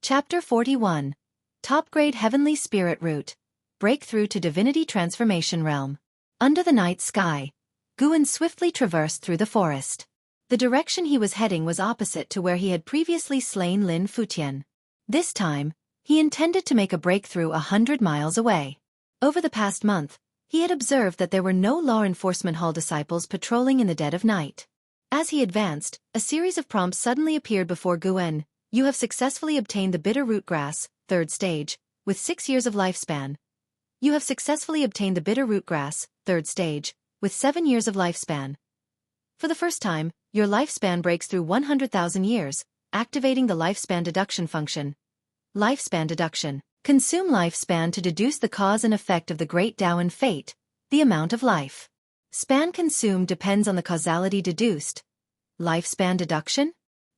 Chapter 41. Top-grade Heavenly Spirit Root. Breakthrough to Divinity Transformation Realm. Under the night sky, Guan swiftly traversed through the forest. The direction he was heading was opposite to where he had previously slain Lin Futian. This time, he intended to make a breakthrough 100 miles away. Over the past month, he had observed that there were no law enforcement hall disciples patrolling in the dead of night. As he advanced, a series of prompts suddenly appeared before Guan. You have successfully obtained the bitter root grass, 3rd stage, with 6 years of lifespan. You have successfully obtained the bitter root grass, 3rd stage, with 7 years of lifespan. For the first time, your lifespan breaks through 100,000 years, activating the lifespan deduction function. Lifespan deduction. Consume lifespan to deduce the cause and effect of the great Daotian fate, the amount of life. Span consumed depends on the causality deduced. Lifespan deduction?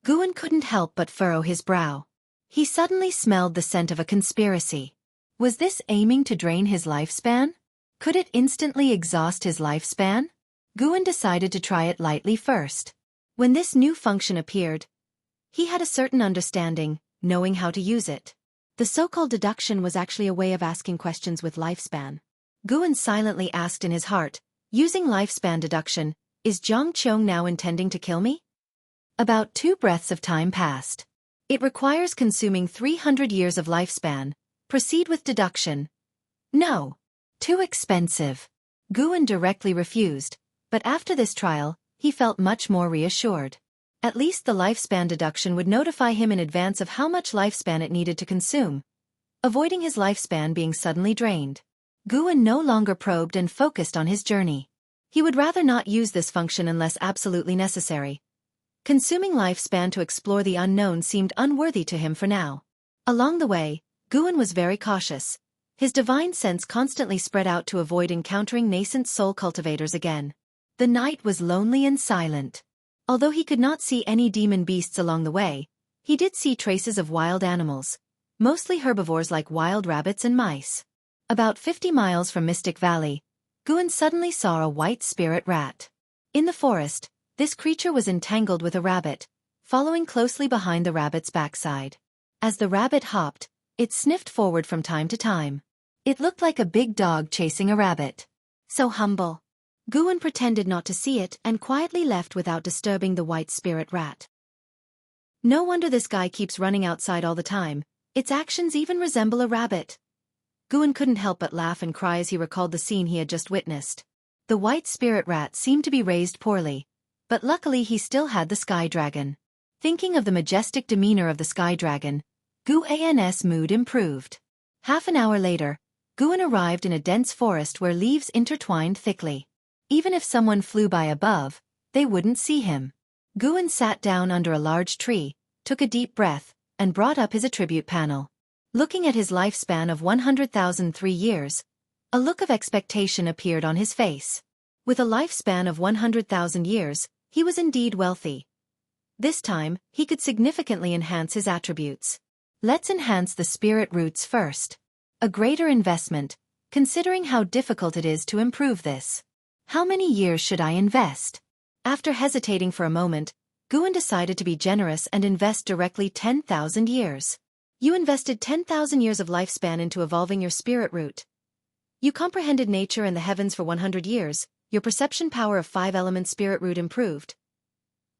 Guan couldn't help but furrow his brow. He suddenly smelled the scent of a conspiracy. Was this aiming to drain his lifespan? Could it instantly exhaust his lifespan? Guan decided to try it lightly first. When this new function appeared, he had a certain understanding, knowing how to use it. The so-called deduction was actually a way of asking questions with lifespan. Guan silently asked in his heart, using lifespan deduction, is Jianghu now intending to kill me? About 2 breaths of time passed. It requires consuming 300 years of lifespan. Proceed with deduction. No. Too expensive. Guan directly refused, but after this trial, he felt much more reassured. At least the lifespan deduction would notify him in advance of how much lifespan it needed to consume, avoiding his lifespan being suddenly drained. Guan no longer probed and focused on his journey. He would rather not use this function unless absolutely necessary. Consuming lifespan to explore the unknown seemed unworthy to him for now. Along the way, Guan was very cautious. His divine sense constantly spread out to avoid encountering nascent soul cultivators again. The night was lonely and silent. Although he could not see any demon beasts along the way, he did see traces of wild animals, mostly herbivores like wild rabbits and mice. About 50 miles from Mystic Valley, Guan suddenly saw a white spirit rat. In the forest, this creature was entangled with a rabbit, following closely behind the rabbit's backside. As the rabbit hopped, it sniffed forward from time to time. It looked like a big dog chasing a rabbit. So humble. Guan pretended not to see it and quietly left without disturbing the white spirit rat. No wonder this guy keeps running outside all the time. Its actions even resemble a rabbit. Guan couldn't help but laugh and cry as he recalled the scene he had just witnessed. The white spirit rat seemed to be raised poorly, but luckily he still had the sky dragon. Thinking of the majestic demeanor of the sky dragon, Guan's mood improved. Half an hour later, Guan arrived in a dense forest where leaves intertwined thickly. Even if someone flew by above, they wouldn't see him. Guan sat down under a large tree, took a deep breath, and brought up his attribute panel. Looking at his lifespan of 100,003 years, a look of expectation appeared on his face. With a lifespan of 100,000 years, he was indeed wealthy. This time, he could significantly enhance his attributes. Let's enhance the spirit roots first. A greater investment, considering how difficult it is to improve this. How many years should I invest? After hesitating for a moment, Guan decided to be generous and invest directly 10,000 years. You invested 10,000 years of lifespan into evolving your spirit root. You comprehended nature and the heavens for 100 years, your perception power of 5 elements spirit root improved.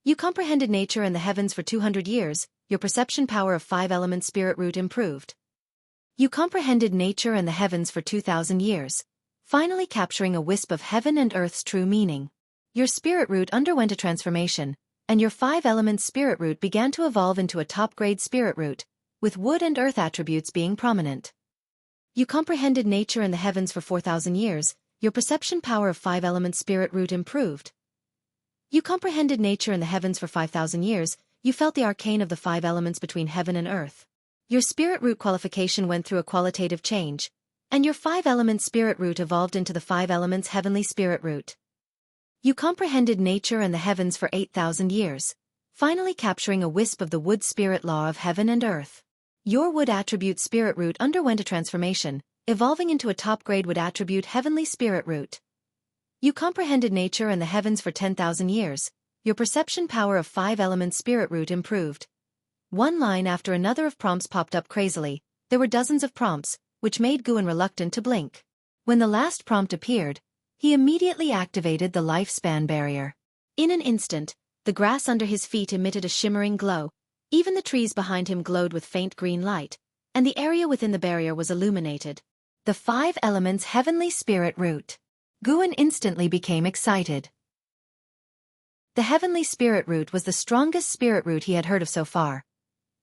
You comprehended nature and the heavens for 200 years, your perception power of 5 elements spirit root improved. You comprehended nature and the heavens for 2,000 years, finally capturing a wisp of heaven and earth's true meaning. Your spirit root underwent a transformation, and your 5 elements spirit root began to evolve into a top-grade spirit root, with wood and earth attributes being prominent. You comprehended nature and the heavens for 4,000 years, your perception power of 5 elements spirit root improved. You comprehended nature and the heavens for 5,000 years, you felt the arcane of the 5 elements between heaven and earth. Your spirit root qualification went through a qualitative change, and your 5 elements spirit root evolved into the 5 elements heavenly spirit root. You comprehended nature and the heavens for 8,000 years, finally capturing a wisp of the wood spirit law of heaven and earth. Your wood attribute spirit root underwent a transformation, evolving into a top-grade wood attribute heavenly spirit root. You comprehended nature and the heavens for 10,000 years, your perception power of 5 elements spirit root improved. One line after another of prompts popped up crazily. There were dozens of prompts, which made Guan reluctant to blink. When the last prompt appeared, he immediately activated the lifespan barrier. In an instant, the grass under his feet emitted a shimmering glow, even the trees behind him glowed with faint green light, and the area within the barrier was illuminated. The 5 Elements Heavenly Spirit Root. Guan instantly became excited. The Heavenly Spirit Root was the strongest spirit root he had heard of so far.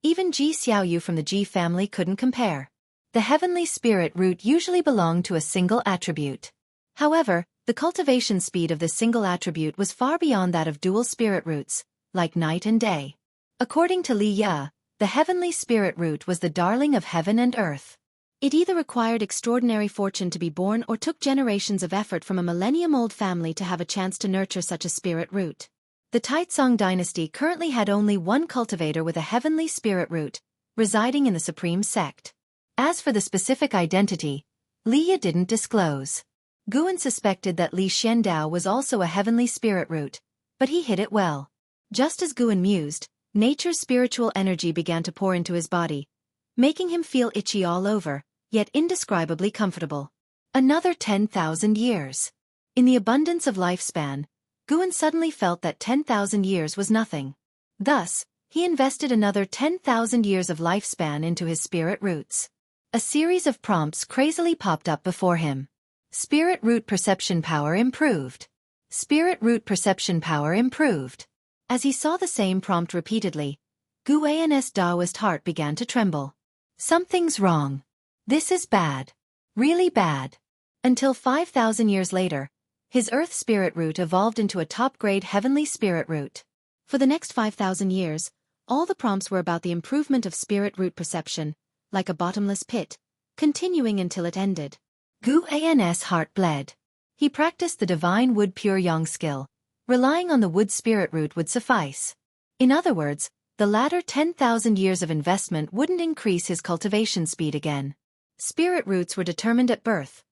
Even Ji Xiaoyu from the Ji family couldn't compare. The Heavenly Spirit Root usually belonged to a single attribute. However, the cultivation speed of this single attribute was far beyond that of dual spirit roots, like night and day. According to Li Ya, the Heavenly Spirit Root was the darling of heaven and earth. It either required extraordinary fortune to be born or took generations of effort from a millennium-old family to have a chance to nurture such a spirit root. The Taizong dynasty currently had only one cultivator with a Heavenly Spirit Root, residing in the Supreme Sect. As for the specific identity, Li Ya didn't disclose. Guan suspected that Li Xiandao was also a Heavenly Spirit Root, but he hid it well. Just as Guan mused, nature's spiritual energy began to pour into his body, making him feel itchy all over, yet indescribably comfortable. Another 10,000 years. In the abundance of lifespan, Guan suddenly felt that 10,000 years was nothing. Thus, he invested another 10,000 years of lifespan into his spirit roots. A series of prompts crazily popped up before him. Spirit root perception power improved. Spirit root perception power improved. As he saw the same prompt repeatedly, Guan's Daoist heart began to tremble. Something's wrong. This is bad. Really bad. Until 5,000 years later, his Earth Spirit Root evolved into a top-grade Heavenly Spirit Root. For the next 5,000 years, all the prompts were about the improvement of Spirit Root perception, like a bottomless pit, continuing until it ended. Guan's heart bled. He practiced the Divine Wood Pure Yang skill. Relying on the Wood Spirit Root would suffice. In other words, the latter 10,000 years of investment wouldn't increase his cultivation speed again. Spirit roots were determined at birth.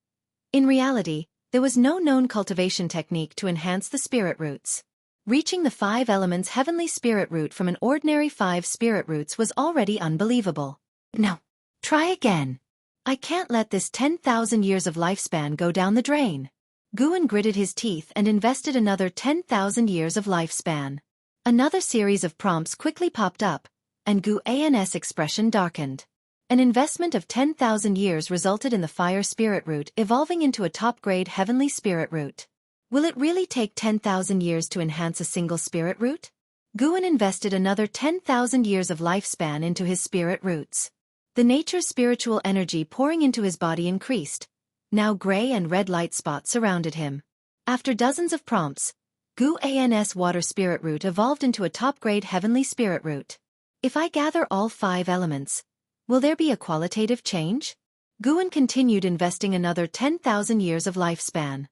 In reality, there was no known cultivation technique to enhance the spirit roots. Reaching the 5 Elements Heavenly Spirit Root from an ordinary 5 spirit roots was already unbelievable. No. Try again. I can't let this 10,000 years of lifespan go down the drain. Guan gritted his teeth and invested another 10,000 years of lifespan. Another series of prompts quickly popped up, and Guan's expression darkened. An investment of 10,000 years resulted in the Fire Spirit Root evolving into a top-grade Heavenly Spirit Root. Will it really take 10,000 years to enhance a single Spirit Root? Guan invested another 10,000 years of lifespan into his Spirit Roots. The nature's spiritual energy pouring into his body increased. Now gray and red light spots surrounded him. After dozens of prompts, Guan's Water Spirit Root evolved into a top-grade Heavenly Spirit Root. If I gather all 5 elements, will there be a qualitative change? Guan continued investing another 10,000 years of lifespan.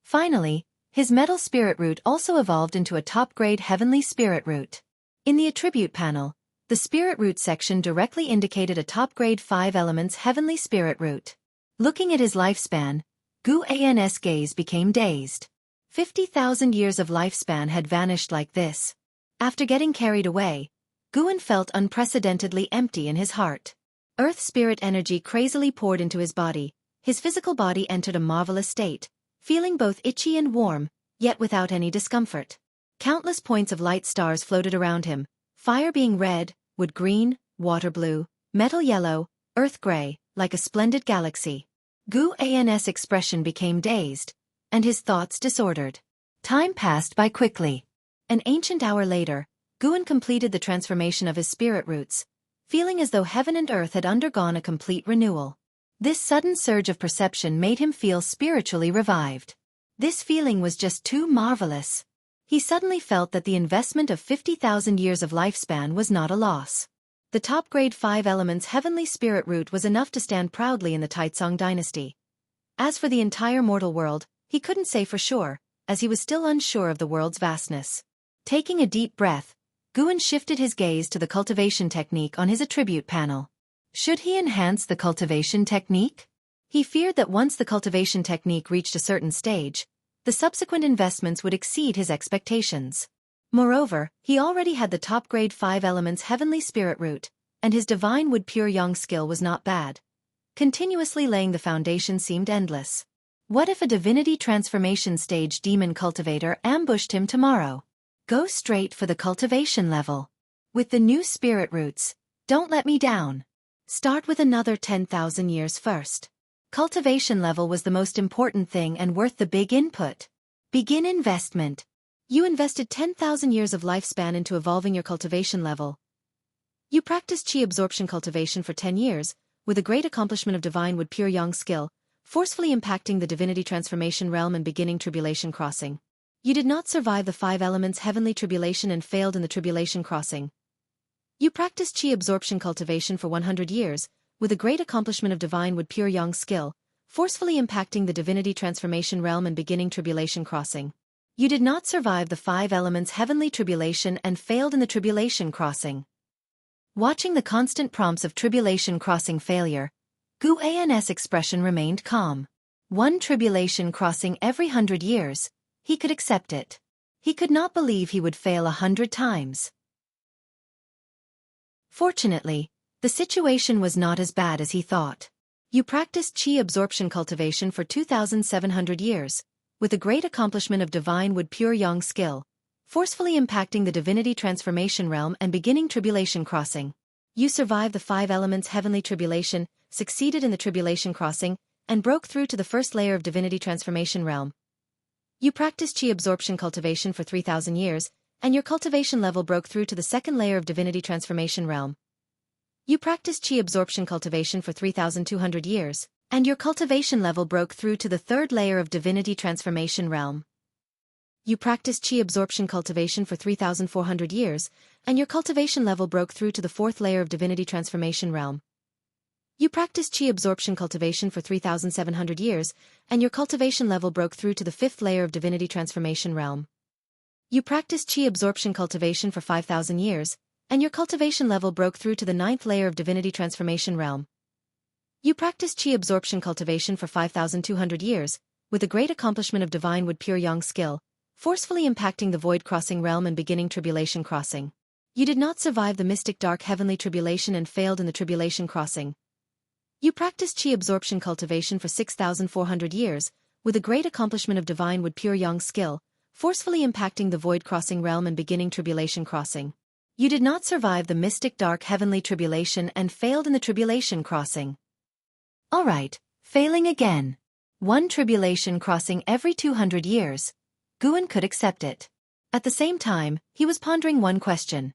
Finally, his Metal Spirit Root also evolved into a top-grade Heavenly Spirit Root. In the Attribute panel, the Spirit Root section directly indicated a top-grade 5 Elements Heavenly Spirit Root. Looking at his lifespan, Guan's gaze became dazed. 50,000 years of lifespan had vanished like this. After getting carried away, Guan felt unprecedentedly empty in his heart. Earth spirit energy crazily poured into his body. His physical body entered a marvelous state, feeling both itchy and warm, yet without any discomfort. Countless points of light stars floated around him, fire being red, wood green, water blue, metal yellow, earth gray, like a splendid galaxy. Guan's expression became dazed, and his thoughts disordered. Time passed by quickly. An ancient hour later, Guan completed the transformation of his spirit roots, feeling as though heaven and earth had undergone a complete renewal. This sudden surge of perception made him feel spiritually revived. This feeling was just too marvelous. He suddenly felt that the investment of 50,000 years of lifespan was not a loss. The top-grade 5 Elements Heavenly Spirit Root was enough to stand proudly in the Taizong dynasty. As for the entire mortal world, he couldn't say for sure, as he was still unsure of the world's vastness. Taking a deep breath, Guan shifted his gaze to the cultivation technique on his attribute panel. Should he enhance the cultivation technique? He feared that once the cultivation technique reached a certain stage, the subsequent investments would exceed his expectations. Moreover, he already had the top-grade 5 elements heavenly spirit root, and his divine wood pure yang skill was not bad. Continuously laying the foundation seemed endless. What if a divinity transformation stage demon cultivator ambushed him tomorrow? Go straight for the cultivation level. With the new spirit roots, don't let me down. Start with another 10,000 years first. Cultivation level was the most important thing and worth the big input. Begin investment. You invested 10,000 years of lifespan into evolving your cultivation level. You practiced chi absorption cultivation for 10 years, with a great accomplishment of divine wood pure yang skill, forcefully impacting the divinity transformation realm and beginning tribulation crossing. You did not survive the 5 elements heavenly tribulation and failed in the tribulation crossing. You practiced chi absorption cultivation for 100 years, with a great accomplishment of divine wood pure yang skill, forcefully impacting the divinity transformation realm and beginning tribulation crossing. You did not survive the 5 elements heavenly tribulation and failed in the tribulation crossing. Watching the constant prompts of tribulation crossing failure, Guan's expression remained calm. 1 tribulation crossing every 100 years, he could accept it. He could not believe he would fail 100 times. Fortunately, the situation was not as bad as he thought. You practiced chi absorption cultivation for 2,700 years, with a great accomplishment of divine wood pure yang skill, forcefully impacting the divinity transformation realm and beginning tribulation crossing. You survived the 5 elements heavenly tribulation, succeeded in the tribulation crossing, and broke through to the first layer of divinity transformation realm. You practiced chi absorption cultivation for 3,000 years, and your cultivation level broke through to the second layer of divinity transformation realm. You practiced chi absorption cultivation for 3,200 years, and your cultivation level broke through to the third layer of divinity transformation realm. You practiced chi absorption cultivation for 3,400 years, and your cultivation level broke through to the fourth layer of divinity transformation realm. You practiced chi absorption cultivation for 3,700 years, and your cultivation level broke through to the fifth layer of divinity transformation realm. You practiced chi absorption cultivation for 5,000 years, and your cultivation level broke through to the ninth layer of divinity transformation realm. You practiced chi absorption cultivation for 5,200 years, with a great accomplishment of divine wood pure yang skill, forcefully impacting the void crossing realm and beginning tribulation crossing. You did not survive the mystic dark heavenly tribulation and failed in the tribulation crossing. You practiced chi absorption cultivation for 6,400 years, with a great accomplishment of divine wood pure yang skill, forcefully impacting the void crossing realm and beginning tribulation crossing. You did not survive the mystic dark heavenly tribulation and failed in the tribulation crossing. Alright, failing again. 1 tribulation crossing every 200 years. Guan could accept it. At the same time, he was pondering one question.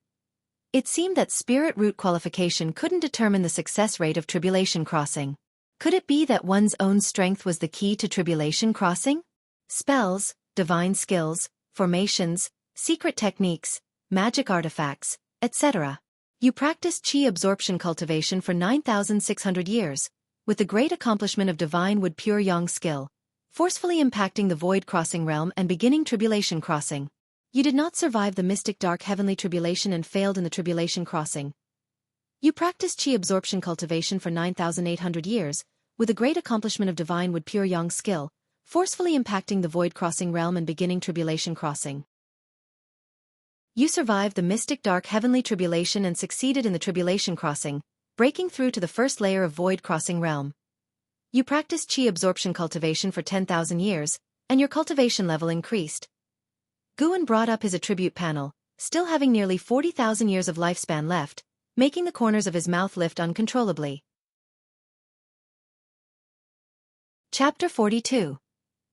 It seemed that spirit root qualification couldn't determine the success rate of tribulation crossing. Could it be that one's own strength was the key to tribulation crossing? Spells, divine skills, formations, secret techniques, magic artifacts, etc. You practiced chi absorption cultivation for 9,600 years, with the great accomplishment of divine wood pure yang skill, forcefully impacting the void crossing realm and beginning tribulation crossing. You did not survive the mystic dark heavenly tribulation and failed in the tribulation crossing. You practiced chi absorption cultivation for 9,800 years, with a great accomplishment of divine wood pure yang skill, forcefully impacting the void crossing realm and beginning tribulation crossing. You survived the mystic dark heavenly tribulation and succeeded in the tribulation crossing, breaking through to the first layer of void crossing realm. You practiced chi absorption cultivation for 10,000 years, and your cultivation level increased. Guan brought up his attribute panel, still having nearly 40,000 years of lifespan left, making the corners of his mouth lift uncontrollably. Chapter 42.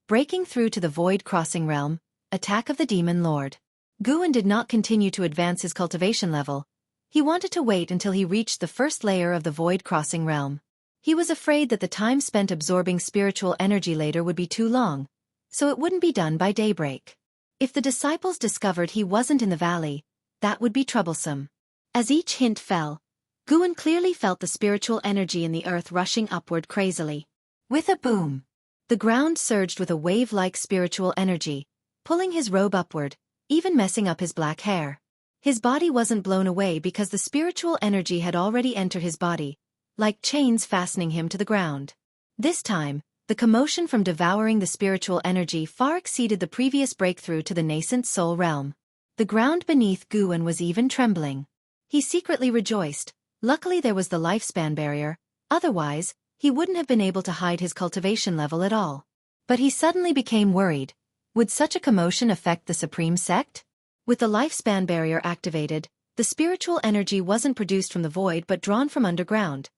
Breaking through to the void crossing realm, Attack of the Demon Lord. Guan did not continue to advance his cultivation level. He wanted to wait until he reached the first layer of the void crossing realm. He was afraid that the time spent absorbing spiritual energy later would be too long, so it wouldn't be done by daybreak. If the disciples discovered he wasn't in the valley, that would be troublesome. As each hint fell, Guan clearly felt the spiritual energy in the earth rushing upward crazily. With a boom, the ground surged with a wave-like spiritual energy, pulling his robe upward, even messing up his black hair. His body wasn't blown away because the spiritual energy had already entered his body, like chains fastening him to the ground. This time, the commotion from devouring the spiritual energy far exceeded the previous breakthrough to the nascent soul realm. The ground beneath Guwen was even trembling. He secretly rejoiced. Luckily there was the lifespan barrier, otherwise, he wouldn't have been able to hide his cultivation level at all. But he suddenly became worried. Would such a commotion affect the Supreme Sect? With the lifespan barrier activated, the spiritual energy wasn't produced from the void but drawn from underground.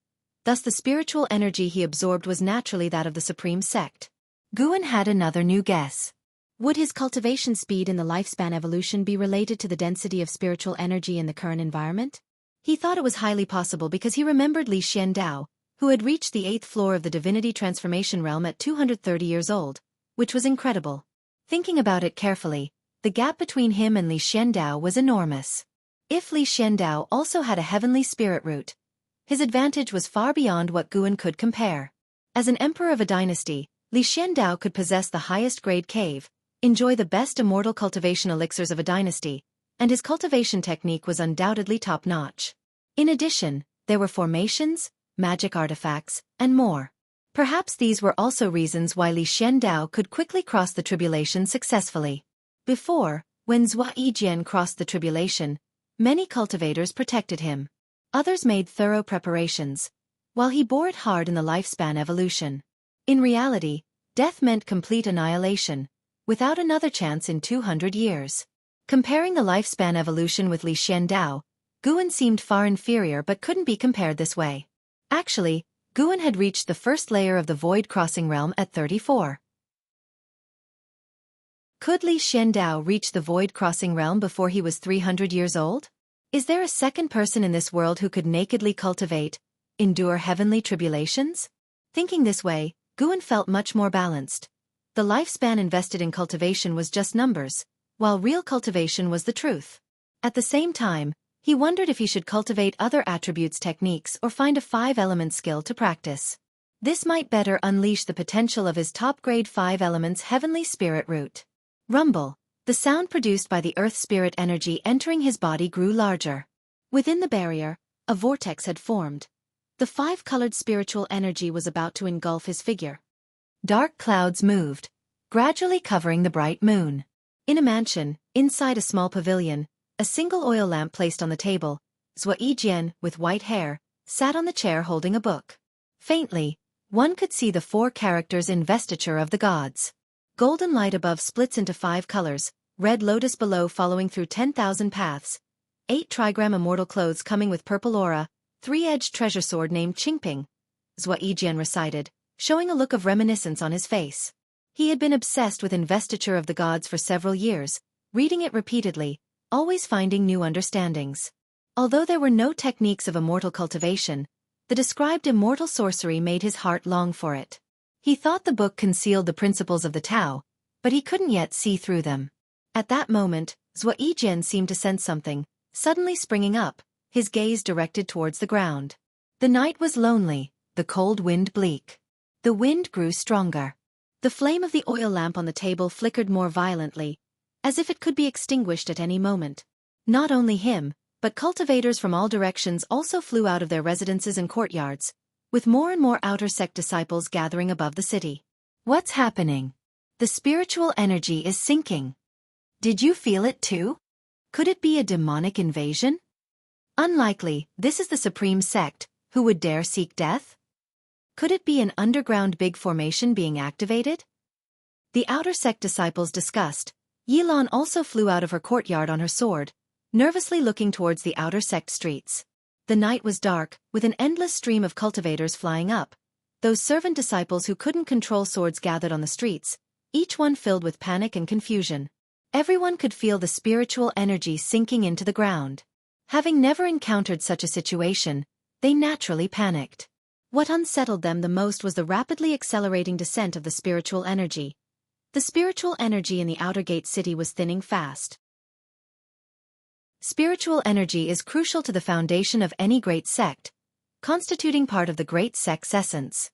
Thus the spiritual energy he absorbed was naturally that of the Supreme Sect. Guwen had another new guess. Would his cultivation speed in the lifespan evolution be related to the density of spiritual energy in the current environment? He thought it was highly possible because he remembered Li Xiandao, who had reached the 8th floor of the Divinity Transformation Realm at 230 years old, which was incredible. Thinking about it carefully, the gap between him and Li Xiandao was enormous. If Li Xiandao also had a heavenly spirit root, his advantage was far beyond what Guwen could compare. As an emperor of a dynasty, Li Xiandao could possess the highest grade cave, enjoy the best immortal cultivation elixirs of a dynasty, and his cultivation technique was undoubtedly top-notch. In addition, there were formations, magic artifacts, and more. Perhaps these were also reasons why Li Xiandao could quickly cross the tribulation successfully. Before, when Zhua Yijian crossed the tribulation, many cultivators protected him. Others made thorough preparations, while he bore it hard in the lifespan evolution. In reality, death meant complete annihilation, without another chance in 200 years. Comparing the lifespan evolution with Li Xiandao, Guwen seemed far inferior but couldn't be compared this way. Actually, Guwen had reached the first layer of the Void Crossing Realm at 34. Could Li Xiandao reach the Void Crossing Realm before he was 300 years old? Is there a second person in this world who could nakedly cultivate, endure heavenly tribulations? Thinking this way, Guwen felt much more balanced. The lifespan invested in cultivation was just numbers, while real cultivation was the truth. At the same time, he wondered if he should cultivate other attributes techniques or find a 5-element skill to practice. This might better unleash the potential of his top-grade 5 elements heavenly spirit root. Rumble. The sound produced by the earth spirit energy entering his body grew larger. Within the barrier, a vortex had formed. The 5-colored spiritual energy was about to engulf his figure. Dark clouds moved, gradually covering the bright moon. In a mansion, inside a small pavilion, a single oil lamp placed on the table, Zhua Yijian, with white hair, sat on the chair holding a book. Faintly, one could see the 4 characters Investiture of the Gods. Golden light above splits into 5 colors, red lotus below following through 10,000 paths, 8 trigram immortal clothes coming with purple aura, 3-edged treasure sword named Qingping, Zhua Yijian recited, showing a look of reminiscence on his face. He had been obsessed with Investiture of the Gods for several years, reading it repeatedly, always finding new understandings. Although there were no techniques of immortal cultivation, the described immortal sorcery made his heart long for it. He thought the book concealed the principles of the Tao, but he couldn't yet see through them. At that moment, Zhua Yijian seemed to sense something, suddenly springing up, his gaze directed towards the ground. The night was lonely, the cold wind bleak. The wind grew stronger. The flame of the oil lamp on the table flickered more violently, as if it could be extinguished at any moment. Not only him, but cultivators from all directions also flew out of their residences and courtyards, with more and more outer sect disciples gathering above the city. What's happening? The spiritual energy is sinking. Did you feel it too? Could it be a demonic invasion? Unlikely, this is the Supreme Sect, who would dare seek death? Could it be an underground big formation being activated? The outer sect disciples discussed. Yilan also flew out of her courtyard on her sword, nervously looking towards the outer sect streets. The night was dark, with an endless stream of cultivators flying up. Those servant disciples who couldn't control swords gathered on the streets, each one filled with panic and confusion. Everyone could feel the spiritual energy sinking into the ground. Having never encountered such a situation, they naturally panicked. What unsettled them the most was the rapidly accelerating descent of the spiritual energy. The spiritual energy in the outer gate city was thinning fast. Spiritual energy is crucial to the foundation of any great sect, constituting part of the great sect's essence.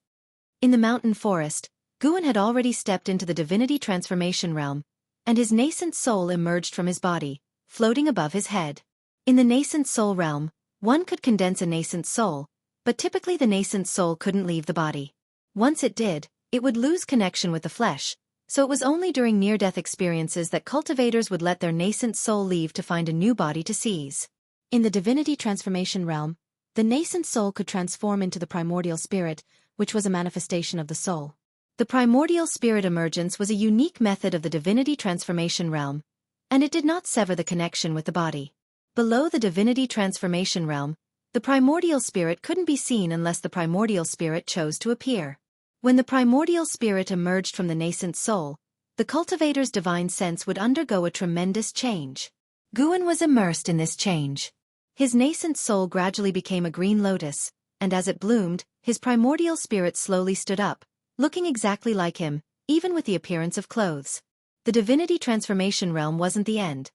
In the mountain forest, Guwen had already stepped into the Divinity Transformation Realm, and his nascent soul emerged from his body, floating above his head. In the nascent soul realm, one could condense a nascent soul, but typically the nascent soul couldn't leave the body. Once it did, it would lose connection with the flesh, so it was only during near-death experiences that cultivators would let their nascent soul leave to find a new body to seize. In the Divinity transformation realm, the nascent soul could transform into the primordial spirit, which was a manifestation of the soul. The primordial spirit emergence was a unique method of the Divinity transformation realm, and it did not sever the connection with the body. Below the Divinity transformation realm, the primordial spirit couldn't be seen unless the primordial spirit chose to appear. When the primordial spirit emerged from the nascent soul, the cultivator's divine sense would undergo a tremendous change. Guan was immersed in this change. His nascent soul gradually became a green lotus, and as it bloomed, his primordial spirit slowly stood up, looking exactly like him, even with the appearance of clothes. The Divinity transformation realm wasn't the end.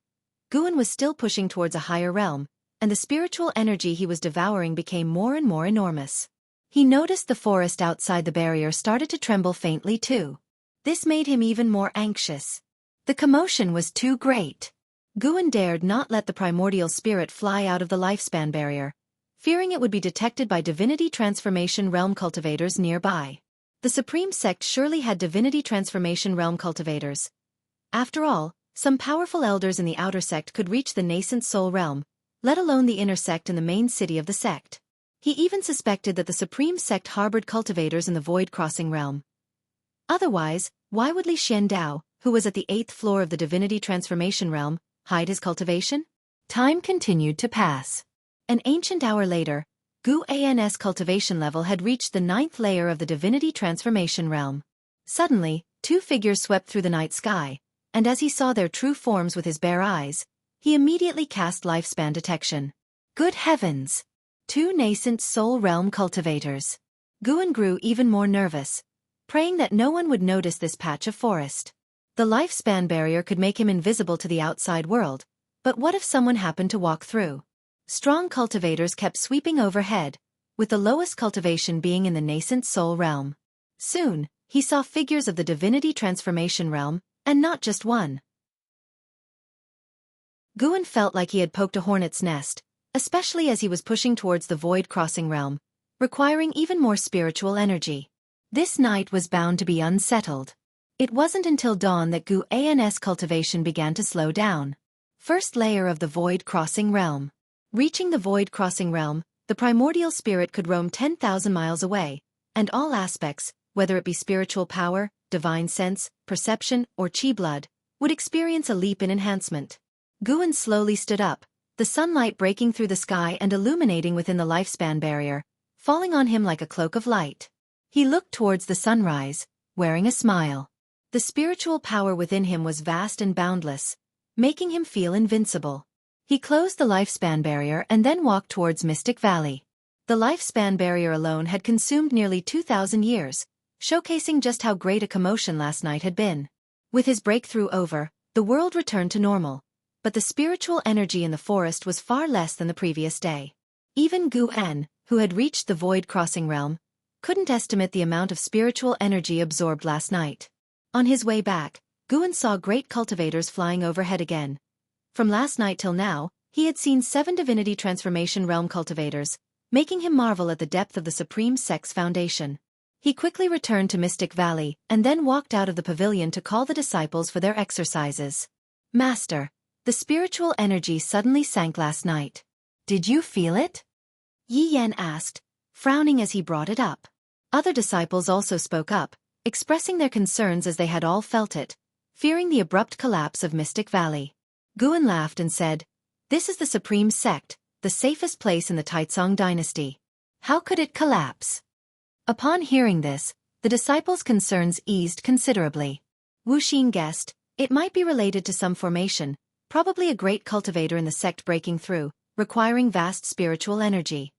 Guan was still pushing towards a higher realm, and the spiritual energy he was devouring became more and more enormous. He noticed the forest outside the barrier started to tremble faintly too. This made him even more anxious. The commotion was too great. Guan dared not let the primordial spirit fly out of the lifespan barrier, fearing it would be detected by Divinity transformation realm cultivators nearby. The Supreme Sect surely had Divinity transformation realm cultivators. After all, some powerful elders in the outer sect could reach the nascent soul realm, let alone the inner sect in the main city of the sect. He even suspected that the Supreme Sect harbored cultivators in the void-crossing realm. Otherwise, why would Li Xiandao, who was at the 8th floor of the Divinity transformation realm, hide his cultivation? Time continued to pass. An ancient hour later, Gu An's cultivation level had reached the 9th layer of the Divinity transformation realm. Suddenly, two figures swept through the night sky, and as he saw their true forms with his bare eyes, he immediately cast lifespan detection. Good heavens! Two nascent soul realm cultivators. Guan grew even more nervous, praying that no one would notice this patch of forest. The lifespan barrier could make him invisible to the outside world, but what if someone happened to walk through? Strong cultivators kept sweeping overhead, with the lowest cultivation being in the nascent soul realm. Soon, he saw figures of the Divinity transformation realm, and not just one. Guan felt like he had poked a hornet's nest, especially as he was pushing towards the void-crossing realm, requiring even more spiritual energy. This night was bound to be unsettled. It wasn't until dawn that Gu An's cultivation began to slow down. First layer of the void-crossing realm. Reaching the void-crossing realm, the primordial spirit could roam 10,000 miles away, and all aspects, whether it be spiritual power, divine sense, perception, or chi blood, would experience a leap in enhancement. Guan slowly stood up, the sunlight breaking through the sky and illuminating within the lifespan barrier, falling on him like a cloak of light. He looked towards the sunrise, wearing a smile. The spiritual power within him was vast and boundless, making him feel invincible. He closed the lifespan barrier and then walked towards Mystic Valley. The lifespan barrier alone had consumed nearly 2,000 years, showcasing just how great a commotion last night had been. With his breakthrough over, the world returned to normal, but the spiritual energy in the forest was far less than the previous day. Even Guan, who had reached the void-crossing realm, couldn't estimate the amount of spiritual energy absorbed last night. On his way back, Guan saw great cultivators flying overhead again. From last night till now, he had seen 7 Divinity transformation realm cultivators, making him marvel at the depth of the Supreme Sect's foundation. He quickly returned to Mystic Valley and then walked out of the pavilion to call the disciples for their exercises. Master, the spiritual energy suddenly sank last night. Did you feel it? Yi Yan asked, frowning as he brought it up. Other disciples also spoke up, expressing their concerns as they had all felt it, fearing the abrupt collapse of Mystic Valley. Guan laughed and said, "This is the Supreme Sect, the safest place in the Taizong dynasty. How could it collapse?" Upon hearing this, the disciples' concerns eased considerably. Wu Xin guessed, it might be related to some formation, probably a great cultivator in the sect breaking through, requiring vast spiritual energy.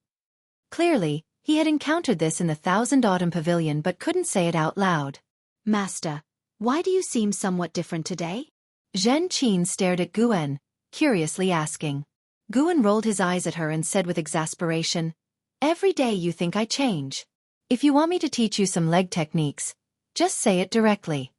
Clearly, he had encountered this in the Thousand Autumn Pavilion but couldn't say it out loud. Master, why do you seem somewhat different today? Zhen Qin stared at Guan, curiously asking. Guan rolled his eyes at her and said with exasperation, "Every day you think I change. If you want me to teach you some leg techniques, just say it directly."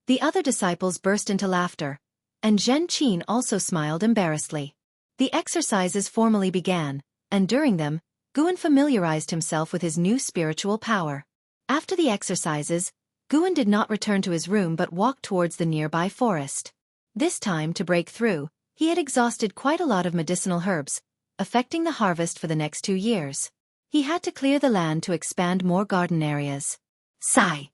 The other disciples burst into laughter, and Zhen Qin also smiled embarrassedly. The exercises formally began, and during them, Guan familiarized himself with his new spiritual power. After the exercises, Guan did not return to his room but walked towards the nearby forest. This time, to break through, he had exhausted quite a lot of medicinal herbs, affecting the harvest for the next 2 years. He had to clear the land to expand more garden areas. Sigh.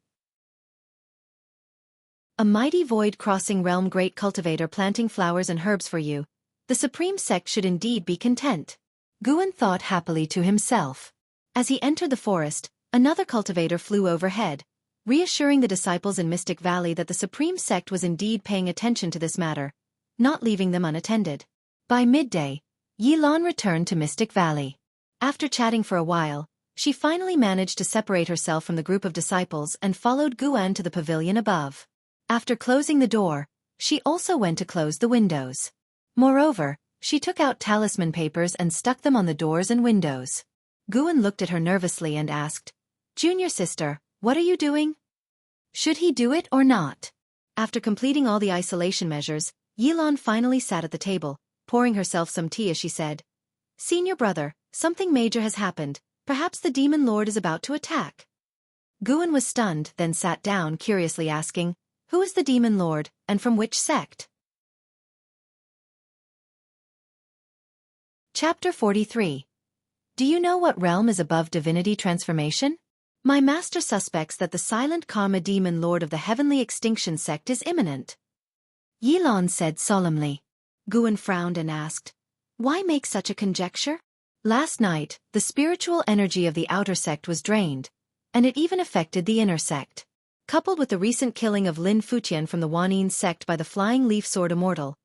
A mighty void-crossing realm great cultivator planting flowers and herbs for you. The supreme sect should indeed be content. Guan thought happily to himself. As he entered the forest, another cultivator flew overhead, reassuring the disciples in Mystic Valley that the supreme sect was indeed paying attention to this matter, not leaving them unattended. By midday, Yilan returned to Mystic Valley. After chatting for a while, she finally managed to separate herself from the group of disciples and followed Guan to the pavilion above. After closing the door, she also went to close the windows. Moreover, she took out talisman papers and stuck them on the doors and windows. Guan looked at her nervously and asked, "Junior sister, what are you doing? Should he do it or not?" After completing all the isolation measures, Yilan finally sat at the table, pouring herself some tea as she said, "Senior brother, something major has happened. Perhaps the demon lord is about to attack." Guan was stunned, then sat down curiously asking, "Who is the demon lord, and from which sect?" Chapter 43. Do you know what realm is above divinity transformation? My master suspects that the silent karma demon lord of the heavenly extinction sect is imminent. Yilan said solemnly. Guan frowned and asked, "Why make such a conjecture?" Last night, the spiritual energy of the outer sect was drained, and it even affected the inner sect. Coupled with the recent killing of Lin Futian from the Wanyin sect by the Flying Leaf Sword Immortal,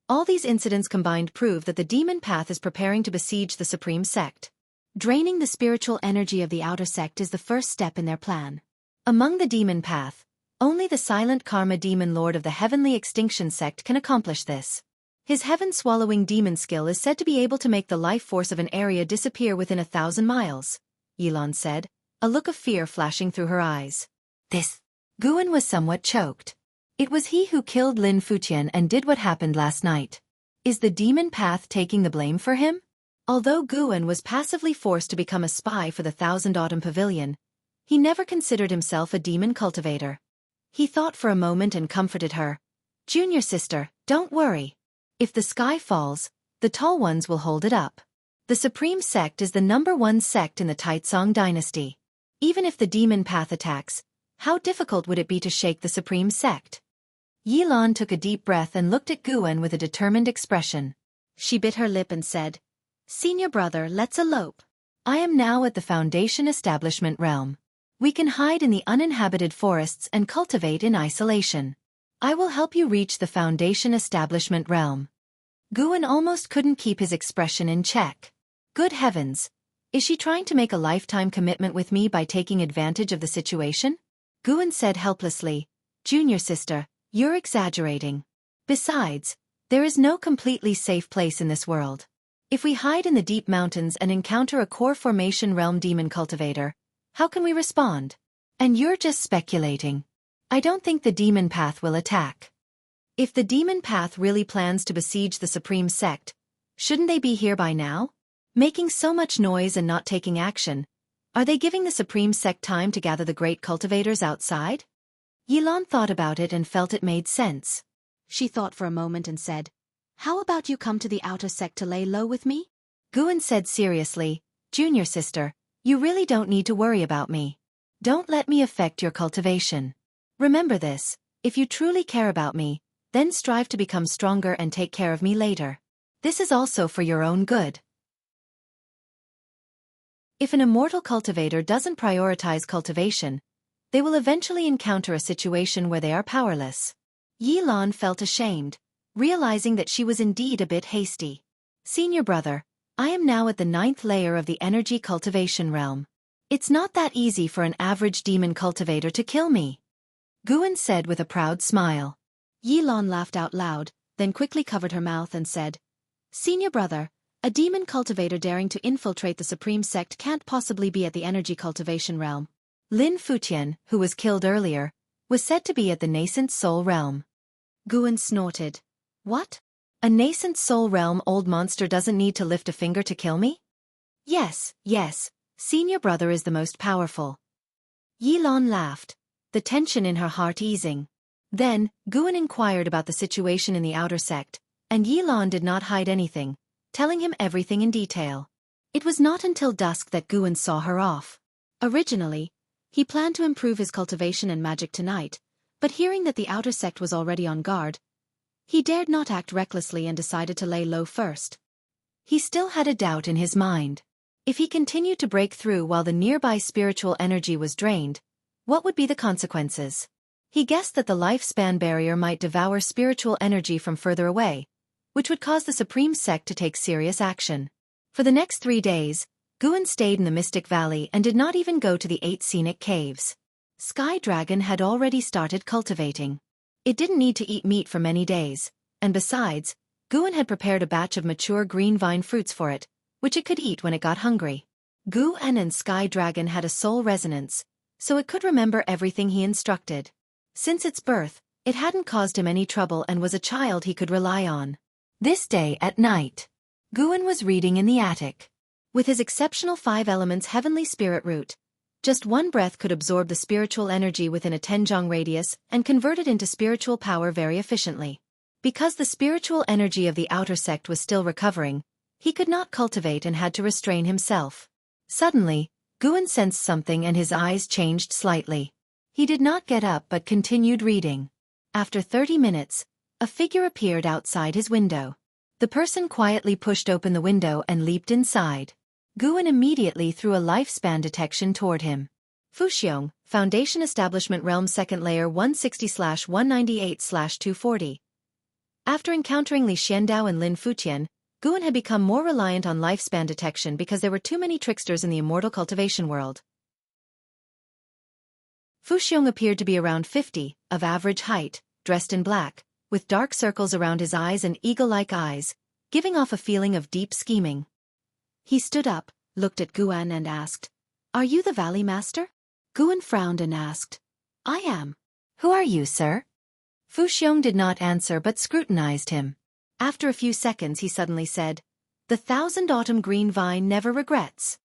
all these incidents combined prove that the demon path is preparing to besiege the supreme sect. Draining the spiritual energy of the outer sect is the first step in their plan. Among the demon path, only the silent karma demon lord of the heavenly extinction sect can accomplish this. His heaven-swallowing demon skill is said to be able to make the life force of an area disappear within 1,000 miles, Yilan said, a look of fear flashing through her eyes. This. Guan was somewhat choked. It was he who killed Lin Futian and did what happened last night. Is the demon path taking the blame for him? Although Guan was passively forced to become a spy for the Thousand Autumn Pavilion, he never considered himself a demon cultivator. He thought for a moment and comforted her. "Junior sister, don't worry. If the sky falls, the tall ones will hold it up. The supreme sect is the #1 sect in the Taitsong dynasty. Even if the demon path attacks, how difficult would it be to shake the supreme sect?" Yilan took a deep breath and looked at Guan with a determined expression. She bit her lip and said, "Senior brother, let's elope. I am now at the Foundation Establishment realm. We can hide in the uninhabited forests and cultivate in isolation. I will help you reach the Foundation Establishment realm." Guan almost couldn't keep his expression in check. Good heavens! Is she trying to make a lifetime commitment with me by taking advantage of the situation? Guan said helplessly, "Junior sister, you're exaggerating. Besides, there is no completely safe place in this world. If we hide in the deep mountains and encounter a core formation realm demon cultivator, how can we respond? And you're just speculating. I don't think the demon path will attack. If the demon path really plans to besiege the supreme sect, shouldn't they be here by now? Making so much noise and not taking action, are they giving the supreme sect time to gather the great cultivators outside?" Yilan thought about it and felt it made sense. She thought for a moment and said, "How about you come to the outer sect to lay low with me?" Guan said seriously, "Junior sister, you really don't need to worry about me. Don't let me affect your cultivation. Remember this, if you truly care about me, then strive to become stronger and take care of me later. This is also for your own good." If an immortal cultivator doesn't prioritize cultivation, they will eventually encounter a situation where they are powerless. Yilan felt ashamed, realizing that she was indeed a bit hasty. "Senior brother, I am now at the 9th layer of the energy cultivation realm. It's not that easy for an average demon cultivator to kill me," Guan said with a proud smile. Yilan laughed out loud, then quickly covered her mouth and said, "Senior brother, a demon cultivator daring to infiltrate the supreme sect can't possibly be at the energy cultivation realm. Lin Futian, who was killed earlier, was said to be at the nascent soul realm." Guan snorted. "What? A nascent soul realm old monster doesn't need to lift a finger to kill me?" Yes, senior brother is the most powerful." Yilan laughed. the tension in her heart easing. Then, Guan inquired about the situation in the outer sect, and Yilan did not hide anything, telling him everything in detail. It was not until dusk that Guan saw her off. Originally, he planned to improve his cultivation and magic tonight, but hearing that the outer sect was already on guard, he dared not act recklessly and decided to lay low first. He still had a doubt in his mind. If he continued to break through while the nearby spiritual energy was drained, what would be the consequences? He guessed that the lifespan barrier might devour spiritual energy from further away, which would cause the Supreme Sect to take serious action. For the next 3 days, Guan stayed in the Mystic Valley and did not even go to the 8 scenic caves. Sky Dragon had already started cultivating. It didn't need to eat meat for many days, and besides, Guan had prepared a batch of mature green vine fruits for it, which it could eat when it got hungry. Guan and Sky Dragon had a soul resonance, so it could remember everything he instructed. Since its birth, it hadn't caused him any trouble and was a child he could rely on. This day at night, Guan was reading in the attic. With his exceptional 5 elements heavenly spirit root, just one breath could absorb the spiritual energy within a 10 radius and convert it into spiritual power very efficiently. Because the spiritual energy of the outer sect was still recovering, he could not cultivate and had to restrain himself. Suddenly, Guan sensed something and his eyes changed slightly. He did not get up but continued reading. After 30 minutes, a figure appeared outside his window. The person quietly pushed open the window and leaped inside. Guan immediately threw a lifespan detection toward him. Fuxiong, Foundation Establishment Realm 2nd Layer 160/198/240. After encountering Li Xiandao and Lin Futian, Guan had become more reliant on lifespan detection because there were too many tricksters in the immortal cultivation world. Fuxiong appeared to be around 50, of average height, dressed in black, with dark circles around his eyes and eagle-like eyes, giving off a feeling of deep scheming. He stood up, looked at Guan and asked, "Are you the Valley Master?" Guan frowned and asked, "I am." "Who are you, sir?" Fuxiong did not answer but scrutinized him. After a few seconds he suddenly said, "The 1000 Autumn Green Vine never regrets."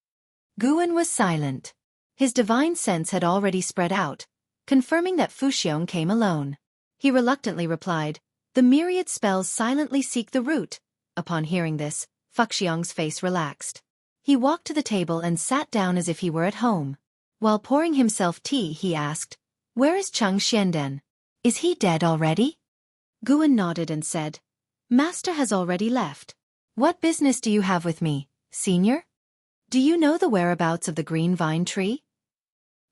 Guan was silent. His divine sense had already spread out, confirming that Fuxiong came alone. He reluctantly replied, "The myriad spells silently seek the root." Upon hearing this, Fuxiong's face relaxed. He walked to the table and sat down as if he were at home. While pouring himself tea he asked, "Where is Cheng Xianden? Is he dead already?" Guan nodded and said, "Master has already left." "What business do you have with me, senior? Do you know the whereabouts of the green vine tree?"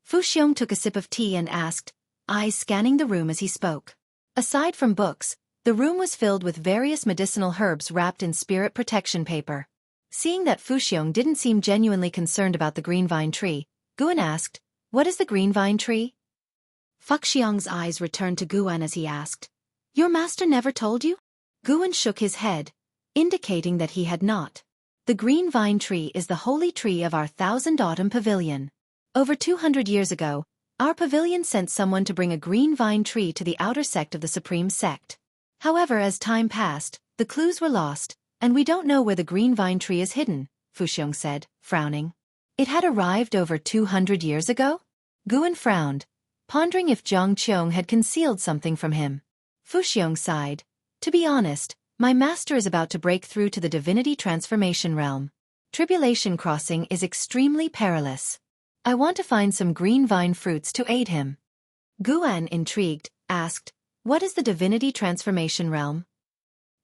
Fuxiong took a sip of tea and asked, eyes scanning the room as he spoke. Aside from books, the room was filled with various medicinal herbs wrapped in spirit protection paper. Seeing that Fuxiong didn't seem genuinely concerned about the green vine tree, Guan asked, "What is the green vine tree?" Fuxiong's eyes returned to Guan as he asked, "Your master never told you?" Guan shook his head, indicating that he had not. "The green vine tree is the holy tree of our 1000 Autumn Pavilion. Over 200 years ago, our pavilion sent someone to bring a green vine tree to the outer sect of the Supreme Sect. However, as time passed, the clues were lost, and we don't know where the green vine tree is hidden," Fuxiong said, frowning. "It had arrived over 200 years ago?" Guan frowned, pondering if Jianghu had concealed something from him. Fuxiong sighed. "To be honest, my master is about to break through to the Divinity transformation realm. Tribulation crossing is extremely perilous. I want to find some green vine fruits to aid him." Guan, intrigued, asked, "What is the Divinity transformation realm?"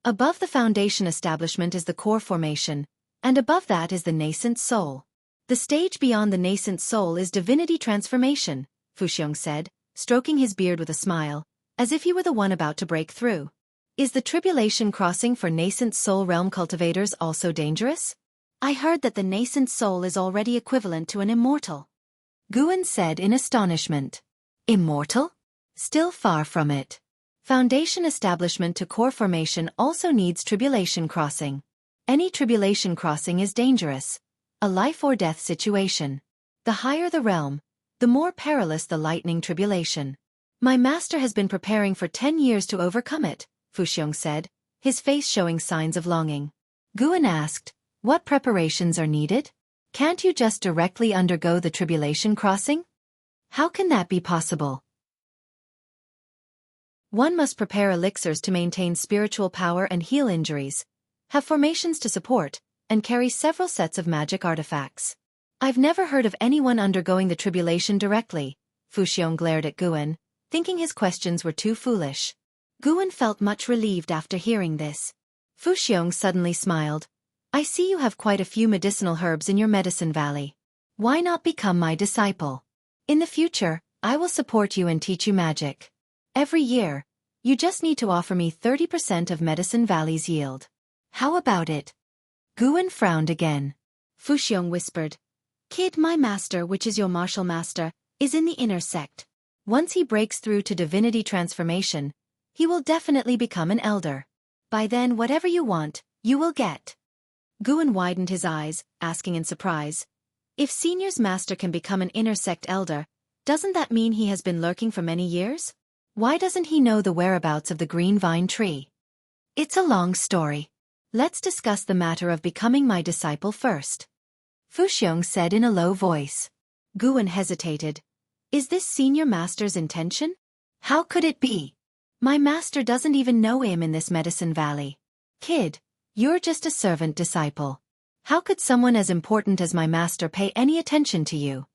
"Above the foundation establishment is the core formation, and above that is the nascent soul. The stage beyond the nascent soul is Divinity transformation," Fuxiong said, stroking his beard with a smile, as if he were the one about to break through. "Is the tribulation crossing for nascent soul realm cultivators also dangerous? I heard that the nascent soul is already equivalent to an immortal." Guan said in astonishment. "Immortal? Still far from it. Foundation establishment to core formation also needs tribulation crossing. Any tribulation crossing is dangerous. A life or death situation. The higher the realm, the more perilous the lightning tribulation. My master has been preparing for 10 years to overcome it," Fuxiong said, his face showing signs of longing. Guan asked, "What preparations are needed? Can't you just directly undergo the tribulation crossing?" "How can that be possible?" One must prepare elixirs to maintain spiritual power and heal injuries, have formations to support, and carry several sets of magic artifacts. I've never heard of anyone undergoing the tribulation directly. Fuxiong glared at Guan, thinking his questions were too foolish. Guan felt much relieved after hearing this. Fuxiong suddenly smiled. I see you have quite a few medicinal herbs in your medicine valley. Why not become my disciple? In the future, I will support you and teach you magic. Every year, you just need to offer me 30% of Medicine Valley's yield. How about it? Guan frowned again. Fuxiong whispered. Kid, my master, which is your martial master, is in the inner sect. Once he breaks through to divinity transformation, he will definitely become an elder. By then, whatever you want, you will get. Guan widened his eyes, asking in surprise. If Senior's master can become an inner sect elder, doesn't that mean he has been lurking for many years? Why doesn't he know the whereabouts of the green vine tree? It's a long story. Let's discuss the matter of becoming my disciple first. Fuxiong said in a low voice. Guan hesitated. Is this senior master's intention? How could it be? My master doesn't even know him in this Medicine Valley. Kid, you're just a servant disciple. How could someone as important as my master pay any attention to you?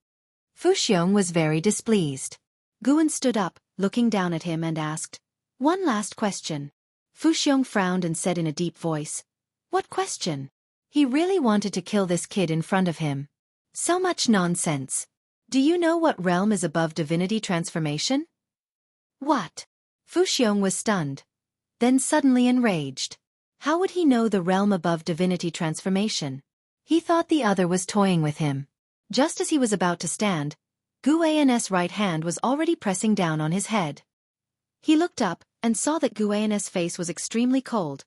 Fuxiong was very displeased. Guan stood up, looking down at him and asked, One last question. Fuxiong frowned and said in a deep voice, What question? He really wanted to kill this kid in front of him. So much nonsense. Do you know what realm is above divinity transformation? What? Fuxiong was stunned. Then suddenly enraged. How would he know the realm above divinity transformation? He thought the other was toying with him. Just as he was about to stand, Guan's right hand was already pressing down on his head. He looked up and saw that Guan's face was extremely cold,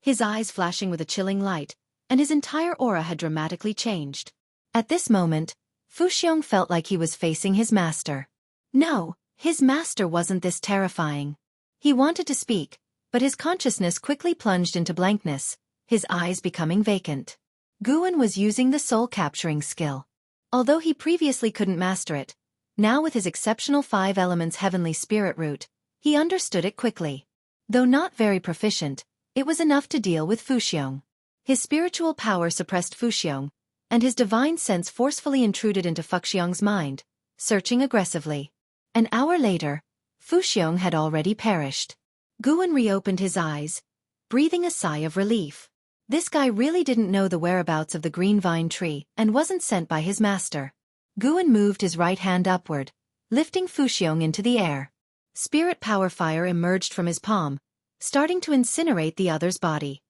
his eyes flashing with a chilling light, and his entire aura had dramatically changed. At this moment, Fuxiong felt like he was facing his master. No, his master wasn't this terrifying. He wanted to speak, but his consciousness quickly plunged into blankness, his eyes becoming vacant. Guan was using the soul-capturing skill. Although he previously couldn't master it, now with his exceptional 5 elements heavenly spirit root, he understood it quickly. Though not very proficient, it was enough to deal with Fuxiong. His spiritual power suppressed Fuxiong, and his divine sense forcefully intruded into Fuxiong's mind, searching aggressively. An hour later, Fuxiong had already perished. Guan reopened his eyes, breathing a sigh of relief. This guy really didn't know the whereabouts of the green vine tree and wasn't sent by his master. Guan moved his right hand upward, lifting Fuxiong into the air. Spirit power fire emerged from his palm, starting to incinerate the other's body.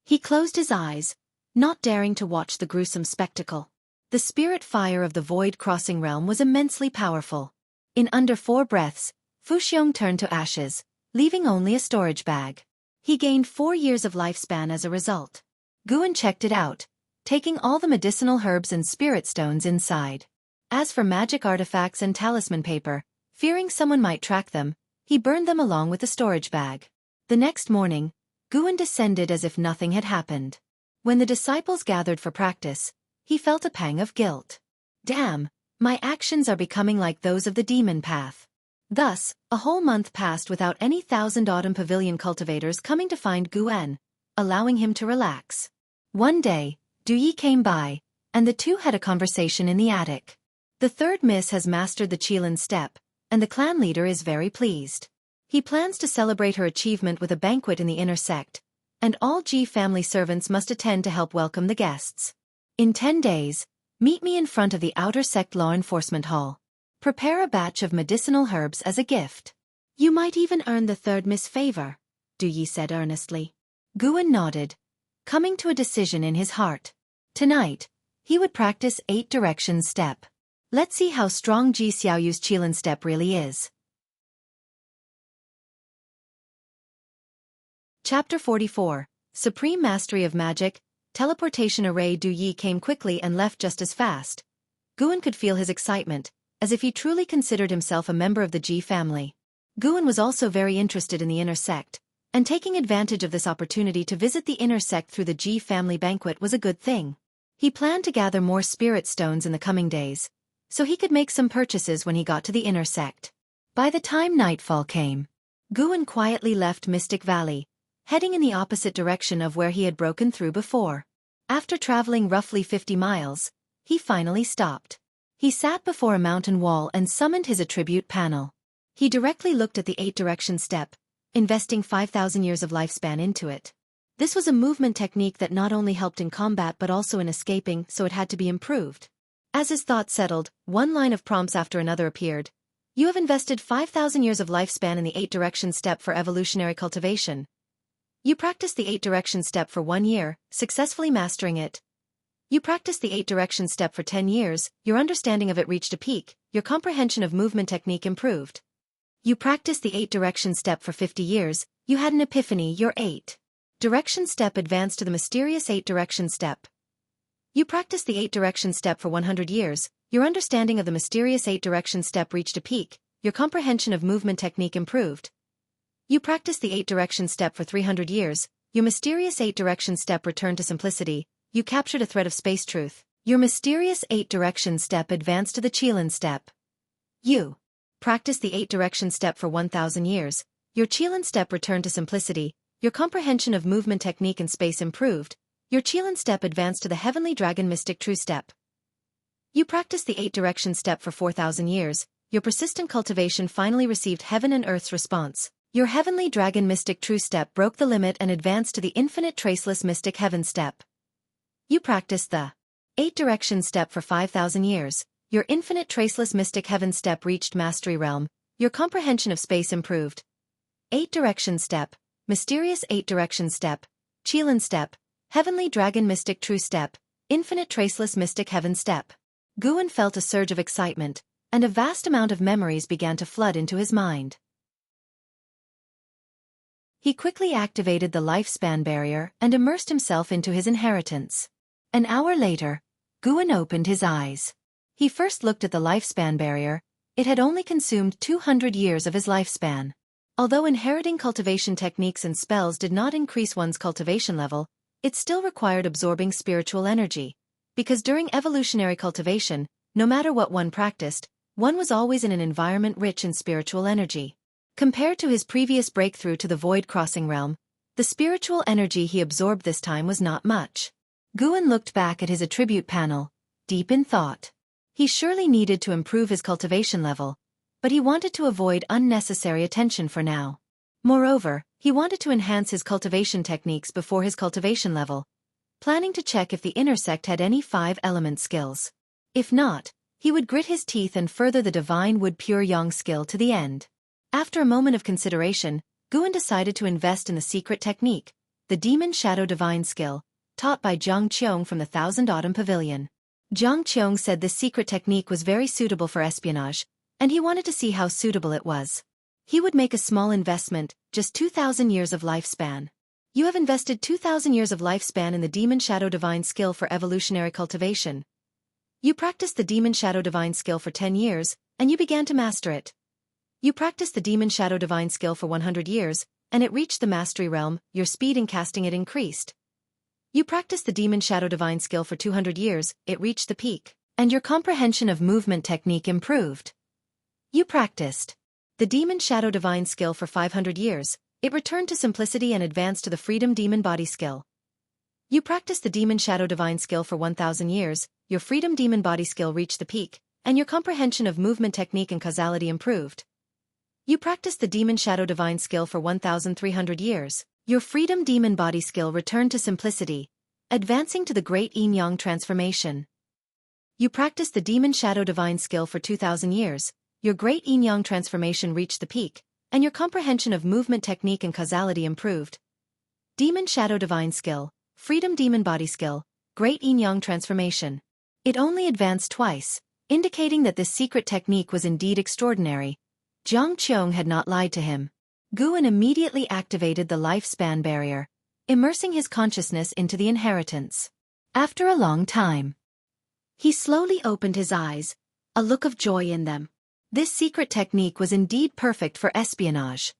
He closed his eyes, not daring to watch the gruesome spectacle. The spirit fire of the void-crossing realm was immensely powerful. In under 4 breaths, Fuxiong turned to ashes, leaving only a storage bag. He gained 4 years of lifespan as a result. Guan checked it out, taking all the medicinal herbs and spirit stones inside. As for magic artifacts and talisman paper, fearing someone might track them, he burned them along with the storage bag. The next morning, Guan descended as if nothing had happened. When the disciples gathered for practice, he felt a pang of guilt. Damn, my actions are becoming like those of the demon path. Thus, a whole month passed without any 1,000 Autumn Pavilion cultivators coming to find Guan, allowing him to relax. One day, Du came by, and the two had a conversation in the attic. The third miss has mastered the Qilin step, and the clan leader is very pleased. He plans to celebrate her achievement with a banquet in the inner sect, and all Ji family servants must attend to help welcome the guests. In 10 days, meet me in front of the outer sect law enforcement hall. Prepare a batch of medicinal herbs as a gift. You might even earn the third miss favor, Du said earnestly. Guan nodded, coming to a decision in his heart. Tonight, he would practice 8 directions step. Let's see how strong Ji Xiaoyu's Qilin step really is. Chapter 44, Supreme Mastery of Magic, Teleportation Array. Du came quickly and left just as fast. Guan could feel his excitement, as if he truly considered himself a member of the Ji family. Guan was also very interested in the inner sect, and taking advantage of this opportunity to visit the inner sect through the Ji family banquet was a good thing. He planned to gather more spirit stones in the coming days, so he could make some purchases when he got to the inner sect. By the time nightfall came, Guan quietly left Mystic Valley, heading in the opposite direction of where he had broken through before. After traveling roughly 50 miles, he finally stopped. He sat before a mountain wall and summoned his attribute panel. He directly looked at the 8-direction step, investing 5,000 years of lifespan into it. This was a movement technique that not only helped in combat but also in escaping, so it had to be improved. As his thoughts settled, one line of prompts after another appeared. You have invested 5,000 years of lifespan in the 8-direction step for evolutionary cultivation. You practiced the 8-direction step for 1 year, successfully mastering it. You practiced the 8-direction step for 10 years, your understanding of it reached a peak, your comprehension of movement technique improved. You practiced the 8-direction step for 50 years, you had an epiphany, your 8-direction step advanced to the mysterious 8-direction step. You practiced the 8-direction step for 100 years, your understanding of the mysterious 8-direction step reached a peak, your comprehension of movement technique improved. You practiced the 8-direction step for 300 years, your mysterious 8-direction step returned to simplicity, you captured a thread of space truth, your mysterious 8-direction step advanced to the Qilan step. You practiced the 8-direction step for 1,000 years, your Qilan step returned to simplicity, your comprehension of movement technique and space improved, your Qilan step advanced to the heavenly dragon mystic true step. You practiced the 8-direction step for 4,000 years, your persistent cultivation finally received heaven and earth's response. Your heavenly dragon mystic true step broke the limit and advanced to the infinite traceless mystic heaven step. You practiced the 8-direction step for 5,000 years, your infinite traceless mystic heaven step reached mastery realm, your comprehension of space improved. 8-direction step, mysterious 8-direction step, Qilan step, heavenly dragon mystic true step, infinite traceless mystic heaven step. Guan felt a surge of excitement, and a vast amount of memories began to flood into his mind. He quickly activated the lifespan barrier and immersed himself into his inheritance. An hour later, Guan opened his eyes. He first looked at the lifespan barrier. It had only consumed 200 years of his lifespan. Although inheriting cultivation techniques and spells did not increase one's cultivation level, it still required absorbing spiritual energy. Because during evolutionary cultivation, no matter what one practiced, one was always in an environment rich in spiritual energy. Compared to his previous breakthrough to the void-crossing realm, the spiritual energy he absorbed this time was not much. Guan looked back at his attribute panel, deep in thought. He surely needed to improve his cultivation level, but he wanted to avoid unnecessary attention for now. Moreover, he wanted to enhance his cultivation techniques before his cultivation level, planning to check if the inner sect had any 5-element skills. If not, he would grit his teeth and further the divine wood pure yang skill to the end. After a moment of consideration, Guan decided to invest in the secret technique, the Demon Shadow Divine skill, taught by Jianghu from the Thousand Autumn Pavilion. Jianghu said this secret technique was very suitable for espionage, and he wanted to see how suitable it was. He would make a small investment, just 2,000 years of lifespan. You have invested 2,000 years of lifespan in the Demon Shadow Divine skill for evolutionary cultivation. You practiced the Demon Shadow Divine skill for 10 years, and you began to master it. You practiced the Demon Shadow Divine skill for 100 years, and it reached the mastery realm, your speed in casting it increased. You practiced the Demon Shadow Divine skill for 200 years, it reached the peak, and your comprehension of movement technique improved. You practiced the Demon Shadow Divine skill for 500 years, it returned to simplicity and advanced to the Freedom Demon Body skill. You practiced the Demon Shadow Divine skill for 1,000 years, your Freedom Demon Body skill reached the peak, and your comprehension of movement technique and causality improved. You practiced the Demon Shadow Divine skill for 1,300 years. Your Freedom Demon Body skill returned to simplicity, advancing to the Great Yin-Yang transformation. You practiced the Demon Shadow Divine skill for 2,000 years. Your Great Yin-Yang transformation reached the peak, and your comprehension of movement technique and causality improved. Demon Shadow Divine skill, Freedom Demon Body skill, Great Yin-Yang transformation. It only advanced twice, indicating that this secret technique was indeed extraordinary. Jianghu had not lied to him. Guan immediately activated the lifespan barrier, immersing his consciousness into the inheritance. After a long time, he slowly opened his eyes, a look of joy in them. This secret technique was indeed perfect for espionage.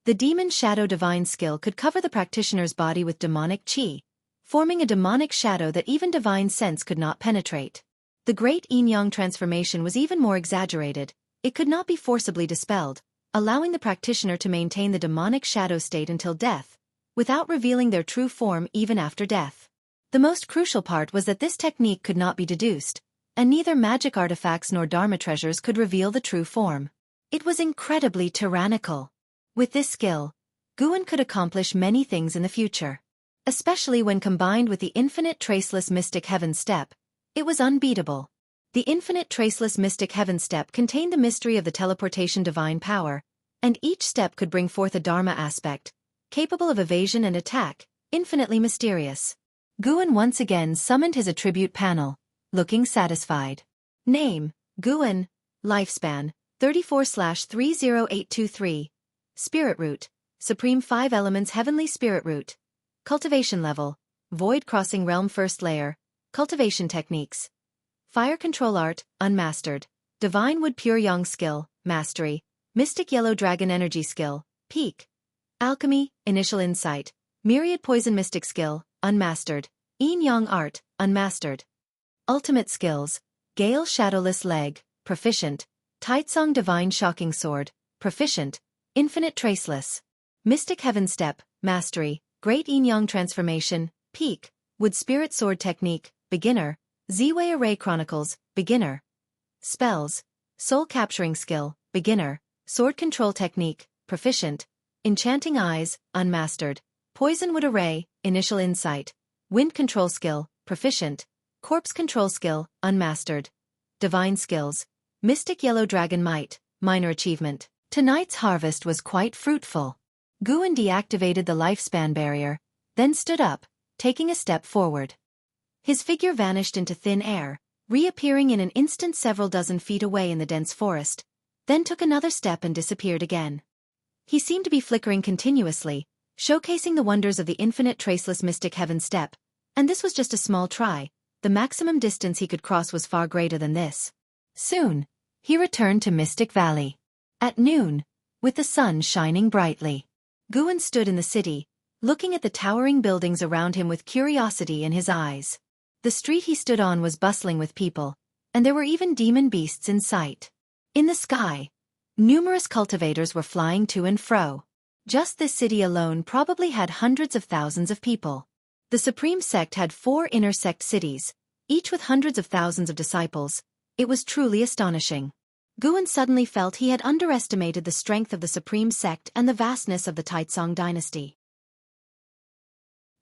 The Demon Shadow Divine skill could cover the practitioner's body with demonic qi, forming a demonic shadow that even divine sense could not penetrate. The great yin-yang transformation was even more exaggerated. It could not be forcibly dispelled, allowing the practitioner to maintain the demonic shadow state until death, without revealing their true form even after death. The most crucial part was that this technique could not be deduced, and neither magic artifacts nor dharma treasures could reveal the true form. It was incredibly tyrannical. With this skill, Guan could accomplish many things in the future. Especially when combined with the infinite traceless mystic heaven step, it was unbeatable. The infinite traceless mystic heaven step contained the mystery of the teleportation divine power, and each step could bring forth a dharma aspect, capable of evasion and attack, infinitely mysterious. Guan once again summoned his attribute panel, looking satisfied. Name: Guan. Lifespan: 34/30823. Spirit Root: Supreme 5 Elements Heavenly Spirit Root. Cultivation level: Void Crossing Realm First Layer. Cultivation techniques: Fire Control Art, Unmastered. Divine Wood Pure Yang Skill, Mastery. Mystic Yellow Dragon Energy Skill, Peak. Alchemy, Initial Insight. Myriad Poison Mystic Skill, Unmastered. Yin-Yang Art, Unmastered. Ultimate Skills: Gale Shadowless Leg, Proficient. Taitsong Divine Shocking Sword, Proficient. Infinite Traceless. Mystic Heaven Step, Mastery. Great Yin-Yang Transformation, Peak. Wood Spirit Sword Technique, Beginner. Z-Way Array Chronicles, Beginner. Spells: Soul Capturing Skill, Beginner. Sword Control Technique, Proficient. Enchanting Eyes, Unmastered. Poison Wood Array, Initial Insight. Wind Control Skill, Proficient. Corpse Control Skill, Unmastered. Divine Skills: Mystic Yellow Dragon Might, Minor Achievement. Tonight's harvest was quite fruitful. Guan deactivated the lifespan barrier, then stood up, taking a step forward. His figure vanished into thin air, reappearing in an instant several dozen feet away in the dense forest, then took another step and disappeared again. He seemed to be flickering continuously, showcasing the wonders of the infinite traceless mystic heaven step, and this was just a small try. The maximum distance he could cross was far greater than this. Soon, he returned to Mystic Valley. At noon, with the sun shining brightly, Guan stood in the city, looking at the towering buildings around him with curiosity in his eyes. The street he stood on was bustling with people, and there were even demon beasts in sight. In the sky, numerous cultivators were flying to and fro. Just this city alone probably had hundreds of thousands of people. The Supreme Sect had 4 inner sect cities, each with hundreds of thousands of disciples. It was truly astonishing. Guan suddenly felt he had underestimated the strength of the Supreme Sect and the vastness of the Taitsong dynasty.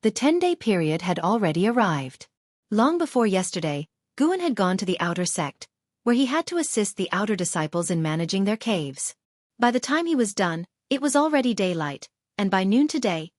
The 10-day period had already arrived. Long before yesterday, Guan had gone to the outer sect, where he had to assist the outer disciples in managing their caves. By the time he was done, it was already daylight, and by noon today,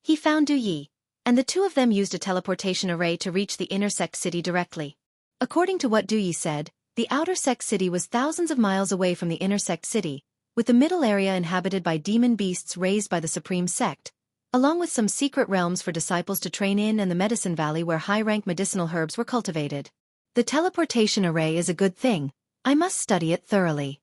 he found Du Yi, and the two of them used a teleportation array to reach the inner sect city directly. According to what Du Yi said, the outer sect city was thousands of miles away from the inner sect city, with the middle area inhabited by demon beasts raised by the Supreme Sect, along with some secret realms for disciples to train in and the medicine valley where high-rank medicinal herbs were cultivated. The teleportation array is a good thing. I must study it thoroughly.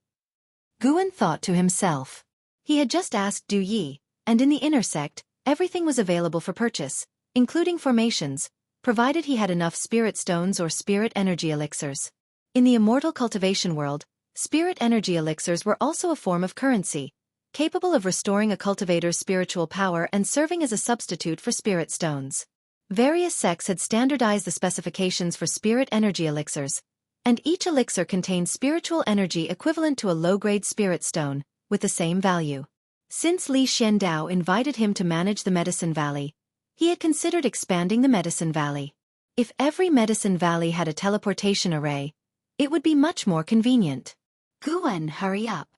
Guan thought to himself. He had just asked Du Yi, and in the inner sect, everything was available for purchase, including formations, provided he had enough spirit stones or spirit energy elixirs. In the immortal cultivation world, spirit energy elixirs were also a form of currency, capable of restoring a cultivator's spiritual power and serving as a substitute for spirit stones. Various sects had standardized the specifications for spirit energy elixirs, and each elixir contained spiritual energy equivalent to a low-grade spirit stone, with the same value. Since Li Xiandao invited him to manage the Medicine Valley, he had considered expanding the Medicine Valley. If every Medicine Valley had a teleportation array, it would be much more convenient. Guan, hurry up.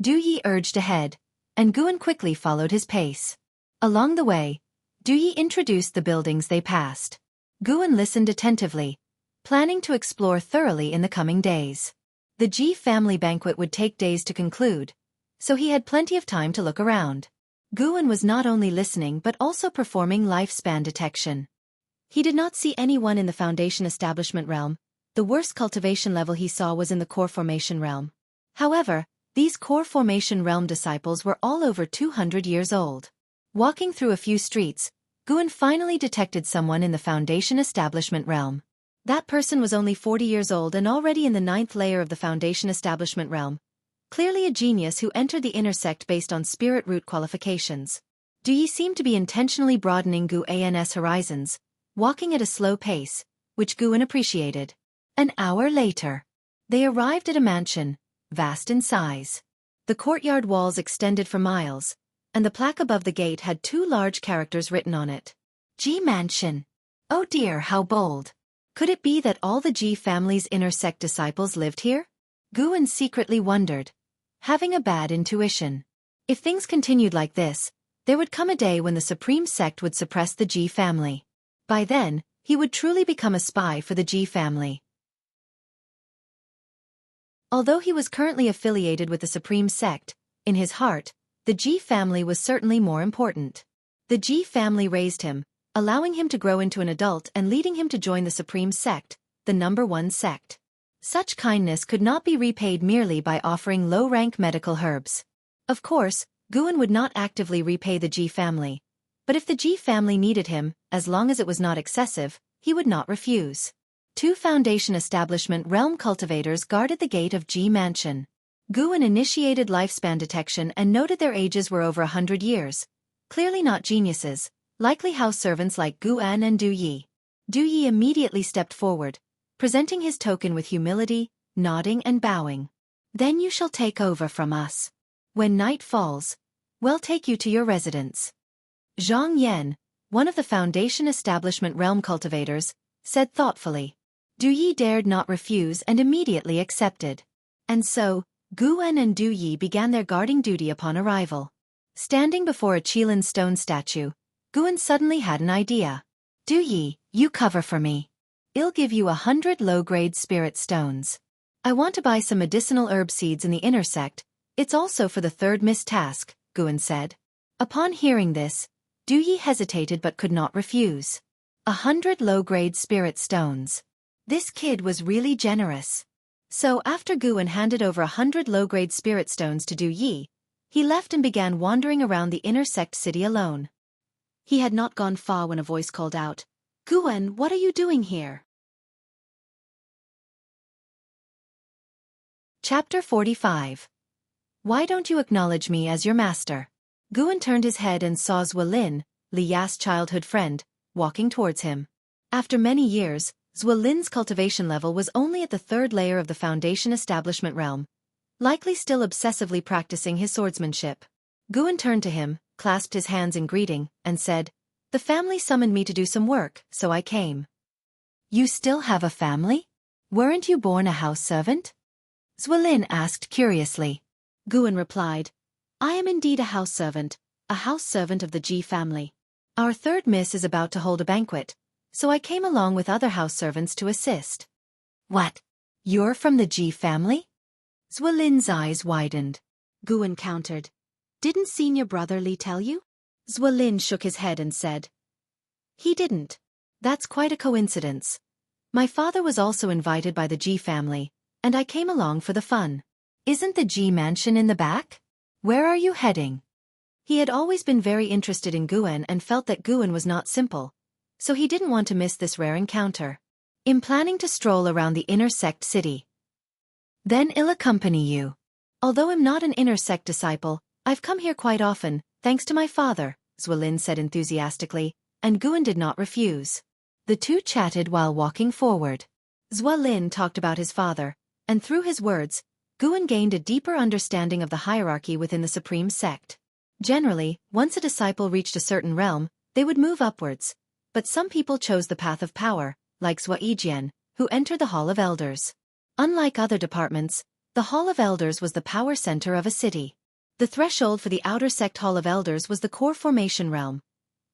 Du Yi urged ahead, and Guan quickly followed his pace. Along the way, Du Yi introduced the buildings they passed. Guan listened attentively, planning to explore thoroughly in the coming days. The Ji family banquet would take days to conclude, so he had plenty of time to look around. Guan was not only listening but also performing lifespan detection. He did not see anyone in the Foundation Establishment realm. The worst cultivation level he saw was in the Core Formation realm. However, these Core Formation realm disciples were all over 200 years old. Walking through a few streets, Guan finally detected someone in the Foundation Establishment realm. That person was only 40 years old and already in the 9th layer of the Foundation establishment realm. Clearly a genius who entered the inner sect based on spirit root qualifications. Duyi seemed to be intentionally broadening Guan's horizons, walking at a slow pace, which Guan appreciated. An hour later, they arrived at a mansion, vast in size. The courtyard walls extended for miles, and the plaque above the gate had 2 large characters written on it. Ji Mansion. Oh dear, how bold. Could it be that all the Ji family's inner sect disciples lived here? Guan secretly wondered, having a bad intuition. If things continued like this, there would come a day when the supreme sect would suppress the Ji family. By then, he would truly become a spy for the Ji family. Although he was currently affiliated with the supreme sect, in his heart, the Ji family was certainly more important. The Ji family raised him, allowing him to grow into an adult and leading him to join the supreme sect, the #1 sect. Such kindness could not be repaid merely by offering low-rank medical herbs. Of course, Guan would not actively repay the Ji family, but if the Ji family needed him, as long as it was not excessive, he would not refuse. 2 Foundation establishment realm cultivators guarded the gate of Ji Mansion. Guan initiated lifespan detection and noted their ages were over 100 years. Clearly not geniuses, likely house servants like Guan and Duyi. Duyi immediately stepped forward, presenting his token with humility, nodding and bowing. Then you shall take over from us. When night falls, we'll take you to your residence. Zhang Yan, one of the Foundation establishment realm cultivators, said thoughtfully. Duyi dared not refuse and immediately accepted. And so, Guan and Duyi began their guarding duty upon arrival. Standing before a Qilin stone statue, Guan suddenly had an idea. Duyi, you cover for me. I'll give you 100 low-grade spirit stones. I want to buy some medicinal herb seeds in the inner sect. It's also for the 3rd miss task, Guan said. Upon hearing this, Duyi hesitated but could not refuse. 100 low-grade spirit stones. This kid was really generous. So after Guan handed over 100 low-grade spirit stones to Duyi, he left and began wandering around the inner sect city alone. He had not gone far when a voice called out, Guan, what are you doing here? Chapter 45. Why don't you acknowledge me as your master? Guan turned his head and saw Zuolin, Li Ya's childhood friend, walking towards him. After many years, Zuolin's cultivation level was only at the 3rd layer of the Foundation establishment realm, likely still obsessively practicing his swordsmanship. Guan turned to him, clasped his hands in greeting, and said, The family summoned me to do some work, so I came. You still have a family? Weren't you born a house servant? Zuolin asked curiously. Guan replied, I am indeed a house servant of the Ji family. Our 3rd miss is about to hold a banquet, so I came along with other house servants to assist. What? You're from the Ji family? Zuolin's eyes widened. Guan countered. Didn't senior brother Li tell you? Zuolin shook his head and said. He didn't. That's quite a coincidence. My father was also invited by the Ji family, and I came along for the fun. Isn't the Ji mansion in the back? Where are you heading? He had always been very interested in Guan and felt that Guan was not simple, so he didn't want to miss this rare encounter. I'm planning to stroll around the inner sect city. Then I'll accompany you. Although I'm not an inner sect disciple, I've come here quite often, thanks to my father, Zuolin said enthusiastically, and Guan did not refuse. The 2 chatted while walking forward. Zuolin talked about his father, and through his words, Guan gained a deeper understanding of the hierarchy within the supreme sect. Generally, once a disciple reached a certain realm, they would move upwards, but some people chose the path of power, like Zuaijian, who entered the Hall of Elders. Unlike other departments, the Hall of Elders was the power center of a city. The threshold for the outer sect Hall of Elders was the core formation realm,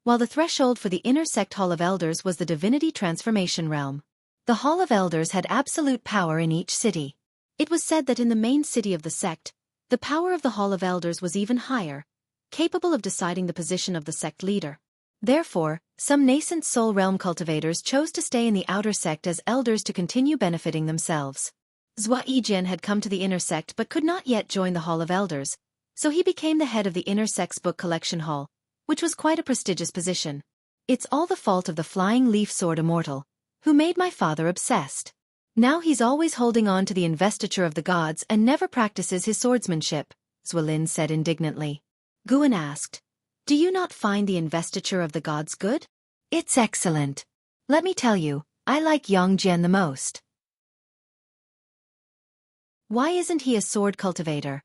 while the threshold for the inner sect Hall of Elders was the Divinity transformation realm. The Hall of Elders had absolute power in each city. It was said that in the main city of the sect, the power of the Hall of Elders was even higher, capable of deciding the position of the sect leader. Therefore, some nascent soul realm cultivators chose to stay in the outer sect as elders to continue benefiting themselves. Zuaijian had come to the inner sect but could not yet join the Hall of Elders, so he became the head of the inner sect's book collection hall, which was quite a prestigious position. It's all the fault of the flying leaf sword Immortal, who made my father obsessed. Now he's always holding on to the investiture of the gods and never practices his swordsmanship, Zuelin said indignantly. Guan asked, "Do you not find the investiture of the gods good?" "It's excellent. Let me tell you, I like Yangjian the most." Why isn't he a sword cultivator?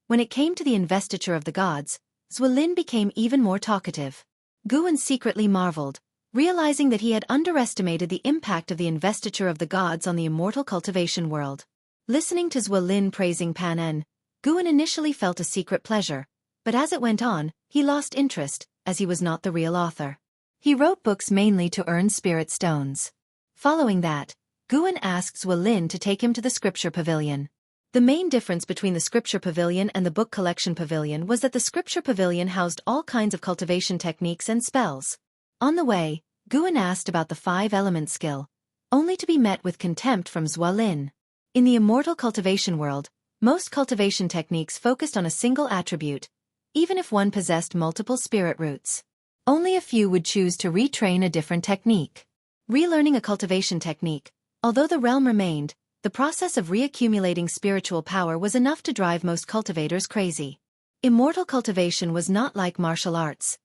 When it came to the investiture of the gods, Zuelin became even more talkative. Guan secretly marveled, realizing that he had underestimated the impact of the investiture of the gods on the immortal cultivation world. Listening to Zuelin praising Panen, Guan initially felt a secret pleasure, but as it went on, he lost interest, as he was not the real author. He wrote books mainly to earn spirit stones. Following that, Guan asked Zuelin to take him to the scripture pavilion. The main difference between the scripture pavilion and the book collection pavilion was that the scripture pavilion housed all kinds of cultivation techniques and spells. On the way, Guan asked about the 5-element skill, only to be met with contempt from Zuelin. In the immortal cultivation world, most cultivation techniques focused on a single attribute, even if one possessed multiple spirit roots. Only a few would choose to retrain a different technique. Relearning a cultivation technique, although the realm remained, the process of reaccumulating spiritual power was enough to drive most cultivators crazy. Immortal cultivation was not like martial arts.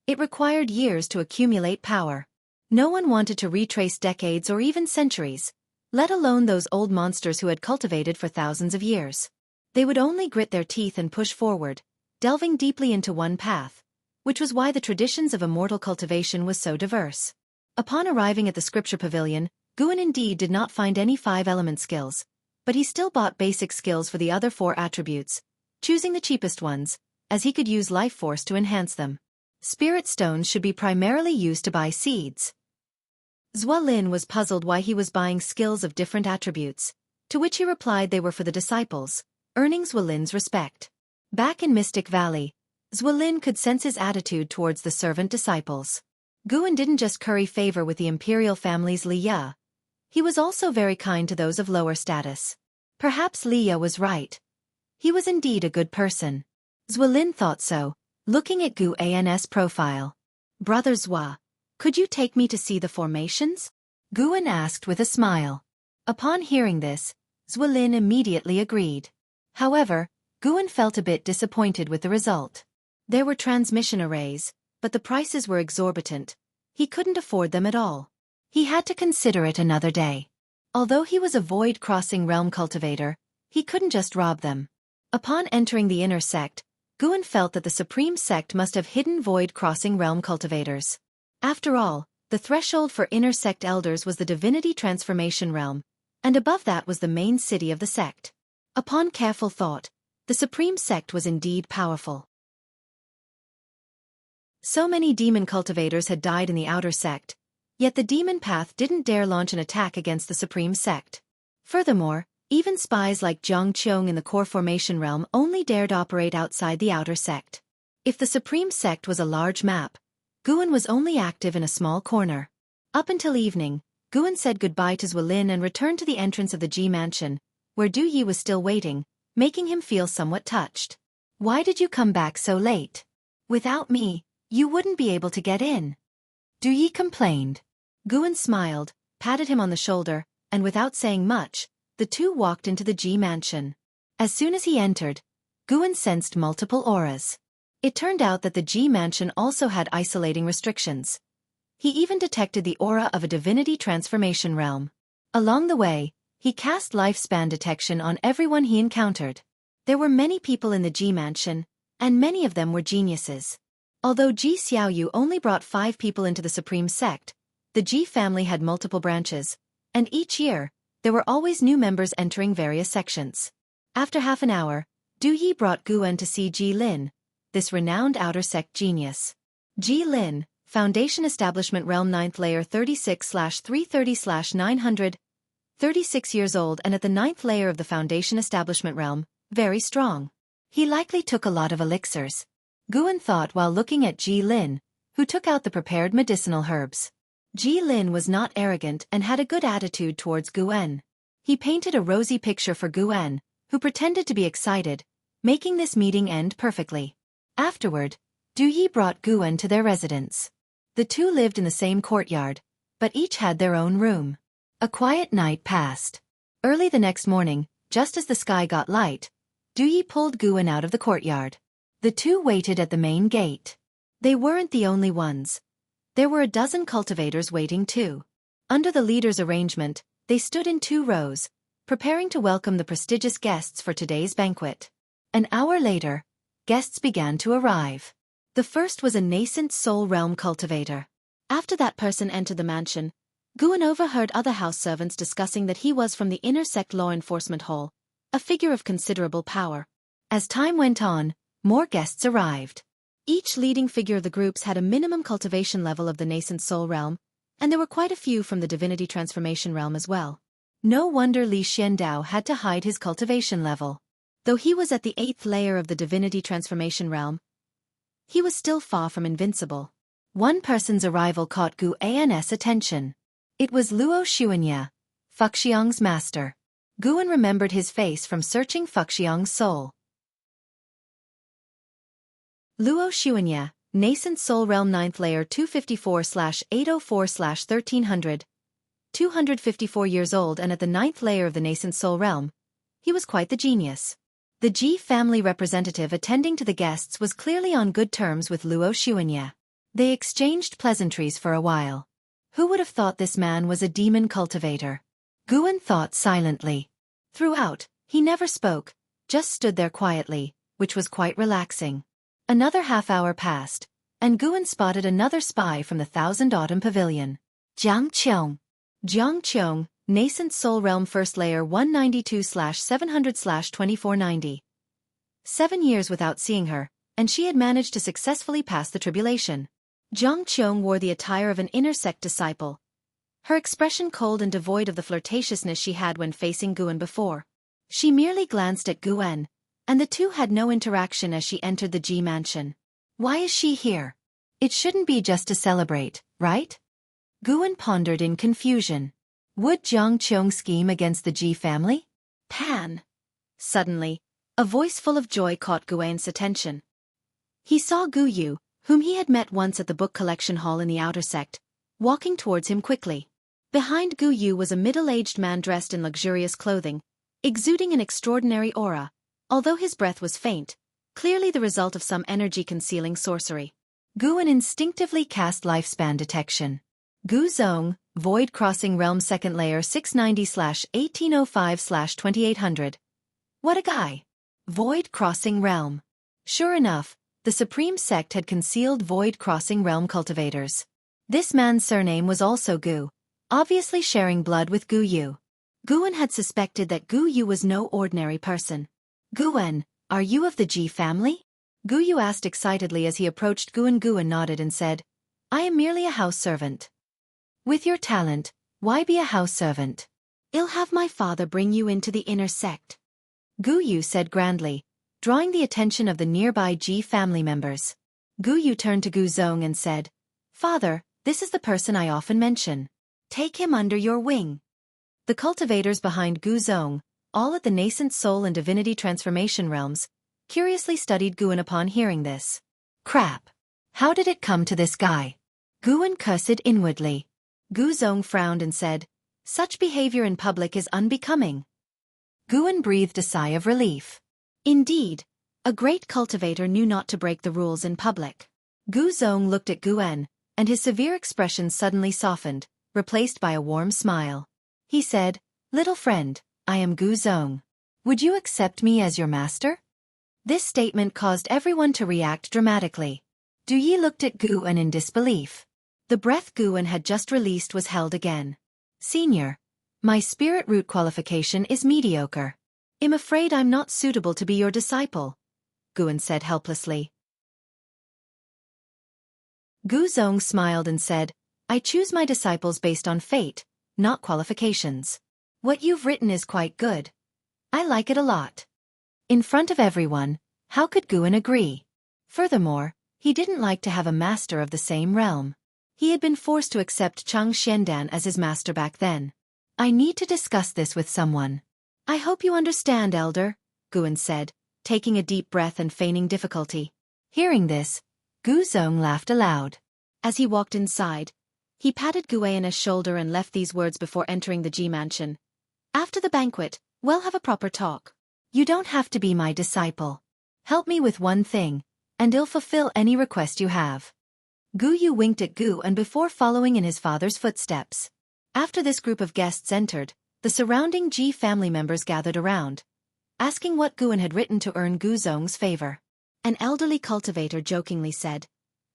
It required years to accumulate power. No one wanted to retrace decades or even centuries, let alone those old monsters who had cultivated for thousands of years. They would only grit their teeth and push forward, delving deeply into one path, which was why the traditions of immortal cultivation was so diverse. Upon arriving at the scripture pavilion, Guan indeed did not find any 5-element skills, but he still bought basic skills for the other 4 attributes, choosing the cheapest ones, as he could use life force to enhance them. Spirit stones should be primarily used to buy seeds. Zuelin was puzzled why he was buying skills of different attributes, to which he replied they were for the disciples, earning Zuelin's respect. Back in Mystic Valley, Zuelin could sense his attitude towards the servant disciples. Guan didn't just curry favor with the imperial families Liya. He was also very kind to those of lower status. Perhaps Liya was right. He was indeed a good person. Zuelin thought so, looking at Guan's profile. "Brother Zua, could you take me to see the formations?" Guan asked with a smile. Upon hearing this, Zuelin immediately agreed. However, Guan felt a bit disappointed with the result. There were transmission arrays, but the prices were exorbitant. He couldn't afford them at all. He had to consider it another day. Although he was a void-crossing realm cultivator, he couldn't just rob them. Upon entering the inner sect, Guan felt that the supreme sect must have hidden void-crossing realm cultivators. After all, the threshold for inner sect elders was the Divinity transformation realm, and above that was the main city of the sect. Upon careful thought, the supreme sect was indeed powerful. So many demon cultivators had died in the outer sect, yet the demon path didn't dare launch an attack against the supreme sect. Furthermore, even spies like Jianghu in the core formation realm only dared operate outside the outer sect. If the supreme sect was a large map, Guan was only active in a small corner. Up until evening, Guan said goodbye to Zuelin and returned to the entrance of the Ji mansion, where Du Yi was still waiting, making him feel somewhat touched. "Why did you come back so late? Without me, you wouldn't be able to get in," Du Yi complained. Guan smiled, patted him on the shoulder, and without saying much, the two walked into the Ji mansion. As soon as he entered, Guan sensed multiple auras. It turned out that the Ji mansion also had isolating restrictions. He even detected the aura of a divinity transformation realm. Along the way, he cast lifespan detection on everyone he encountered. There were many people in the Ji mansion, and many of them were geniuses. Although Ji Xiaoyu only brought 5 people into the supreme sect, the Ji family had multiple branches, and each year, there were always new members entering various sections. After half an hour, Du Yi brought Guan to see Ji Lin, this renowned outer sect genius. Ji Lin, Foundation Establishment Realm 9th Layer 36/330/900, 36 years old and at the 9th layer of the Foundation Establishment Realm, very strong. He likely took a lot of elixirs. Guan thought while looking at Ji Lin, who took out the prepared medicinal herbs. Ji Lin was not arrogant and had a good attitude towards Guan. He painted a rosy picture for Guan, who pretended to be excited, making this meeting end perfectly. Afterward, Du Yi brought Guan to their residence. The two lived in the same courtyard, but each had their own room. A quiet night passed. Early the next morning, just as the sky got light, Duyi pulled Guan out of the courtyard. The two waited at the main gate. They weren't the only ones. There were a dozen cultivators waiting too. Under the leader's arrangement, they stood in 2 rows, preparing to welcome the prestigious guests for today's banquet. An hour later, guests began to arrive. The first was a nascent soul realm cultivator. After that person entered the mansion, Guan overheard other house servants discussing that he was from the inner Sect law enforcement hall, a figure of considerable power. As time went on, more guests arrived. Each leading figure of the groups had a minimum cultivation level of the nascent soul realm, and there were quite a few from the Divinity transformation realm as well. No wonder Li Xiandao had to hide his cultivation level. Though he was at the 8th layer of the Divinity transformation realm, he was still far from invincible. One person's arrival caught Gu An's attention. It was Luo Xianxia, Fuxiang's master. Guan remembered his face from searching Fuxiang's soul. Luo Xianxia, Nascent Soul Realm 9th Layer 254/804/1300, 254 years old and at the 9th layer of the Nascent Soul Realm. He was quite the genius. The Ji family representative attending to the guests was clearly on good terms with Luo Xianxia. They exchanged pleasantries for a while. Who would have thought this man was a demon cultivator? Guan thought silently. Throughout, he never spoke, just stood there quietly, which was quite relaxing. Another half-hour passed, and Guan spotted another spy from the Thousand Autumn Pavilion. Jianghu. Jianghu, Nascent Soul Realm 1st Layer 192/700/2490. 7 years without seeing her, and she had managed to successfully pass the tribulation. Jianghu wore the attire of an inner Sect disciple. Her expression cold and devoid of the flirtatiousness she had when facing Guan before. She merely glanced at Guan, and the two had no interaction as she entered the Ji mansion. Why is she here? It shouldn't be just to celebrate, right? Guan pondered in confusion. Would Jianghu scheme against the Ji family? Pan. Suddenly, a voice full of joy caught Guan's attention. He saw Gu Yu, whom he had met once at the book collection hall in the outer Sect, walking towards him quickly. Behind Gu Yu was a middle-aged man dressed in luxurious clothing, exuding an extraordinary aura, although his breath was faint, clearly the result of some energy-concealing sorcery. Guan instinctively cast lifespan detection. Gu Zong, Void Crossing Realm 2nd Layer 690/1805/2800. What a guy! Void Crossing Realm. Sure enough, the Supreme Sect had concealed Void Crossing Realm cultivators. This man's surname was also Gu, obviously sharing blood with Gu Yu. Guan had suspected that Gu Yu was no ordinary person. Guan, are you of the Ji family? Gu Yu asked excitedly as he approached Guan. Guan nodded and said, I am merely a house servant. With your talent, why be a house servant? I'll have my father bring you into the inner Sect. Gu Yu said grandly, drawing the attention of the nearby Ji family members. Gu Yu turned to Gu Zong and said, Father, this is the person I often mention. Take him under your wing. The cultivators behind Gu Zong, all at the Nascent Soul and Divinity transformation realms, curiously studied Guan upon hearing this. Crap. How did it come to this guy? Guan cursed inwardly. Gu Zong frowned and said, Such behavior in public is unbecoming. Guan breathed a sigh of relief. Indeed, a great cultivator knew not to break the rules in public. Gu Zong looked at Guan, and his severe expression suddenly softened, replaced by a warm smile. He said, Little friend, I am Gu Zong. Would you accept me as your master? This statement caused everyone to react dramatically. Duyi looked at Guan in disbelief. The breath Guan had just released was held again. Senior, my spirit root qualification is mediocre. I'm afraid I'm not suitable to be your disciple, Guan said helplessly. Gu Zong smiled and said, I choose my disciples based on fate, not qualifications. What you've written is quite good. I like it a lot. In front of everyone, how could Guan agree? Furthermore, he didn't like to have a master of the same realm. He had been forced to accept Chang Xiandan as his master back then. I need to discuss this with someone. I hope you understand, Elder, Guan said, taking a deep breath and feigning difficulty. Hearing this, Gu Zong laughed aloud. As he walked inside, He patted Guane's shoulder and left these words before entering the G mansion. After the banquet, we'll have a proper talk. You don't have to be my disciple. Help me with one thing, and I'll fulfill any request you have. Gu Yu winked at Gu and before following in his father's footsteps. After this group of guests entered, the surrounding Ji family members gathered around, asking what Guan had written to earn Gu Zong's favor. An elderly cultivator jokingly said,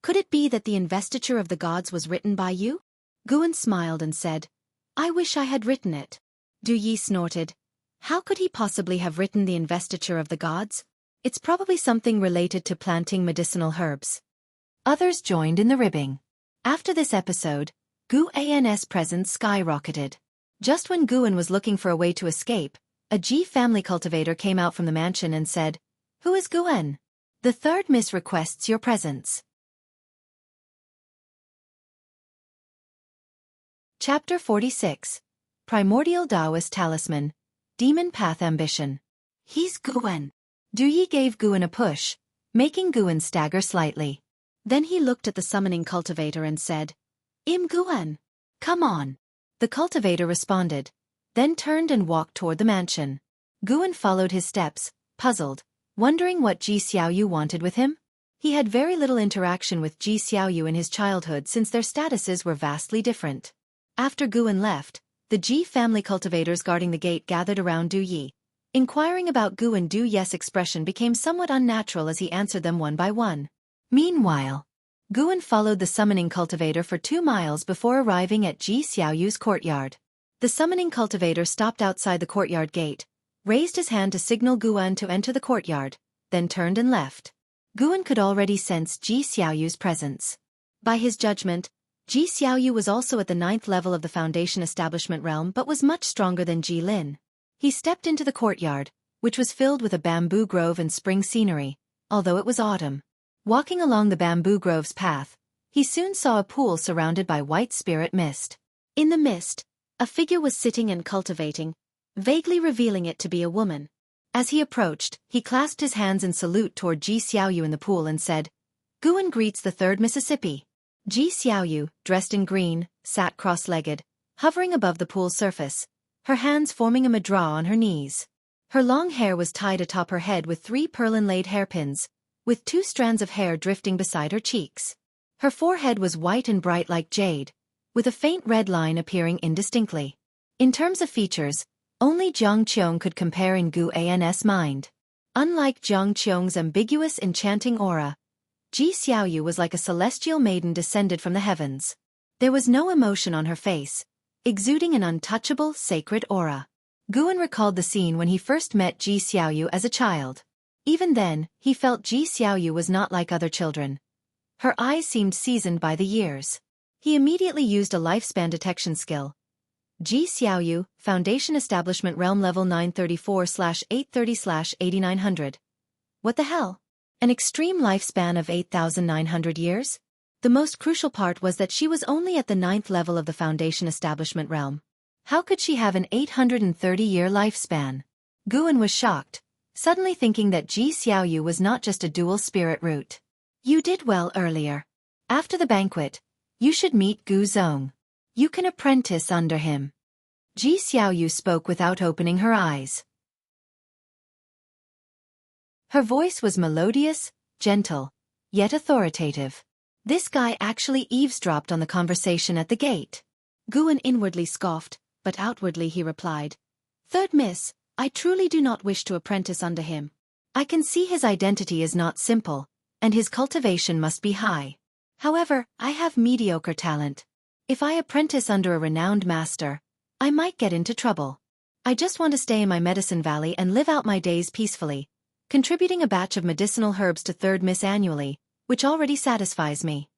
"Could it be that the investiture of the gods was written by you?" Guan smiled and said, "I wish I had written it." Du Yi snorted. How could he possibly have written the investiture of the gods? It's probably something related to planting medicinal herbs. Others joined in the ribbing. After this episode, Guan's presence skyrocketed. Just when Guan was looking for a way to escape, a Ji family cultivator came out from the mansion and said, "Who is Guan? The third miss requests your presence." Chapter 46. Primordial Daoist Talisman, Demon Path Ambition. He's Guan. Du Yi gave Guan a push, making Guan stagger slightly. Then he looked at the summoning cultivator and said, Guan, come on." The cultivator responded, then turned and walked toward the mansion. Guan followed his steps, puzzled, wondering what Ji Xiaoyu wanted with him. He had very little interaction with Ji Xiaoyu in his childhood since their statuses were vastly different. After Guan left, the Ji family cultivators guarding the gate gathered around Du Yi. Inquiring about Guan, Du Yi's expression became somewhat unnatural as he answered them one by one. Meanwhile, Guan followed the summoning cultivator for 2 miles before arriving at Ji Xiaoyu's courtyard. The summoning cultivator stopped outside the courtyard gate, raised his hand to signal Guan to enter the courtyard, then turned and left. Guan could already sense Ji Xiaoyu's presence. By his judgment, Ji Xiaoyu was also at the 9th level of the Foundation Establishment realm but was much stronger than Ji Lin. He stepped into the courtyard, which was filled with a bamboo grove and spring scenery, although it was autumn. Walking along the bamboo grove's path, he soon saw a pool surrounded by white spirit mist. In the mist, a figure was sitting and cultivating, vaguely revealing it to be a woman. As he approached, he clasped his hands in salute toward Ji Xiaoyu in the pool and said, "Guan greets the 3rd Mississippi." Ji Xiaoyu, dressed in green, sat cross-legged, hovering above the pool's surface, her hands forming a mudra on her knees. Her long hair was tied atop her head with 3 pearl-inlaid hairpins, with 2 strands of hair drifting beside her cheeks. Her forehead was white and bright like jade, with a faint red line appearing indistinctly. In terms of features, only Jiang Qiong could compare in Guan's mind. Unlike Jiang Qiong's ambiguous enchanting aura, Ji Xiaoyu was like a celestial maiden descended from the heavens. There was no emotion on her face, exuding an untouchable, sacred aura. Guan recalled the scene when he first met Ji Xiaoyu as a child. Even then, he felt Ji Xiaoyu was not like other children. Her eyes seemed seasoned by the years. He immediately used a lifespan detection skill. Ji Xiaoyu, Foundation Establishment Realm Level 934/830/8900. What the hell? An extreme lifespan of 8,900 years? The most crucial part was that she was only at the 9th level of the Foundation Establishment Realm. How could she have an 830-year lifespan? Guan was shocked, suddenly thinking that Ji Xiaoyu was not just a dual spirit root. You did well earlier. After the banquet, you should meet Gu Zong. You can apprentice under him. Ji Xiaoyu spoke without opening her eyes. Her voice was melodious, gentle, yet authoritative. This guy actually eavesdropped on the conversation at the gate. Guan inwardly scoffed, but outwardly he replied, "Third Miss, I truly do not wish to apprentice under him. I can see his identity is not simple, and his cultivation must be high. However, I have mediocre talent. If I apprentice under a renowned master, I might get into trouble. I just want to stay in my medicine valley and live out my days peacefully, contributing a batch of medicinal herbs to 3rd Miss annually, which already satisfies me."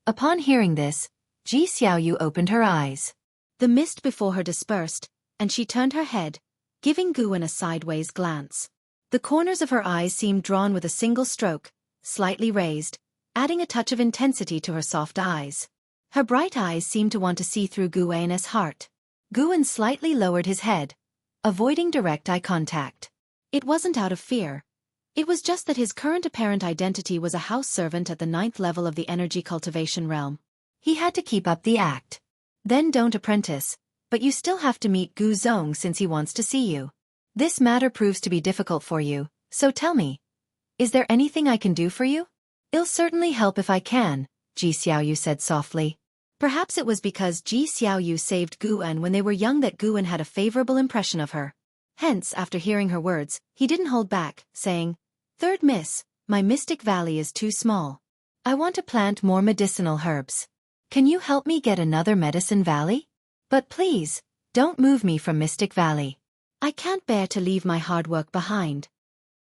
Upon hearing this, Ji Xiaoyu opened her eyes. The mist before her dispersed, and she turned her head, giving Guan a sideways glance. The corners of her eyes seemed drawn with a single stroke, slightly raised, adding a touch of intensity to her soft eyes. Her bright eyes seemed to want to see through Guan's heart. Guan slightly lowered his head, avoiding direct eye contact. It wasn't out of fear. It was just that his current apparent identity was a house servant at the 9th level of the energy cultivation realm. He had to keep up the act. Then don't apprentice, but you still have to meet Gu Zong since he wants to see you. This matter proves to be difficult for you, so tell me. Is there anything I can do for you? It'll certainly help if I can, Ji Xiaoyu said softly. Perhaps it was because Ji Xiaoyu saved Guan when they were young that Guan had a favorable impression of her. Hence, after hearing her words, he didn't hold back, saying, "Third miss, my mystic valley is too small. I want to plant more medicinal herbs. Can you help me get another medicine valley? But please, don't move me from Mystic Valley. I can't bear to leave my hard work behind."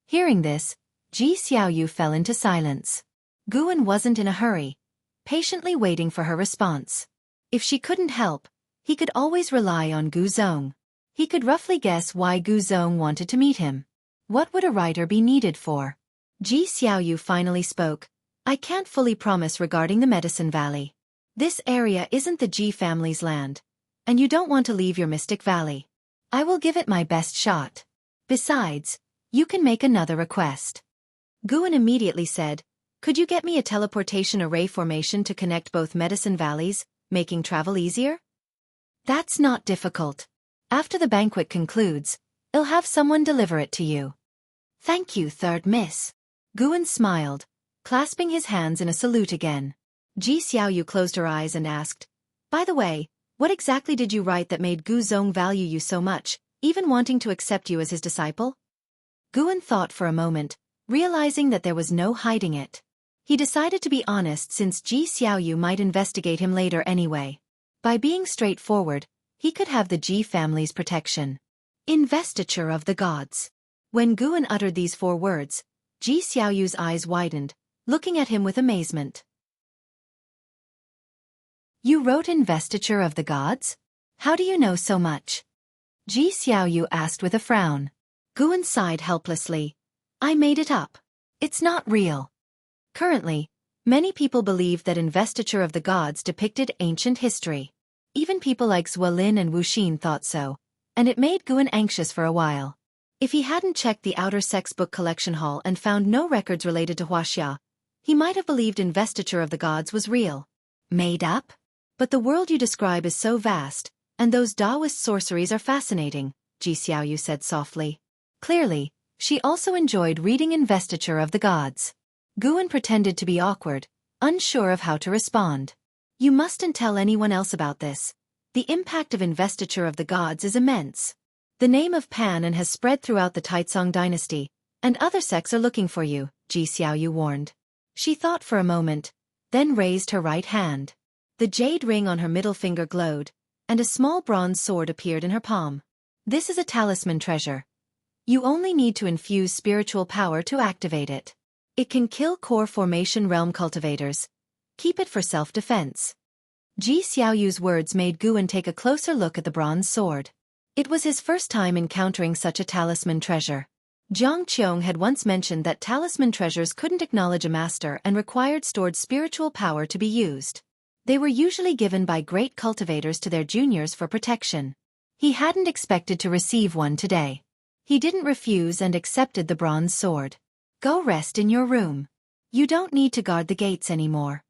Hearing this, Ji Xiaoyu fell into silence. Guan wasn't in a hurry, patiently waiting for her response. If she couldn't help, he could always rely on Gu Zong. He could roughly guess why Gu Zong wanted to meet him. What would a writer be needed for? Ji Xiaoyu finally spoke. "I can't fully promise regarding the Medicine Valley. This area isn't the Ji family's land, and you don't want to leave your Mystic Valley. I will give it my best shot. Besides, you can make another request." Guan immediately said, "Could you get me a teleportation array formation to connect both Medicine Valleys, making travel easier?" "That's not difficult. After the banquet concludes, I'll have someone deliver it to you." "Thank you, third miss." Guan smiled, clasping his hands in a salute again. Ji Xiaoyu closed her eyes and asked, "By the way, what exactly did you write that made Gu Zong value you so much, even wanting to accept you as his disciple?" Guan thought for a moment, realizing that there was no hiding it. He decided to be honest since Ji Xiaoyu might investigate him later anyway. By being straightforward, he could have the Ji family's protection. Investiture of the gods. When Guan uttered these 4 words, Ji Xiaoyu's eyes widened, looking at him with amazement. "You wrote Investiture of the Gods? How do you know so much?" Ji Xiaoyu asked with a frown. Guan sighed helplessly. "I made it up. It's not real." Currently, many people believed that Investiture of the Gods depicted ancient history. Even people like Zuolin and Wuxin thought so, and it made Guan anxious for a while. If he hadn't checked the outer Sect's book collection hall and found no records related to Wuxia, he might have believed Investiture of the Gods was real. Made up? But the world you describe is so vast, and those Daoist sorceries are fascinating, Ji Xiaoyu said softly. Clearly, she also enjoyed reading Investiture of the Gods. Guan pretended to be awkward, unsure of how to respond. "You mustn't tell anyone else about this. The impact of Investiture of the Gods is immense. The name of Pan has spread throughout the Taizong dynasty, and other sects are looking for you," Ji Xiaoyu warned. She thought for a moment, then raised her right hand. The jade ring on her middle finger glowed, and a small bronze sword appeared in her palm. "This is a talisman treasure. You only need to infuse spiritual power to activate it. It can kill core formation realm cultivators. Keep it for self-defense." Ji Xiaoyu's words made Guan take a closer look at the bronze sword. It was his first time encountering such a talisman treasure. Jianghu had once mentioned that talisman treasures couldn't acknowledge a master and required stored spiritual power to be used. They were usually given by great cultivators to their juniors for protection. He hadn't expected to receive one today. He didn't refuse and accepted the bronze sword. "Go rest in your room. You don't need to guard the gates anymore."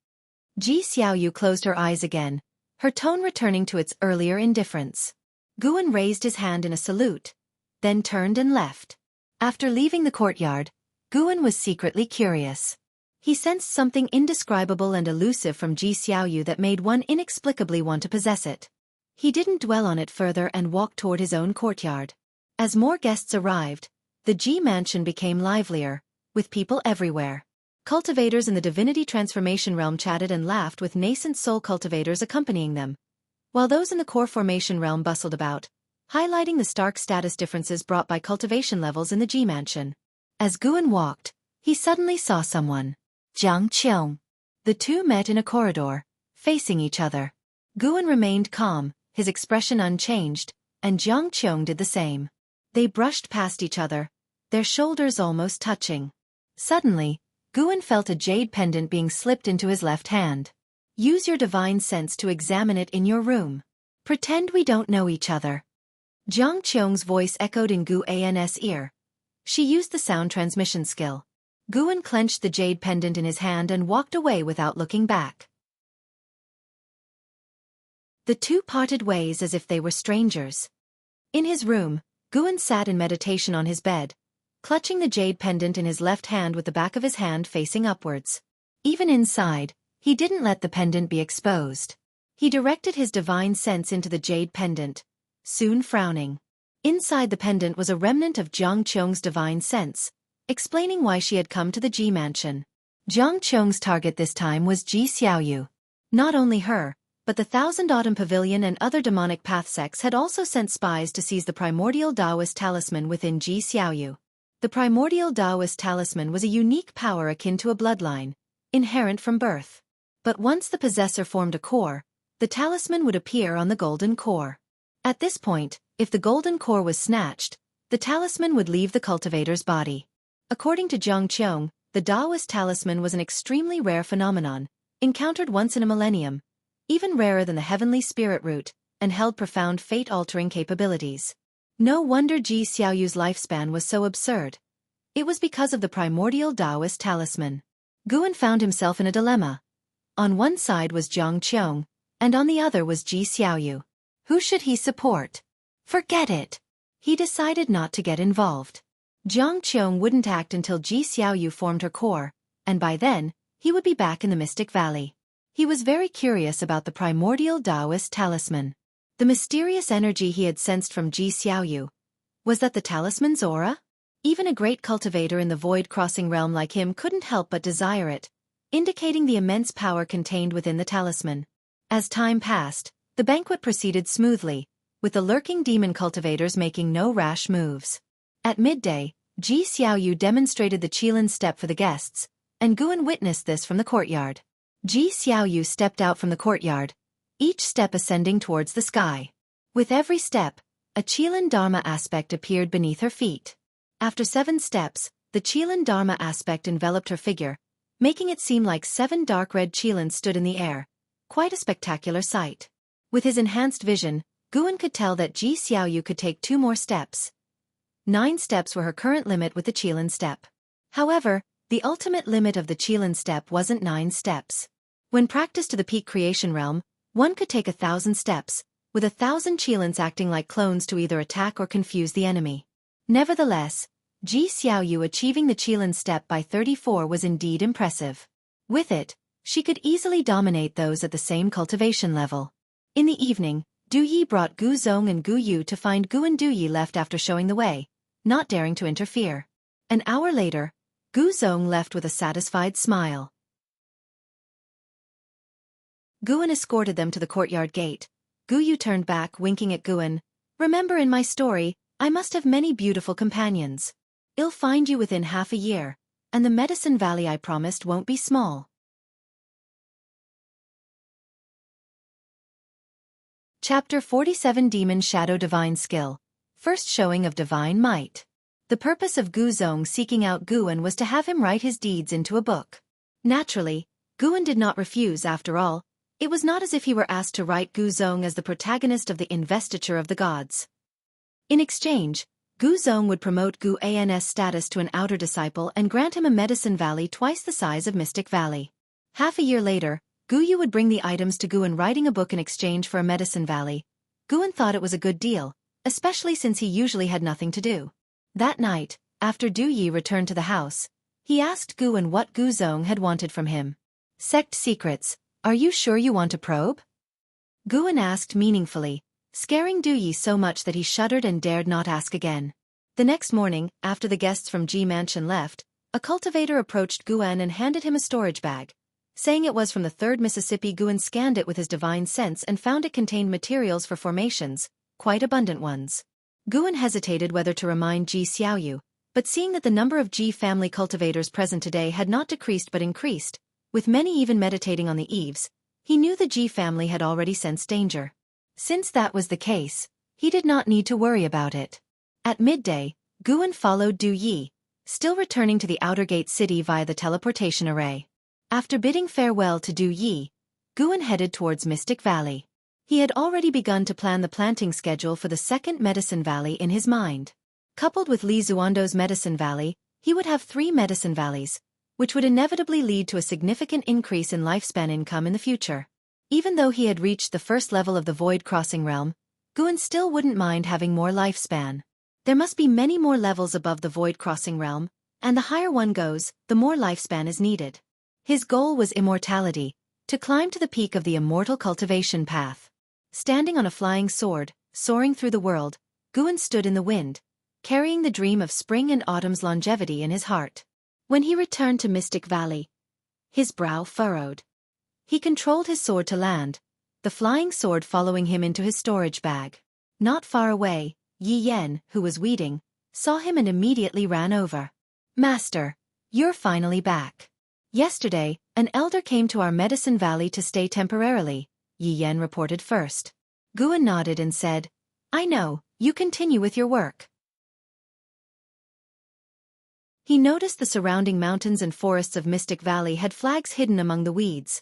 Ji Xiaoyu closed her eyes again, her tone returning to its earlier indifference. Guan raised his hand in a salute, then turned and left. After leaving the courtyard, Guan was secretly curious. He sensed something indescribable and elusive from Ji Xiaoyu that made one inexplicably want to possess it. He didn't dwell on it further and walked toward his own courtyard. As more guests arrived, the Ji mansion became livelier, with people everywhere. Cultivators in the Divinity transformation realm chatted and laughed with nascent soul cultivators accompanying them, while those in the core formation realm bustled about, highlighting the stark status differences brought by cultivation levels in the Ji mansion. As Guan walked, he suddenly saw someone. Jianghu. The two met in a corridor, facing each other. Guan remained calm, his expression unchanged, and Jianghu did the same. They brushed past each other, their shoulders almost touching. Suddenly, Guan felt a jade pendant being slipped into his left hand. "Use your divine sense to examine it in your room. Pretend we don't know each other." Jianghu's voice echoed in Guan's ear. She used the sound transmission skill. Guan clenched the jade pendant in his hand and walked away without looking back. The two parted ways as if they were strangers. In his room, Guan sat in meditation on his bed, clutching the jade pendant in his left hand with the back of his hand facing upwards. Even inside, he didn't let the pendant be exposed. He directed his divine sense into the jade pendant, soon frowning. Inside the pendant was a remnant of Jiang Qiong's divine sense, explaining why she had come to the Ji mansion. Jiang Qiong's target this time was Ji Xiaoyu. Not only her, but the Thousand Autumn Pavilion and other demonic path sects had also sent spies to seize the primordial Daoist talisman within Ji Xiaoyu. The primordial Daoist talisman was a unique power akin to a bloodline, inherent from birth. But once the possessor formed a core, the talisman would appear on the golden core. At this point, if the golden core was snatched, the talisman would leave the cultivator's body. According to Jiang Qiong, the Daoist talisman was an extremely rare phenomenon, encountered once in a millennium, even rarer than the heavenly spirit root, and held profound fate-altering capabilities. No wonder Ji Xiaoyu's lifespan was so absurd. It was because of the primordial Daoist talisman. Guan found himself in a dilemma. On one side was Jiang Qiong, and on the other was Ji Xiaoyu. Who should he support? Forget it. He decided not to get involved. Jiang Qiong wouldn't act until Ji Xiaoyu formed her core, and by then, he would be back in the Mystic Valley. He was very curious about the primordial Daoist talisman. The mysterious energy he had sensed from Ji Xiaoyu. Was that the talisman's aura? Even a great cultivator in the void-crossing realm like him couldn't help but desire it, indicating the immense power contained within the talisman. As time passed, the banquet proceeded smoothly, with the lurking demon cultivators making no rash moves. At midday, Ji Xiaoyu demonstrated the Qilin step for the guests, and Guan witnessed this from the courtyard. Ji Xiaoyu stepped out from the courtyard, each step ascending towards the sky. With every step, a Qilin Dharma aspect appeared beneath her feet. After 7 steps, the Qilin Dharma aspect enveloped her figure, making it seem like 7 dark red Qilins stood in the air. Quite a spectacular sight. With his enhanced vision, Guan could tell that Ji Xiaoyu could take 2 more steps. 9 steps were her current limit with the Qilin step. However, the ultimate limit of the Qilin step wasn't 9 steps. When practiced to the peak creation realm, one could take 1,000 steps, with 1,000 Qilins acting like clones to either attack or confuse the enemy. Nevertheless, Ji Xiaoyu achieving the Qilin step by 34 was indeed impressive. With it, she could easily dominate those at the same cultivation level. In the evening, Du Yi brought Gu Zong and Gu Yu to find Gu and Du Yi left after showing the way, not daring to interfere. An hour later, Gu Zong left with a satisfied smile. Guan escorted them to the courtyard gate. Gu Yu turned back, winking at Guan. Remember, in my story, I must have many beautiful companions. I'll find you within half a year, and the Medicine Valley I promised won't be small. Chapter 47 Demon Shadow Divine Skill. First showing of divine might. The purpose of Gu Zong seeking out Guan was to have him write his deeds into a book. Naturally, Guan did not refuse. After all, it was not as if he were asked to write Gu Zong as the protagonist of the investiture of the gods. In exchange, Gu Zong would promote Gu An's status to an outer disciple and grant him a Medicine Valley twice the size of Mystic Valley. Half a year later, Gu Yu would bring the items to Guan, writing a book in exchange for a Medicine Valley. Guan thought it was a good deal, especially since he usually had nothing to do. That night, after Du Yi returned to the house, he asked Guan what Gu Zong had wanted from him. Sect secrets, are you sure you want to probe? Guan asked meaningfully, scaring Du Yi so much that he shuddered and dared not ask again. The next morning, after the guests from Ji Mansion left, a cultivator approached Guan and handed him a storage bag. Saying it was from the 3rd Mississippi, Guan scanned it with his divine sense and found it contained materials for formations, quite abundant ones. Guan hesitated whether to remind Ji Xiaoyu, but seeing that the number of Ji family cultivators present today had not decreased but increased, with many even meditating on the eaves, he knew the Ji family had already sensed danger. Since that was the case, he did not need to worry about it. At midday, Guan followed Du Yi, still returning to the outer gate city via the teleportation array. After bidding farewell to Du Yi, Guan headed towards Mystic Valley. He had already begun to plan the planting schedule for the 2nd Medicine Valley in his mind. Coupled with Li Zuando's Medicine Valley, he would have 3 Medicine Valleys, which would inevitably lead to a significant increase in lifespan income in the future. Even though he had reached the first level of the Void Crossing realm, Guan still wouldn't mind having more lifespan. There must be many more levels above the Void Crossing realm, and the higher one goes, the more lifespan is needed. His goal was immortality, to climb to the peak of the immortal cultivation path. Standing on a flying sword, soaring through the world, Guan stood in the wind, carrying the dream of spring and autumn's longevity in his heart. When he returned to Mystic Valley, his brow furrowed. He controlled his sword to land, the flying sword following him into his storage bag. Not far away, Yi Yan, who was weeding, saw him and immediately ran over. "Master, you're finally back. Yesterday, an elder came to our Medicine Valley to stay temporarily," Yi Yan reported first. Guan nodded and said, "I know, you continue with your work." He noticed the surrounding mountains and forests of Mystic Valley had flags hidden among the weeds.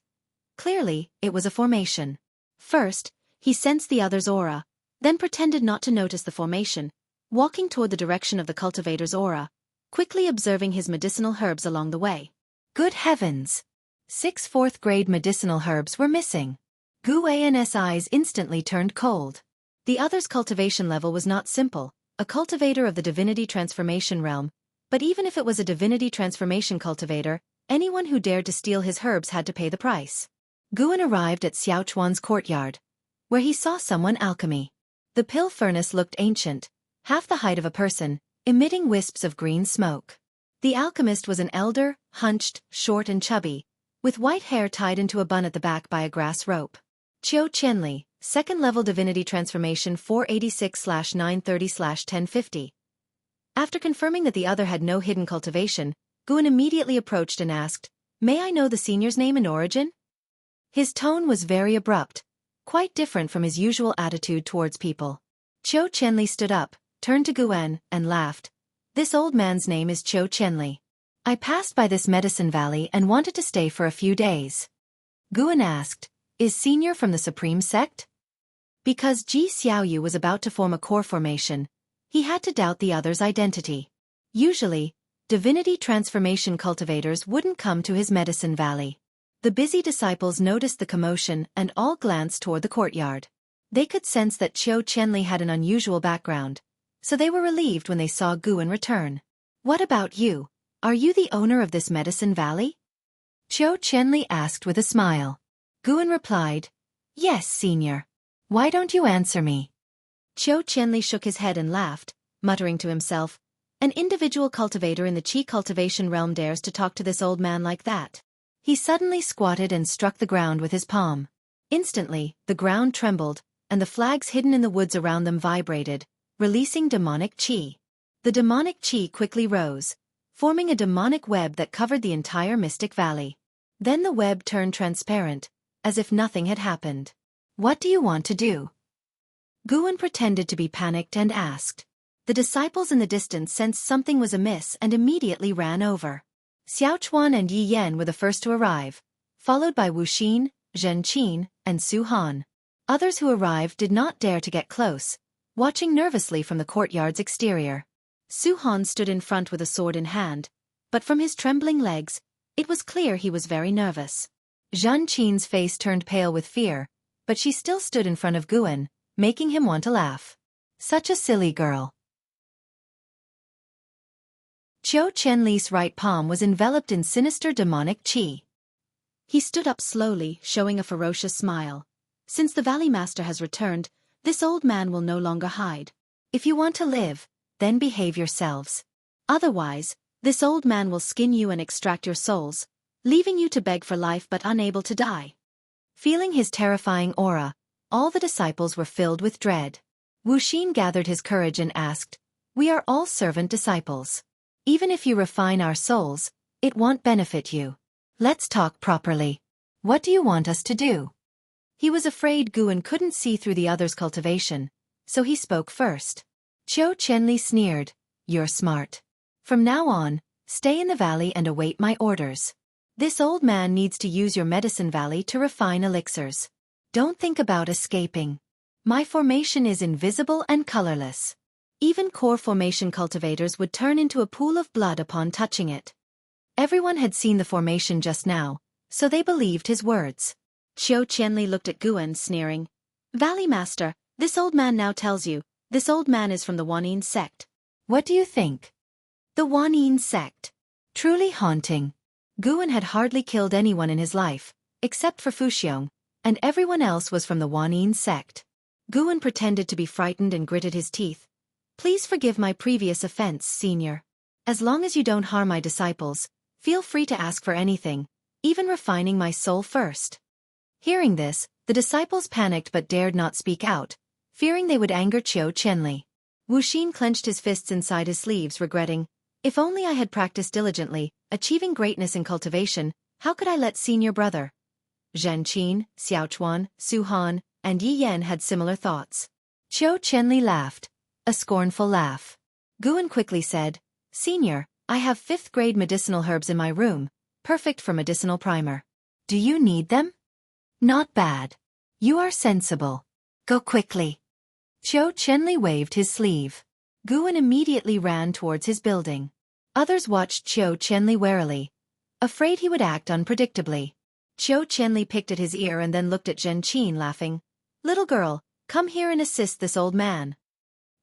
Clearly, it was a formation. First, he sensed the other's aura, then pretended not to notice the formation, walking toward the direction of the cultivator's aura, quickly observing his medicinal herbs along the way. Good heavens! 6 4th-grade medicinal herbs were missing. Guan's eyes instantly turned cold. The other's cultivation level was not simple, a cultivator of the Divinity Transformation realm, but even if it was a Divinity Transformation cultivator, anyone who dared to steal his herbs had to pay the price. Guan arrived at Xiaochuan's courtyard, where he saw someone alchemy. The pill furnace looked ancient, half the height of a person, emitting wisps of green smoke. The alchemist was an elder, hunched, short and chubby, with white hair tied into a bun at the back by a grass rope. Qiu Qianli, 2nd-level Divinity Transformation 486/930/1050. After confirming that the other had no hidden cultivation, Guan immediately approached and asked, "May I know the senior's name and origin?" His tone was very abrupt, quite different from his usual attitude towards people. Qiu Qianli stood up, turned to Guan, and laughed. "This old man's name is Qiu Qianli. I passed by this Medicine Valley and wanted to stay for a few days." Guan asked, "Is senior from the Supreme Sect?" Because Ji Xiaoyu was about to form a core formation, he had to doubt the other's identity. Usually, Divinity Transformation cultivators wouldn't come to his Medicine Valley. The busy disciples noticed the commotion and all glanced toward the courtyard. They could sense that Qiu Qianli had an unusual background, so they were relieved when they saw Guan return. "What about you? Are you the owner of this Medicine Valley?" Qiu Qianli asked with a smile. Guan replied, "Yes, senior. Why don't you answer me?" Qiu Qianli shook his head and laughed, muttering to himself, "An individual cultivator in the Qi cultivation realm dares to talk to this old man like that." He suddenly squatted and struck the ground with his palm. Instantly, the ground trembled, and the flags hidden in the woods around them vibrated, releasing demonic qi. The demonic qi quickly rose, forming a demonic web that covered the entire Mystic Valley. Then the web turned transparent, as if nothing had happened. "What do you want to do?" Guan pretended to be panicked and asked. The disciples in the distance sensed something was amiss and immediately ran over. Xiaochuan and Yi Yan were the first to arrive, followed by Wuxin, Zhen Qin, and Su Han. Others who arrived did not dare to get close, watching nervously from the courtyard's exterior. Su Han stood in front with a sword in hand, but from his trembling legs, it was clear he was very nervous. Zhen Qin's face turned pale with fear, but she still stood in front of Guan, making him want to laugh. Such a silly girl. Qiu Qianli's right palm was enveloped in sinister demonic qi. He stood up slowly, showing a ferocious smile. "Since the Valley Master has returned, this old man will no longer hide. If you want to live, then behave yourselves. Otherwise, this old man will skin you and extract your souls, leaving you to beg for life but unable to die." Feeling his terrifying aura, all the disciples were filled with dread. Wuxin gathered his courage and asked, "We are all servant disciples. Even if you refine our souls, it won't benefit you. Let's talk properly. What do you want us to do?" He was afraid Guan couldn't see through the other's cultivation, so he spoke first. Qiu Qianli sneered, "You're smart. From now on, stay in the valley and await my orders. This old man needs to use your Medicine Valley to refine elixirs. Don't think about escaping. My formation is invisible and colorless. Even core formation cultivators would turn into a pool of blood upon touching it." Everyone had seen the formation just now, so they believed his words. Qiu Qianli looked at Guan, sneering. Valley Master, this old man now tells you, this old man is from the Wanyin Sect. What do you think? The Wanyin Sect. Truly haunting. Guan had hardly killed anyone in his life, except for Fuxiong, and everyone else was from the Wanyin Sect. Guan pretended to be frightened and gritted his teeth. Please forgive my previous offense, Senior. As long as you don't harm my disciples, feel free to ask for anything, even refining my soul first. Hearing this, the disciples panicked but dared not speak out, fearing they would anger Qiu Qianli. Wuxia clenched his fists inside his sleeves, regretting, if only I had practiced diligently, achieving greatness in cultivation, how could I let senior brother? Zhenqin, Xiaochuan, Su Han, and Yi Yan had similar thoughts. Qiu Qianli laughed, a scornful laugh. Guan quickly said, Senior, I have 5th grade medicinal herbs in my room, perfect for medicinal primer. Do you need them? Not bad. You are sensible. Go quickly. Qiu Qianli waved his sleeve. Guan immediately ran towards his building. Others watched Qiu Qianli warily, afraid he would act unpredictably. Qiu Qianli picked at his ear and then looked at Zhenqin, laughing. Little girl, come here and assist this old man.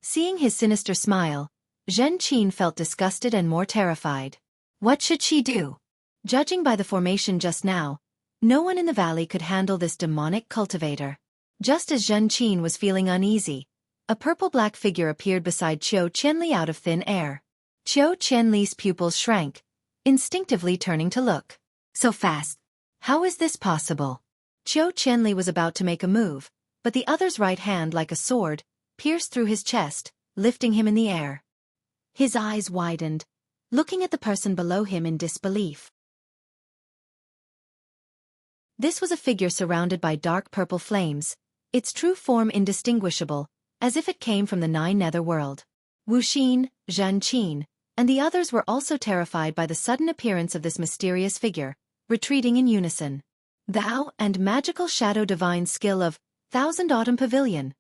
Seeing his sinister smile, Zhenqin felt disgusted and more terrified. What should she do? Judging by the formation just now, no one in the valley could handle this demonic cultivator. Just as Zhenqin was feeling uneasy, a purple-black figure appeared beside Qiu Qianli out of thin air. Qiu Qianli's pupils shrank, instinctively turning to look. So fast. How is this possible? Qiu Qianli was about to make a move, but the other's right hand, like a sword, pierced through his chest, lifting him in the air. His eyes widened, looking at the person below him in disbelief. This was a figure surrounded by dark purple flames, its true form indistinguishable, as if it came from the 9 netherworld. Wuxia, Zhenqin, and the others were also terrified by the sudden appearance of this mysterious figure, retreating in unison. Thou and magical shadow divine skill of 1000 Autumn Pavilion,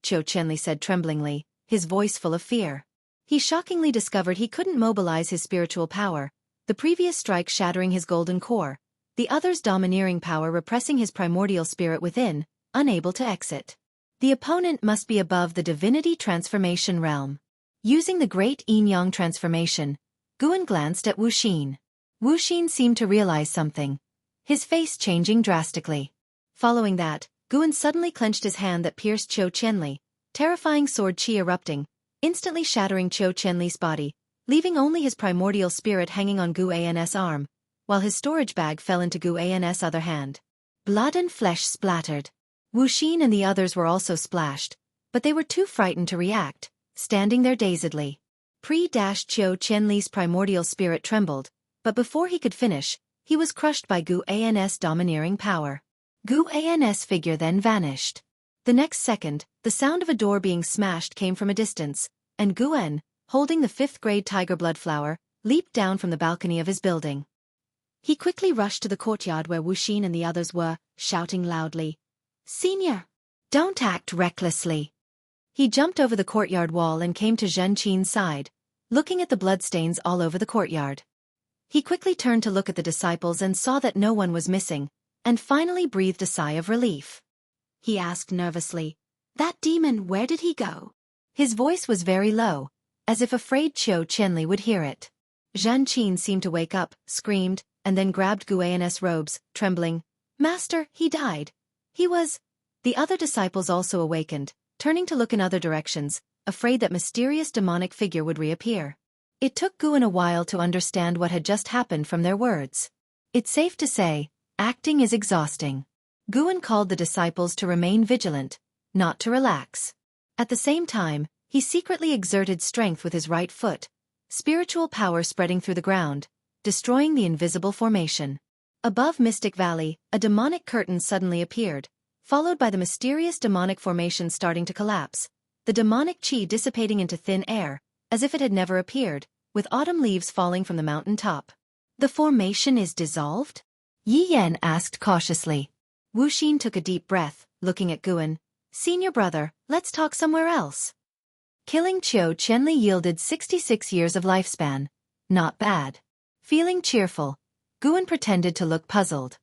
Qiu Qianli said tremblingly, his voice full of fear. He shockingly discovered he couldn't mobilize his spiritual power, the previous strike shattering his golden core, the other's domineering power repressing his primordial spirit within, unable to exit. The opponent must be above the Divinity transformation realm. Using the great yin-yang transformation, Guan glanced at Wuxia. Wuxia seemed to realize something, his face changing drastically. Following that, Guan suddenly clenched his hand that pierced Qiu Qianli, terrifying sword chi erupting, instantly shattering Qiu Qianli's body, leaving only his primordial spirit hanging on Gu An's arm, while his storage bag fell into Gu An's other hand. Blood and flesh splattered. Wuxia and the others were also splashed, but they were too frightened to react, standing there dazedly. Qiu Qianli's primordial spirit trembled, but before he could finish, he was crushed by Gu An's domineering power. Gu An's figure then vanished. The next second, the sound of a door being smashed came from a distance, and Guan, holding the 5th grade tiger blood flower, leaped down from the balcony of his building. He quickly rushed to the courtyard where Wuxia and the others were, shouting loudly, Senior! Don't act recklessly! He jumped over the courtyard wall and came to Zhenqin's side, looking at the bloodstains all over the courtyard. He quickly turned to look at the disciples and saw that no one was missing, and finally breathed a sigh of relief. He asked nervously, That demon, where did he go? His voice was very low, as if afraid Qiu Qianli would hear it. Zhenqin seemed to wake up, screamed, and then grabbed Gu An's robes, trembling. Master, he died. He was... The other disciples also awakened, turning to look in other directions, afraid that mysterious demonic figure would reappear. It took Guan a while to understand what had just happened from their words. It's safe to say, acting is exhausting. Guan called the disciples to remain vigilant, not to relax. At the same time, he secretly exerted strength with his right foot, spiritual power spreading through the ground, destroying the invisible formation. Above Mystic Valley, a demonic curtain suddenly appeared, followed by the mysterious demonic formation starting to collapse, the demonic chi dissipating into thin air, as if it had never appeared, with autumn leaves falling from the mountain top. The formation is dissolved? Yi Yan asked cautiously. Wuxia took a deep breath, looking at Guan. Senior brother, let's talk somewhere else. Killing Qiu Qianli yielded 66 years of lifespan. Not bad. Feeling cheerful, Guan pretended to look puzzled.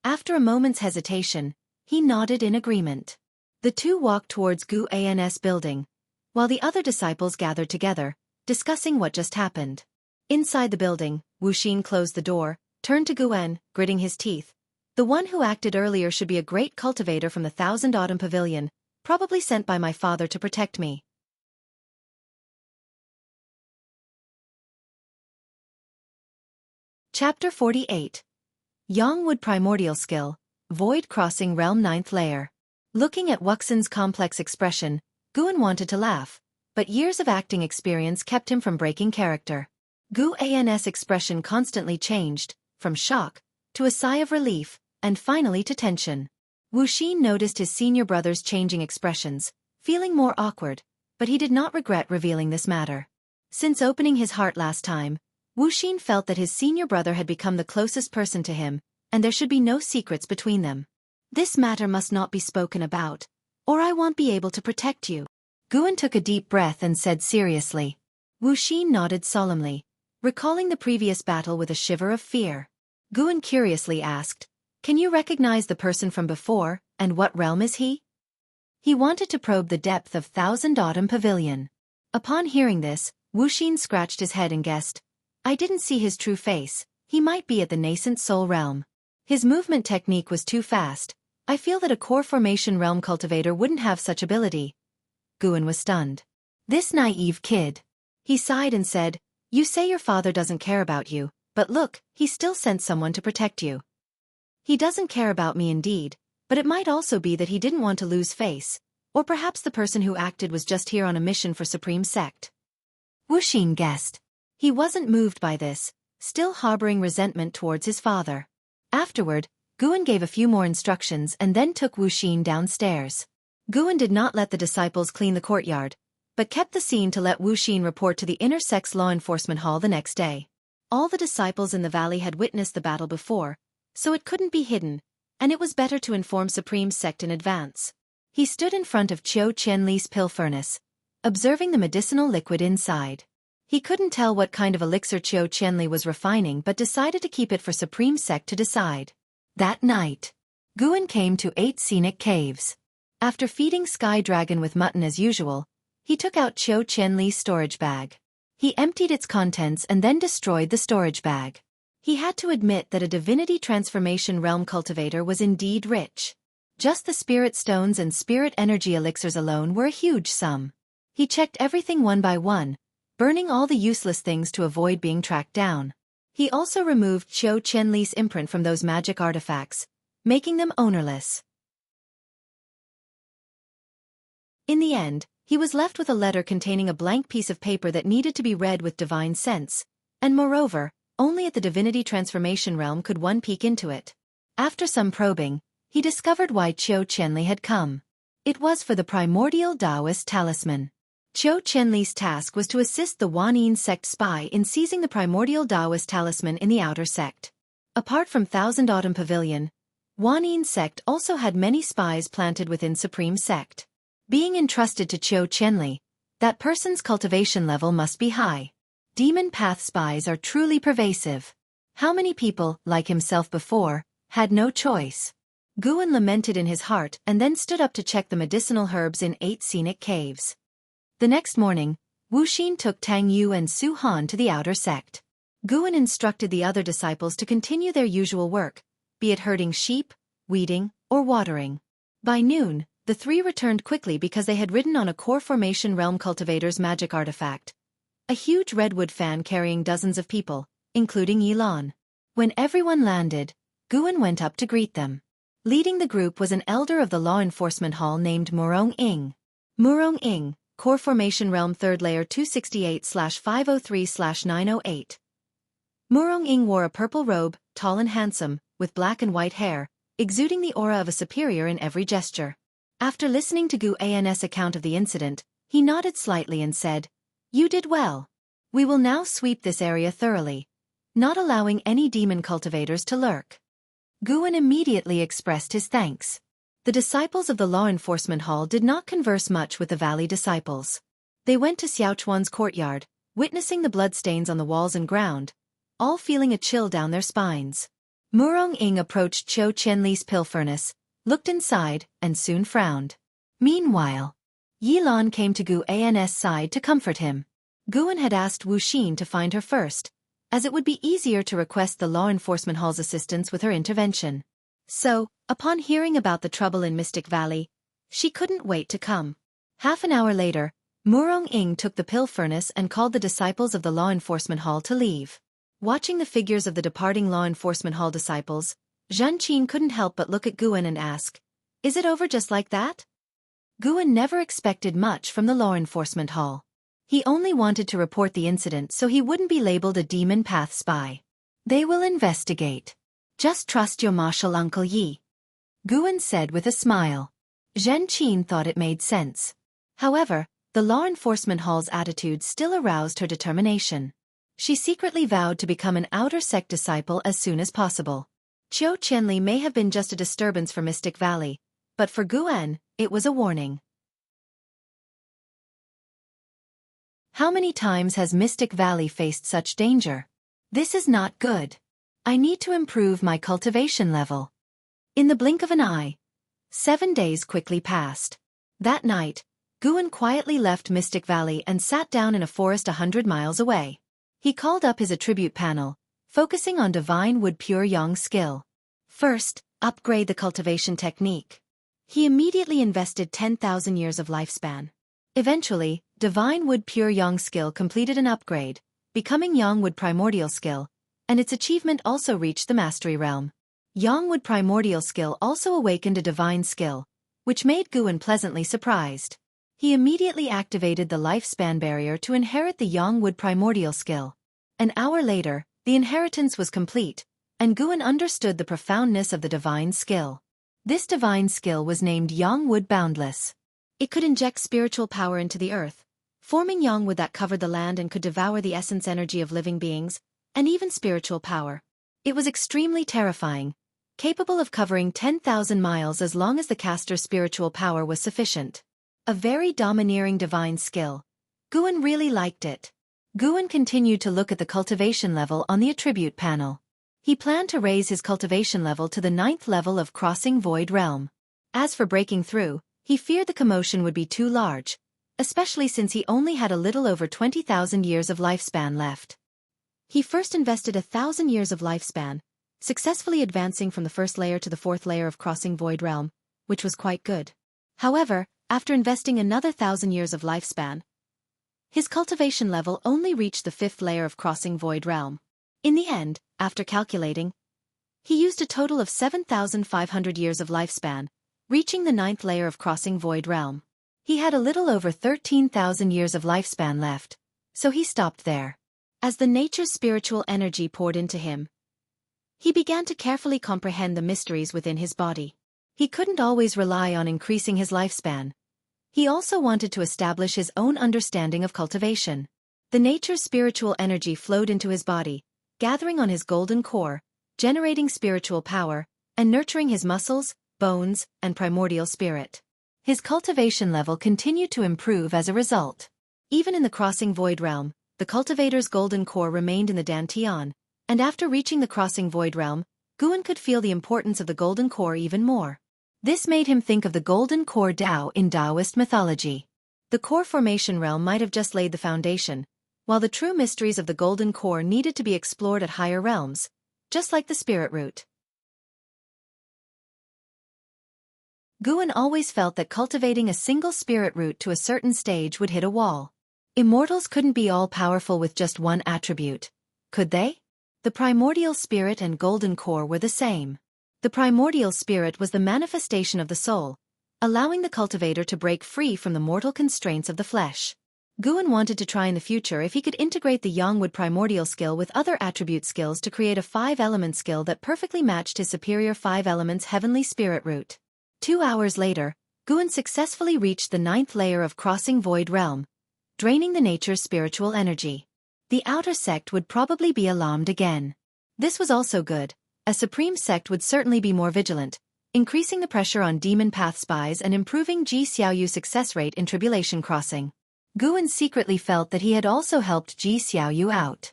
After a moment's hesitation, he nodded in agreement. The two walked towards Guan's building, while the other disciples gathered together, discussing what just happened. Inside the building, Wuxia closed the door, turned to Guan, gritting his teeth. The one who acted earlier should be a great cultivator from the Thousand Autumn Pavilion, probably sent by my father to protect me. Chapter 48. Yongwood Primordial Skill, Void Crossing Realm 9th Layer. Looking at Wuxia's complex expression, Guan wanted to laugh, but years of acting experience kept him from breaking character. Guan's expression constantly changed, from shock, to a sigh of relief, and finally to tension. Wuxia noticed his senior brother's changing expressions, feeling more awkward, but he did not regret revealing this matter. Since opening his heart last time, Wuxia felt that his senior brother had become the closest person to him, and there should be no secrets between them. This matter must not be spoken about, or I won't be able to protect you. Guan took a deep breath and said seriously. Wuxia nodded solemnly, recalling the previous battle with a shiver of fear. Guan curiously asked, "Can you recognize the person from before, and what realm is he?" He wanted to probe the depth of Thousand Autumn Pavilion. Upon hearing this, Wuxia scratched his head and guessed, "I didn't see his true face, he might be at the nascent soul realm. His movement technique was too fast. I feel that a core formation realm cultivator wouldn't have such ability." Guan was stunned. This naive kid. He sighed and said, "You say your father doesn't care about you, but look, he still sent someone to protect you." He doesn't care about me indeed, but it might also be that he didn't want to lose face, or perhaps the person who acted was just here on a mission for Supreme Sect. Wuxia guessed. He wasn't moved by this, still harboring resentment towards his father. Afterward, Guan gave a few more instructions and then took Wuxia downstairs. Guan did not let the disciples clean the courtyard, but kept the scene to let Wuxia report to the Inner Sect's law enforcement hall the next day. All the disciples in the valley had witnessed the battle before, so it couldn't be hidden, and it was better to inform Supreme Sect in advance. He stood in front of Qiu Qianli's pill furnace, observing the medicinal liquid inside. He couldn't tell what kind of elixir Qiu Qianli was refining but decided to keep it for Supreme Sect to decide. That night, Guan came to 8 scenic caves. After feeding Sky Dragon with mutton as usual, he took out Qiu Qianli's storage bag. He emptied its contents and then destroyed the storage bag. He had to admit that a Divinity Transformation Realm cultivator was indeed rich. Just the spirit stones and spirit energy elixirs alone were a huge sum. He checked everything one by one, burning all the useless things to avoid being tracked down. He also removed Qiu Qianli's imprint from those magic artifacts, making them ownerless. In the end, he was left with a letter containing a blank piece of paper that needed to be read with divine sense, and moreover, only at the Divinity Transformation Realm could one peek into it. After some probing, he discovered why Qiu Qianli had come. It was for the Primordial Daoist Talisman. Qiu Qianli's task was to assist the Wanyin Sect spy in seizing the Primordial Daoist Talisman in the Outer Sect. Apart from Thousand Autumn Pavilion, Wanyin Sect also had many spies planted within Supreme Sect. Being entrusted to Qiu Qianli, that person's cultivation level must be high. Demon path spies are truly pervasive. How many people, like himself before, had no choice? Guan lamented in his heart and then stood up to check the medicinal herbs in 8 scenic caves. The next morning, Wuxia took Tang Yu and Su Han to the Outer Sect. Guan instructed the other disciples to continue their usual work, be it herding sheep, weeding, or watering. By noon, the three returned quickly because they had ridden on a core formation realm cultivator's magic artifact, a huge redwood fan carrying dozens of people, including Yilan. When everyone landed, Guan went up to greet them. Leading the group was an elder of the law enforcement hall named Murong Ing. Murong Ing, Core Formation Realm 3rd Layer 268/503/908. Murong Ing wore a purple robe, tall and handsome, with black and white hair, exuding the aura of a superior in every gesture. After listening to Guan's account of the incident, he nodded slightly and said, "You did well. We will now sweep this area thoroughly, not allowing any demon cultivators to lurk." Guan immediately expressed his thanks. The disciples of the law enforcement hall did not converse much with the valley disciples. They went to Xiaochuan's courtyard, witnessing the bloodstains on the walls and ground, all feeling a chill down their spines. Murong-ing approached Qiu Qianli's pill furnace, looked inside, and soon frowned. Meanwhile, Yilan came to Gu An's side to comfort him. Guan had asked Wu Xin to find her first, as it would be easier to request the law enforcement hall's assistance with her intervention. So, upon hearing about the trouble in Mystic Valley, she couldn't wait to come. Half an hour later, Murong-ing took the pill furnace and called the disciples of the law enforcement hall to leave. Watching the figures of the departing law enforcement hall disciples, Zhen Qin couldn't help but look at Guan and ask, "Is it over just like that?" Guan never expected much from the law enforcement hall. He only wanted to report the incident so he wouldn't be labeled a demon path spy. "They will investigate. Just trust your martial Uncle Yi," Guan said with a smile. Zhen Qin thought it made sense. However, the law enforcement hall's attitude still aroused her determination. She secretly vowed to become an outer sect disciple as soon as possible. Qiu Qianli may have been just a disturbance for Mystic Valley, but for Guan, it was a warning. How many times has Mystic Valley faced such danger? This is not good. I need to improve my cultivation level. In the blink of an eye, 7 days quickly passed. That night, Guan quietly left Mystic Valley and sat down in a forest 100 miles away. He called up his attribute panel, focusing on Divine Wood Pure Yang skill. First, upgrade the cultivation technique. He immediately invested 10,000 years of lifespan. Eventually, Divine Wood Pure Yang skill completed an upgrade, becoming Yang Wood Primordial skill, and its achievement also reached the mastery realm. Yang Wood Primordial skill also awakened a divine skill, which made Guan pleasantly surprised. He immediately activated the lifespan barrier to inherit the Yang Wood Primordial skill. An hour later, the inheritance was complete, and Guan understood the profoundness of the divine skill. This divine skill was named Yang Wood Boundless. It could inject spiritual power into the earth, forming Yang Wood that covered the land and could devour the essence energy of living beings, and even spiritual power. It was extremely terrifying, capable of covering 10,000 miles as long as the caster's spiritual power was sufficient. A very domineering divine skill. Guan really liked it. Guan continued to look at the cultivation level on the attribute panel. He planned to raise his cultivation level to the 9th level of Crossing Void Realm. As for breaking through, he feared the commotion would be too large, especially since he only had a little over 20,000 years of lifespan left. He first invested 1,000 years of lifespan, successfully advancing from the first layer to the 4th layer of Crossing Void Realm, which was quite good. However, after investing another 1,000 years of lifespan, his cultivation level only reached the 5th layer of Crossing Void Realm. In the end, after calculating, he used a total of 7,500 years of lifespan, reaching the 9th layer of Crossing Void Realm. He had a little over 13,000 years of lifespan left, so he stopped there. As the nature's spiritual energy poured into him, he began to carefully comprehend the mysteries within his body. He couldn't always rely on increasing his lifespan. He also wanted to establish his own understanding of cultivation. The nature's spiritual energy flowed into his body, gathering on his golden core, generating spiritual power, and nurturing his muscles, bones, and primordial spirit. His cultivation level continued to improve as a result. Even in the Crossing Void Realm, the cultivator's golden core remained in the Dantian, and after reaching the Crossing Void Realm, Guan could feel the importance of the golden core even more. This made him think of the golden core Dao in Daoist mythology. The core formation realm might have just laid the foundation, while the true mysteries of the golden core needed to be explored at higher realms, just like the spirit root. Guan always felt that cultivating a single spirit root to a certain stage would hit a wall. Immortals couldn't be all-powerful with just one attribute, could they? The primordial spirit and golden core were the same. The primordial spirit was the manifestation of the soul, allowing the cultivator to break free from the mortal constraints of the flesh. Guan wanted to try in the future if he could integrate the Yang Wood primordial skill with other attribute skills to create a 5-element skill that perfectly matched his superior 5 elements heavenly spirit root. 2 hours later, Guan successfully reached the 9th layer of Crossing Void Realm, draining the nature's spiritual energy. The outer sect would probably be alarmed again. This was also good. A supreme sect would certainly be more vigilant, increasing the pressure on demon path spies and improving Ji Xiaoyu's success rate in tribulation crossing. Guan secretly felt that he had also helped Ji Xiaoyu out.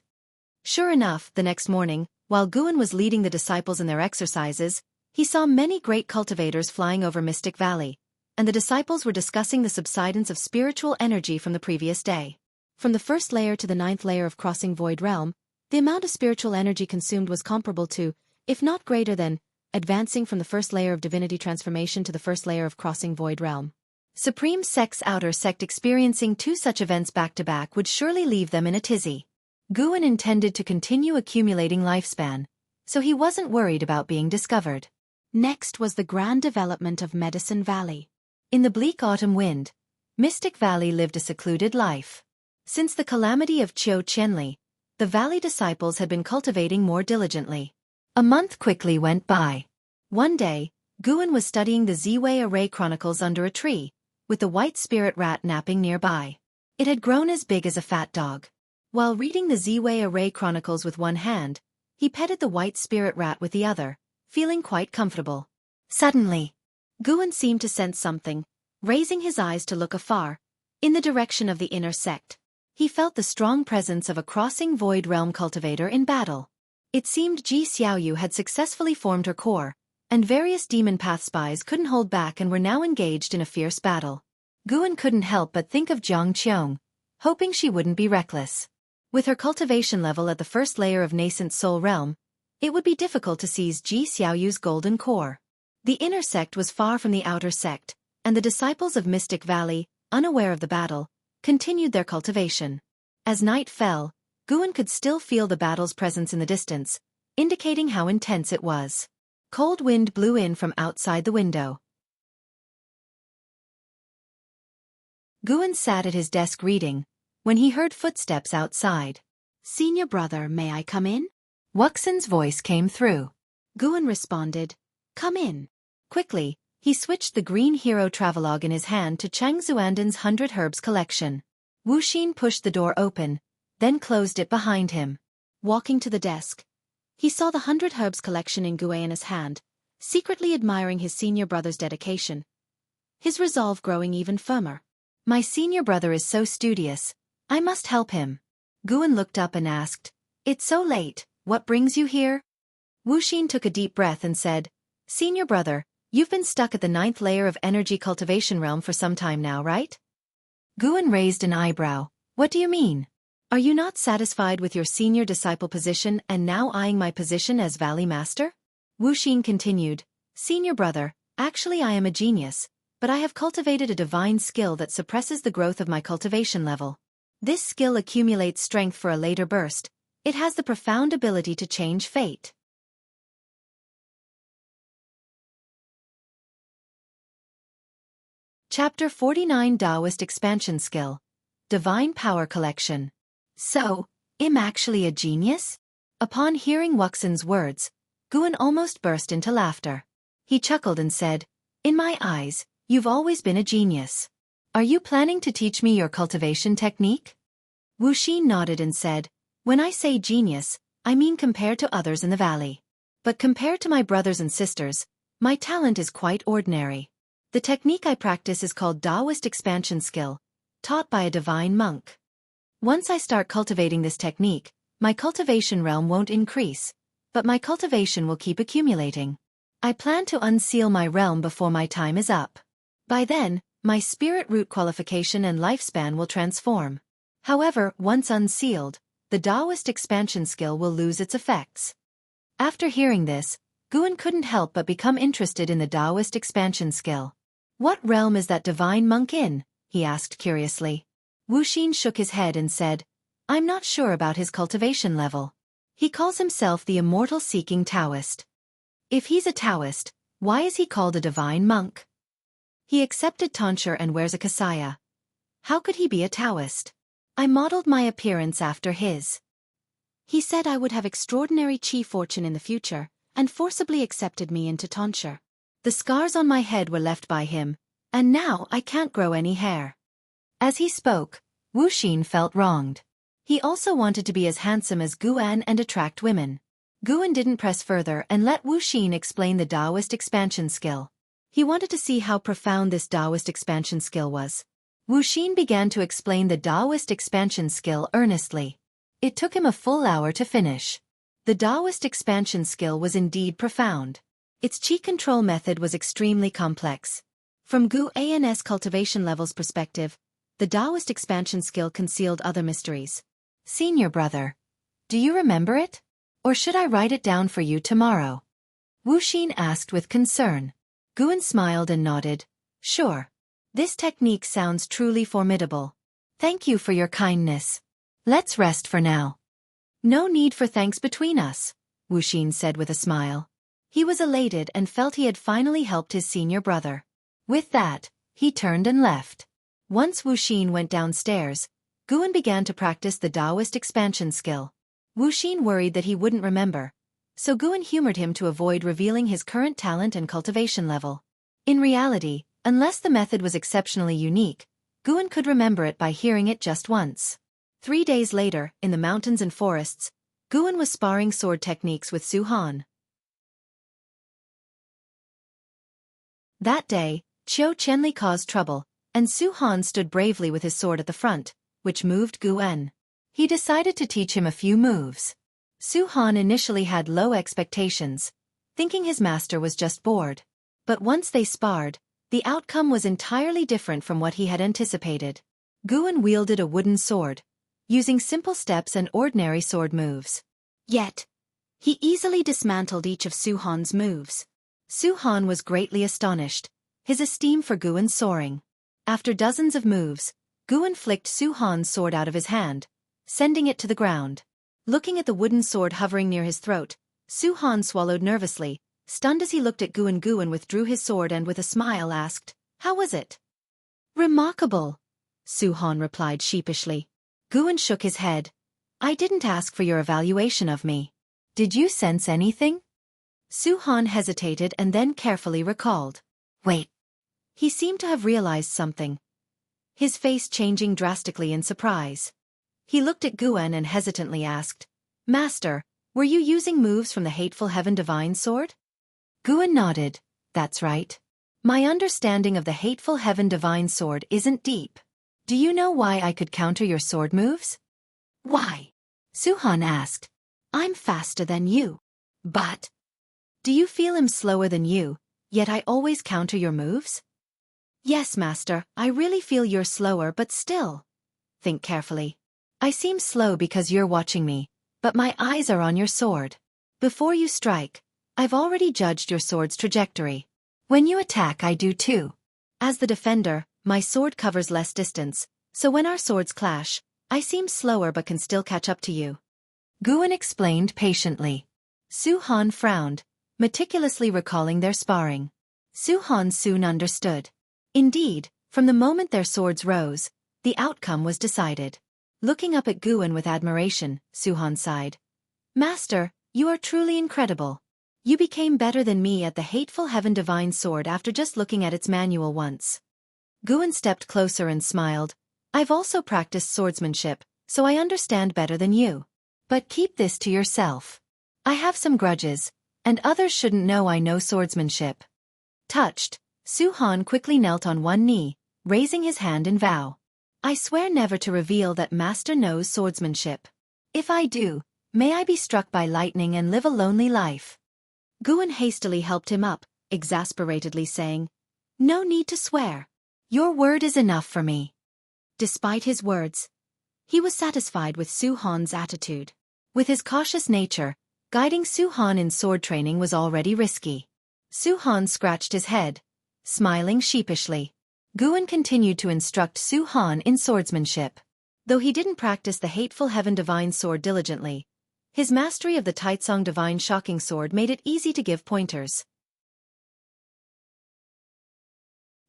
Sure enough, the next morning, While Guan was leading the disciples in their exercises, he saw many great cultivators flying over Mystic Valley, and the disciples were discussing the subsidence of spiritual energy from the previous day. From the first layer to the 9th layer of crossing Void Realm, the amount of spiritual energy consumed was comparable to, if not greater than, advancing from the first layer of Divinity transformation to the first layer of crossing Void Realm. Supreme Sect's outer sect experiencing 2 such events back-to-back would surely leave them in a tizzy. Guan intended to continue accumulating lifespan, so he wasn't worried about being discovered. Next was the grand development of Medicine Valley. In the bleak autumn wind, Mystic Valley lived a secluded life. Since the calamity of Qiu Qianli, the valley disciples had been cultivating more diligently. A month quickly went by. One day, Guan was studying the Ziwei Array Chronicles under a tree, with the white spirit rat napping nearby. It had grown as big as a fat dog. While reading the Ziwei Array Chronicles with one hand, he petted the white spirit rat with the other, feeling quite comfortable. Suddenly, Guan seemed to sense something, raising his eyes to look afar, in the direction of the inner sect. He felt the strong presence of a crossing Void Realm cultivator in battle. It seemed Ji Xiaoyu had successfully formed her core, and various demon path spies couldn't hold back and were now engaged in a fierce battle. Guan couldn't help but think of Jiang Qiong, hoping she wouldn't be reckless. With her cultivation level at the first layer of nascent soul realm, it would be difficult to seize Ji Xiaoyu's golden core. The inner sect was far from the outer sect, and the disciples of Mystic Valley, unaware of the battle, continued their cultivation. As night fell, Guan could still feel the battle's presence in the distance, indicating how intense it was. Cold wind blew in from outside the window. Guan sat at his desk reading, when he heard footsteps outside. "Senior brother, may I come in?" Wuxia's voice came through. Guan responded, "Come in." Quickly, he switched the green hero travelogue in his hand to Chang Zuandan's 100 Herbs collection. Wuxia pushed the door open, then closed it behind him. Walking to the desk, he saw the 100 Herbs collection in Guan in his hand, secretly admiring his senior brother's dedication, his resolve growing even firmer. "My senior brother is so studious, I must help him." Guan looked up and asked, "It's so late, what brings you here?" Wuxia took a deep breath and said, "Senior brother, you've been stuck at the 9th layer of energy cultivation realm for some time now, right?" Guan raised an eyebrow. "What do you mean? Are you not satisfied with your senior disciple position and now eyeing my position as Valley Master?" Wuxia continued, "Senior brother, actually I am a genius, but I have cultivated a divine skill that suppresses the growth of my cultivation level. This skill accumulates strength for a later burst. It has the profound ability to change fate." Chapter 49 Daoist Expansion Skill. Divine Power Collection. "So, I'm actually a genius?" Upon hearing Wuxia's words, Guan almost burst into laughter. He chuckled and said, "In my eyes, you've always been a genius. Are you planning to teach me your cultivation technique?" Wuxia nodded and said, "When I say genius, I mean compared to others in the valley. But compared to my brothers and sisters, my talent is quite ordinary. The technique I practice is called Daoist Expansion Skill, taught by a divine monk. Once I start cultivating this technique, my cultivation realm won't increase, but my cultivation will keep accumulating. I plan to unseal my realm before my time is up. By then, my spirit root qualification and lifespan will transform. However, once unsealed, the Daoist Expansion Skill will lose its effects." After hearing this, Guan couldn't help but become interested in the Daoist Expansion Skill. "What realm is that divine monk in?" he asked curiously. Wuxia shook his head and said, "I'm not sure about his cultivation level. He calls himself the Immortal Seeking Taoist. If he's a Taoist, why is he called a divine monk? He accepted tonsure and wears a kasaya. How could he be a Taoist? I modeled my appearance after his. He said I would have extraordinary chi fortune in the future, and forcibly accepted me into tonsure. The scars on my head were left by him, and now I can't grow any hair." As he spoke, Wuxia felt wronged. He also wanted to be as handsome as Guan and attract women. Guan didn't press further and let Wuxia explain the Daoist Expansion Skill. He wanted to see how profound this Daoist Expansion Skill was. Wuxia began to explain the Daoist Expansion Skill earnestly. It took him a full hour to finish. The Daoist expansion skill was indeed profound. Its chi control method was extremely complex. From Gu An's cultivation level's perspective, the Daoist expansion skill concealed other mysteries. Senior brother, do you remember it? Or should I write it down for you tomorrow? Wuxia asked with concern. Guan smiled and nodded. Sure. This technique sounds truly formidable. Thank you for your kindness. Let's rest for now. No need for thanks between us, Wuxia said with a smile. He was elated and felt he had finally helped his senior brother. With that, he turned and left. Once Wuxia went downstairs, Guan began to practice the Daoist expansion skill. Wuxia worried that he wouldn't remember, so Guan humored him to avoid revealing his current talent and cultivation level. In reality, unless the method was exceptionally unique, Guan could remember it by hearing it just once. 3 days later, in the mountains and forests, Guan was sparring sword techniques with Su Han. That day, Qiu Qianli caused trouble, and Su Han stood bravely with his sword at the front, which moved Guan. He decided to teach him a few moves. Su Han initially had low expectations, thinking his master was just bored. But once they sparred, the outcome was entirely different from what he had anticipated. Guan wielded a wooden sword, using simple steps and ordinary sword moves. Yet, he easily dismantled each of Su Han's moves. Su Han was greatly astonished, his esteem for Guan soaring. After dozens of moves, Guan flicked Su Han's sword out of his hand, sending it to the ground. Looking at the wooden sword hovering near his throat, Su Han swallowed nervously, stunned as he looked at Guan. Guan withdrew his sword and with a smile asked, "How was it?" "Remarkable," Su Han replied sheepishly. Guan shook his head. "I didn't ask for your evaluation of me. Did you sense anything?" Su Han hesitated and then carefully recalled. Wait. He seemed to have realized something, his face changing drastically in surprise. He looked at Guan and hesitantly asked, "Master, were you using moves from the Hateful Heaven Divine Sword?" Guan nodded. "That's right. My understanding of the Hateful Heaven Divine Sword isn't deep. Do you know why I could counter your sword moves?" "Why?" Su Han asked. "I'm faster than you." "But do you feel I'm slower than you, yet I always counter your moves?" "Yes, Master, I really feel you're slower, but still. Think carefully. I seem slow because you're watching me, but my eyes are on your sword. Before you strike, I've already judged your sword's trajectory. When you attack, I do too. As the defender, my sword covers less distance, so when our swords clash, I seem slower but can still catch up to you." Guan explained patiently. Su Han frowned, meticulously recalling their sparring. Su Han soon understood. Indeed, from the moment their swords rose, the outcome was decided. Looking up at Guan with admiration, Su Han sighed. "Master, you are truly incredible. You became better than me at the Hateful Heaven Divine Sword after just looking at its manual once." Guan stepped closer and smiled. "I've also practiced swordsmanship, so I understand better than you. But keep this to yourself. I have some grudges, and others shouldn't know I know swordsmanship." Touched, Su Han quickly knelt on one knee, raising his hand in vow. "I swear never to reveal that Master knows swordsmanship. If I do, may I be struck by lightning and live a lonely life." Guan hastily helped him up, exasperatedly saying, "No need to swear. Your word is enough for me." Despite his words, he was satisfied with Su Han's attitude. With his cautious nature, guiding Su Han in sword training was already risky. Su Han scratched his head, smiling sheepishly. Guan continued to instruct Su Han in swordsmanship. Though he didn't practice the Hateful Heaven Divine Sword diligently, his mastery of the Taitsong Divine Shocking Sword made it easy to give pointers.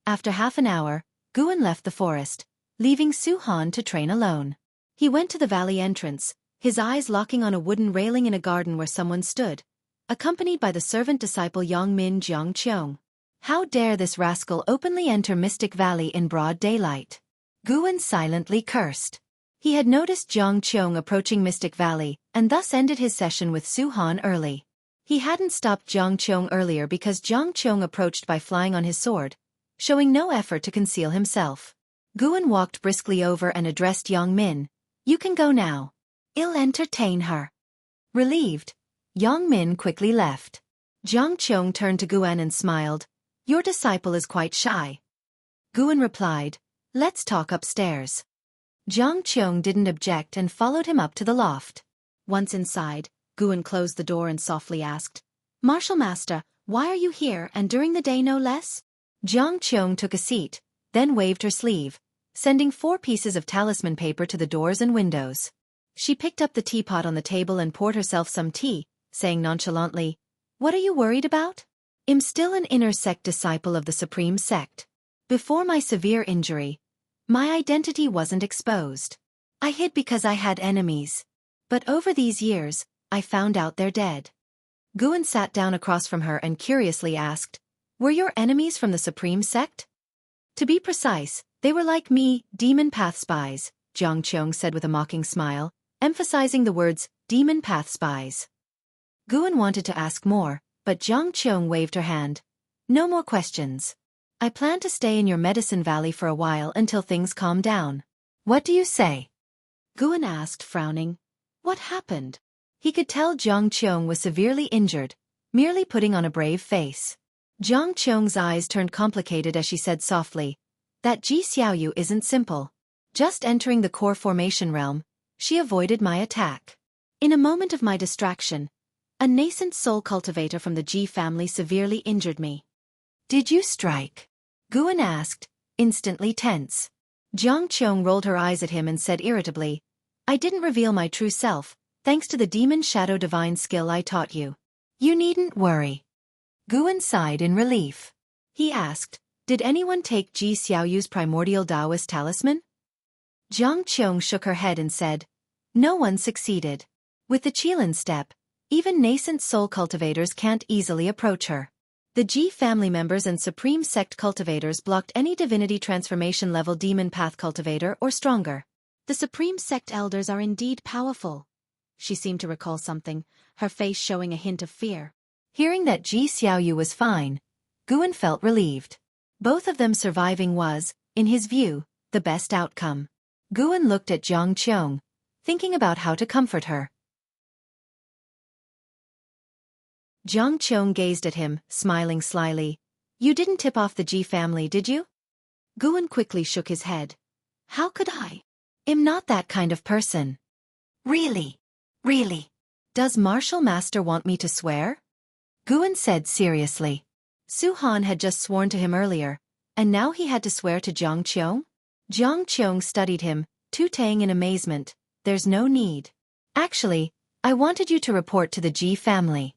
After half an hour, Guan left the forest, leaving Su Han to train alone. He went to the valley entrance, his eyes locking on a wooden railing in a garden where someone stood, accompanied by the servant disciple Yongmin Jiangqiong. How dare this rascal openly enter Mystic Valley in broad daylight? Guan silently cursed. He had noticed Jiangqiong approaching Mystic Valley, and thus ended his session with Su Han early. He hadn't stopped Jiangqiong earlier because Jiangqiong approached by flying on his sword, showing no effort to conceal himself. Guan walked briskly over and addressed Yongmin. "You can go now. I'll entertain her." Relieved, Yang Min quickly left. Jiang Qiong turned to Guan and smiled. Your disciple is quite shy. Guan replied, let's talk upstairs. Jiang Qiong didn't object and followed him up to the loft. Once inside, Guan closed the door and softly asked, Martial Master, why are you here and during the day no less? Jiang Qiong took a seat, then waved her sleeve, sending 4 pieces of talisman paper to the doors and windows. She picked up the teapot on the table and poured herself some tea, saying nonchalantly, What are you worried about? I'm still an inner sect disciple of the Supreme Sect. Before my severe injury, my identity wasn't exposed. I hid because I had enemies. But over these years, I found out they're dead. Guan sat down across from her and curiously asked, Were your enemies from the Supreme Sect? To be precise, they were like me, demon path spies, Jiang Qiong said with a mocking smile, emphasizing the words, demon path spies. Guan wanted to ask more, but Jiang Qiong waved her hand. No more questions. I plan to stay in your medicine valley for a while until things calm down. What do you say? Guan asked, frowning. What happened? He could tell Jiang Qiong was severely injured, merely putting on a brave face. Jiang Qiong's eyes turned complicated as she said softly, That Ji Xiaoyu isn't simple. Just entering the core formation realm, she avoided my attack. In a moment of my distraction, a nascent soul cultivator from the Ji family severely injured me. Did you strike? Guan asked, instantly tense. Jiang Qiong rolled her eyes at him and said irritably, I didn't reveal my true self, thanks to the demon shadow divine skill I taught you. You needn't worry. Guan sighed in relief. He asked, Did anyone take Ji Xiaoyu's primordial Daoist talisman? Jiang Qiong shook her head and said, No one succeeded. With the Qilin step, even nascent soul cultivators can't easily approach her. The Ji family members and Supreme Sect cultivators blocked any Divinity transformation level demon path cultivator or stronger. The Supreme Sect elders are indeed powerful. She seemed to recall something, her face showing a hint of fear. Hearing that Ji Xiaoyu was fine, Guan felt relieved. Both of them surviving was, in his view, the best outcome. Guan looked at Jiang Qiong, thinking about how to comfort her. Jiang Qiong gazed at him, smiling slyly. You didn't tip off the Ji family, did you? Guan quickly shook his head. How could I? I'm not that kind of person. Really? Really? Does Martial Master want me to swear? Guan said seriously. Su Han had just sworn to him earlier, and now he had to swear to Jiang Qiong? Jiang Qiong studied him, tutaying in amazement. There's no need. Actually, I wanted you to report to the Ji family.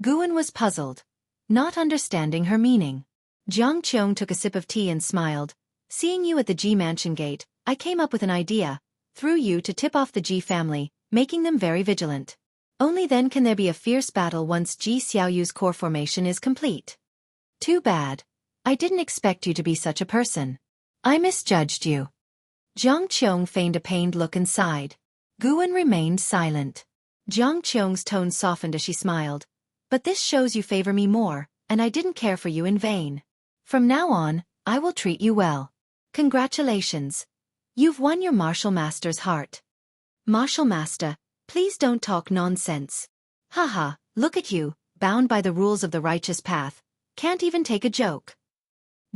Guan was puzzled, not understanding her meaning. Jiang Qiong took a sip of tea and smiled. Seeing you at the Ji mansion gate, I came up with an idea, through you to tip off the Ji family, making them very vigilant. Only then can there be a fierce battle once Ji Xiaoyu's core formation is complete. Too bad. I didn't expect you to be such a person. I misjudged you. Jiang Qiong feigned a pained look and sighed. Guan remained silent. Jiang Qiong's tone softened as she smiled. But this shows you favor me more, and I didn't care for you in vain. From now on, I will treat you well. Congratulations. You've won your Martial Master's heart. Martial Master, please don't talk nonsense. Haha, look at you, bound by the rules of the righteous path. Can't even take a joke.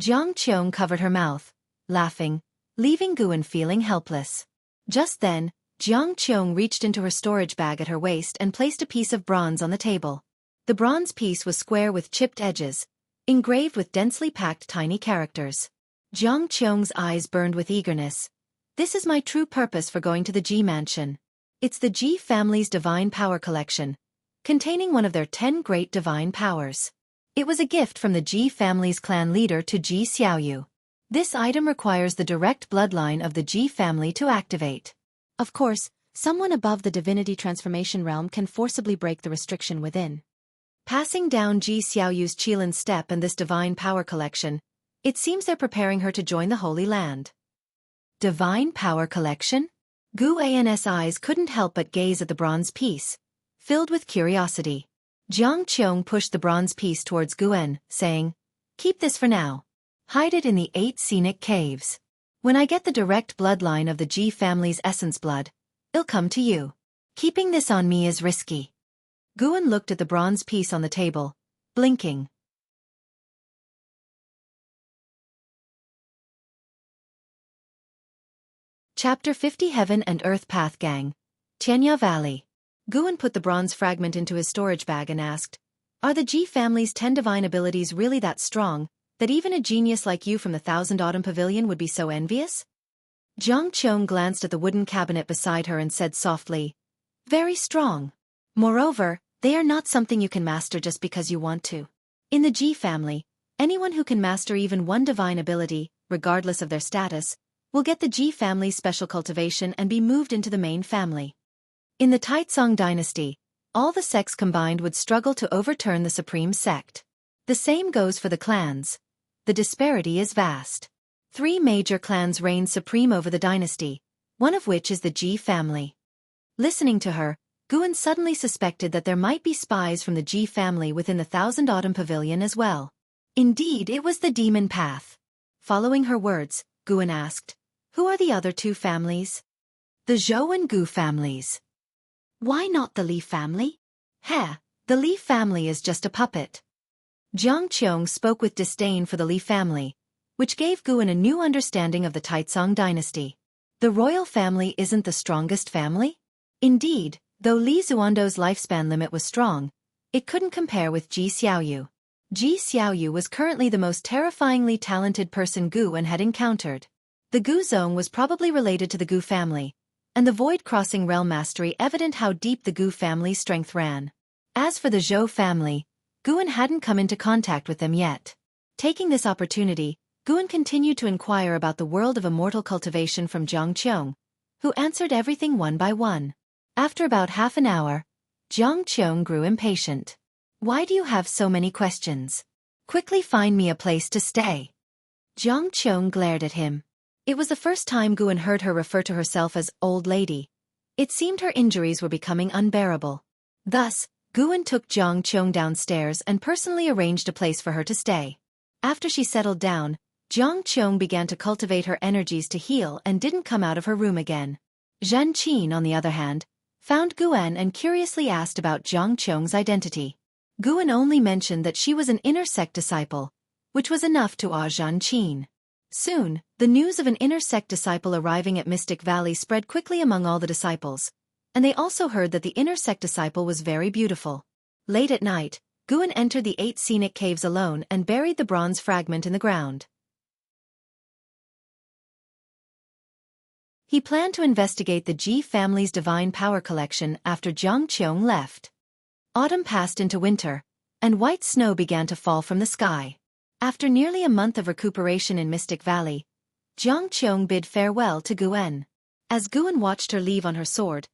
Jiang Qiong covered her mouth, laughing, leaving Guan feeling helpless. Just then, Jiang Qiong reached into her storage bag at her waist and placed a piece of bronze on the table. The bronze piece was square with chipped edges, engraved with densely packed tiny characters. Jiang Qiong's eyes burned with eagerness. This is my true purpose for going to the Ji mansion. It's the Ji family's divine power collection, containing one of their 10 great divine powers. It was a gift from the Ji family's clan leader to Ji Xiaoyu. This item requires the direct bloodline of the Ji family to activate. Of course, someone above the Divinity transformation realm can forcibly break the restriction within. Passing down Ji Xiaoyu's Qilin step and this divine power collection, it seems they're preparing her to join the Holy Land. Divine power collection? Gu An's eyes couldn't help but gaze at the bronze piece, filled with curiosity. Jiang Qiong pushed the bronze piece towards Guan, saying, Keep this for now. Hide it in the 8 scenic caves. When I get the direct bloodline of the Ji family's essence blood, it'll come to you. Keeping this on me is risky. Guan looked at the bronze piece on the table, blinking. Chapter 50 Heaven and Earth Path Gang. Tianya Valley. Guan put the bronze fragment into his storage bag and asked, "Are the Ji family's 10 divine abilities really that strong, that even a genius like you from the Thousand Autumn Pavilion would be so envious?" Jianghu glanced at the wooden cabinet beside her and said softly, "Very strong. Moreover, they are not something you can master just because you want to. In the Ji family, anyone who can master even one divine ability, regardless of their status, will get the Ji family's special cultivation and be moved into the main family. In the Taizong dynasty, all the sects combined would struggle to overturn the supreme sect. The same goes for the clans. The disparity is vast. 3 major clans reign supreme over the dynasty, one of which is the Ji family." Listening to her, Guan suddenly suspected that there might be spies from the Ji family within the Thousand Autumn Pavilion as well. Indeed, it was the demon path. Following her words, Guan asked, "Who are the other 2 families?" "The Zhou and Gu families." "Why not the Li family?" The Li family is just a puppet." Jianghu spoke with disdain for the Li family, which gave Guan a new understanding of the Taizong dynasty. The royal family isn't the strongest family? Indeed, though Li Zuando's lifespan limit was strong, it couldn't compare with Ji Xiaoyu. Ji Xiaoyu was currently the most terrifyingly talented person Guan had encountered. The Gu Zong was probably related to the Gu family, and the void-crossing realm mastery evident how deep the Gu family's strength ran. As for the Zhou family, Guan hadn't come into contact with them yet. Taking this opportunity, Guan continued to inquire about the world of immortal cultivation from Jianghu, who answered everything one by one. After about half an hour, Jianghu grew impatient. "Why do you have so many questions? Quickly find me a place to stay." Jianghu glared at him. It was the first time Guan heard her refer to herself as old lady. It seemed her injuries were becoming unbearable. Thus, Guan took Jianghu downstairs and personally arranged a place for her to stay. After she settled down, Jianghu began to cultivate her energies to heal and didn't come out of her room again. Xianxia, on the other hand, found Guan and curiously asked about Jianghu's identity. Guan only mentioned that she was an inner sect disciple, which was enough to awe Xianxia. Soon, the news of an inner sect disciple arriving at Mystic Valley spread quickly among all the disciples, and they also heard that the inner sect disciple was very beautiful. Late at night, Guan entered the 8 scenic caves alone and buried the bronze fragment in the ground. He planned to investigate the Ji family's divine power collection after Jianghu left. Autumn passed into winter, and white snow began to fall from the sky. After nearly a month of recuperation in Mystic Valley, Jianghu bid farewell to Guan. As Guan watched her leave on her sword,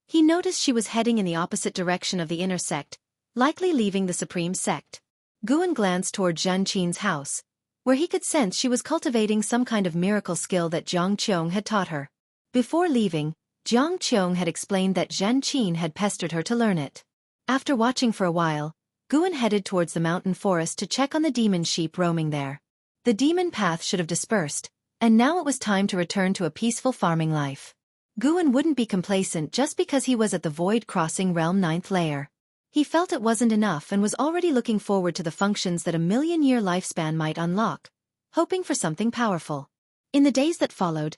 he noticed she was heading in the opposite direction of the inner sect, likely leaving the supreme sect. Guan glanced toward Xianxia's house, where he could sense she was cultivating some kind of miracle skill that Jianghu had taught her. Before leaving, Jianghu had explained that Xianxia had pestered her to learn it. After watching for a while, Guan headed towards the mountain forest to check on the demon sheep roaming there. The demon path should have dispersed, and now it was time to return to a peaceful farming life. Guan wouldn't be complacent just because he was at the void-crossing realm 9th layer. He felt it wasn't enough and was already looking forward to the functions that a million-year lifespan might unlock, hoping for something powerful. In the days that followed,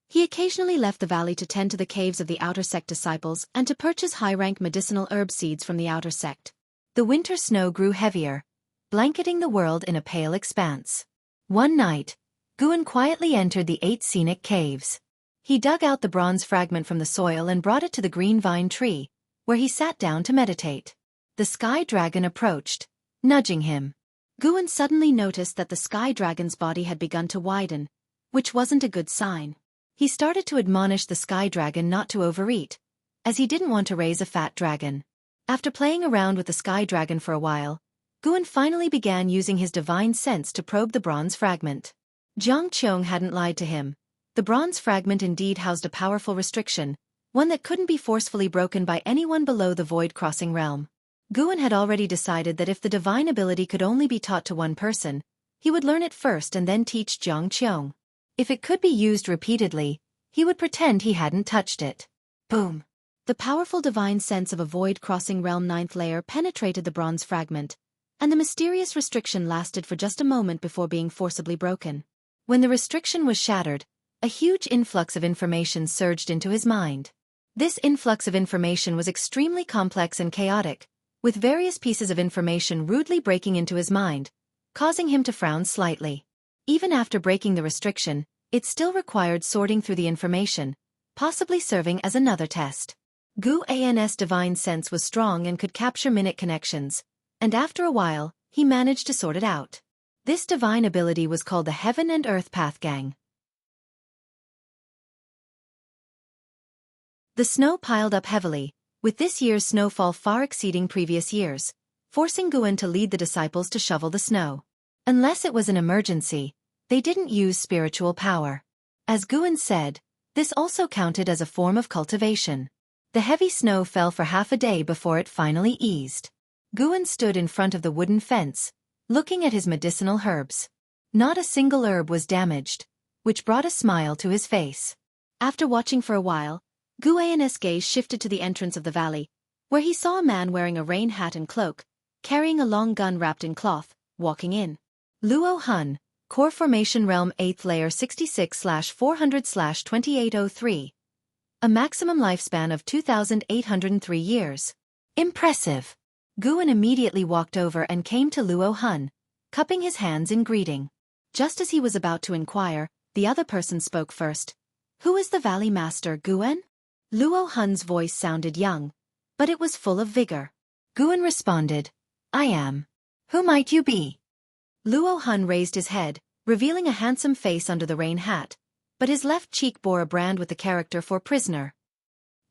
he occasionally left the valley to tend to the caves of the outer sect disciples and to purchase high-rank medicinal herb seeds from the outer sect. The winter snow grew heavier, blanketing the world in a pale expanse. One night, Guan quietly entered the 8 scenic caves. He dug out the bronze fragment from the soil and brought it to the green vine tree, where he sat down to meditate. The sky dragon approached, nudging him. Guan suddenly noticed that the sky dragon's body had begun to widen, which wasn't a good sign. He started to admonish the sky dragon not to overeat, as he didn't want to raise a fat dragon. After playing around with the sky dragon for a while, Guan finally began using his divine sense to probe the bronze fragment. Jianghu hadn't lied to him. The bronze fragment indeed housed a powerful restriction, one that couldn't be forcefully broken by anyone below the void-crossing realm. Guan had already decided that if the divine ability could only be taught to one person, he would learn it first and then teach Jianghu. If it could be used repeatedly, he would pretend he hadn't touched it. Boom! The powerful divine sense of a void-crossing realm ninth layer penetrated the bronze fragment, and the mysterious restriction lasted for just a moment before being forcibly broken. When the restriction was shattered, a huge influx of information surged into his mind. This influx of information was extremely complex and chaotic, with various pieces of information rudely breaking into his mind, causing him to frown slightly. Even after breaking the restriction, it still required sorting through the information, possibly serving as another test. Guan's divine sense was strong and could capture minute connections, and after a while, he managed to sort it out. This divine ability was called the Heaven and Earth Path Gang. The snow piled up heavily, with this year's snowfall far exceeding previous years, forcing Guan to lead the disciples to shovel the snow. Unless it was an emergency, they didn't use spiritual power. As Guan said, this also counted as a form of cultivation. The heavy snow fell for half a day before it finally eased. Guan stood in front of the wooden fence, looking at his medicinal herbs. Not a single herb was damaged, which brought a smile to his face. After watching for a while, Guan's gaze shifted to the entrance of the valley, where he saw a man wearing a rain hat and cloak, carrying a long gun wrapped in cloth, walking in. Luo Hun, Core Formation Realm 8th Layer 66/400/2803. A maximum lifespan of 2,803 years. Impressive. Guan immediately walked over and came to Luo Hun, cupping his hands in greeting. Just as he was about to inquire, the other person spoke first. Who is the Valley Master, Guan? Luo Hun's voice sounded young, but it was full of vigor. Guan responded, I am. Who might you be? Luo Hun raised his head, revealing a handsome face under the rain hat, but his left cheek bore a brand with the character for prisoner.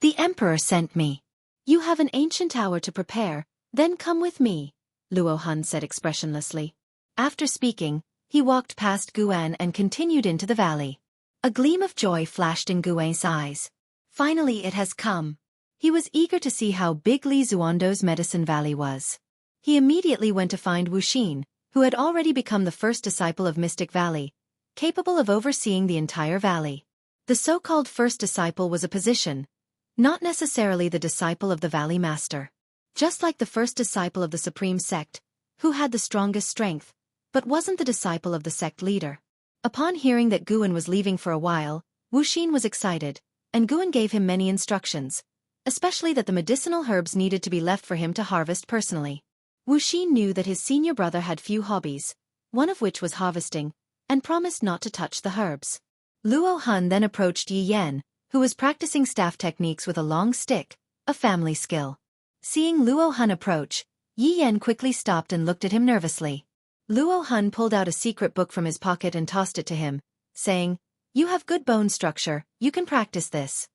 The Emperor sent me. You have an ancient hour to prepare, then come with me, Luo Hun said expressionlessly. After speaking, he walked past Guan and continued into the valley. A gleam of joy flashed in Guan's eyes. Finally it has come. He was eager to see how big Li Zuando's Medicine Valley was. He immediately went to find Wuxia, who had already become the first disciple of Mystic Valley, capable of overseeing the entire valley. The so-called first disciple was a position, not necessarily the disciple of the Valley Master. Just like the first disciple of the Supreme Sect, who had the strongest strength, but wasn't the disciple of the sect leader. Upon hearing that Guan was leaving for a while, Wuxia was excited, and Guan gave him many instructions, especially that the medicinal herbs needed to be left for him to harvest personally. Wuxia knew that his senior brother had few hobbies, one of which was harvesting, and promised not to touch the herbs. Luo Hun then approached Yi Yan, who was practicing staff techniques with a long stick, a family skill. Seeing Luo Hun approach, Yi Yan quickly stopped and looked at him nervously. Luo Hun pulled out a secret book from his pocket and tossed it to him, saying, You have good bone structure, you can practice this.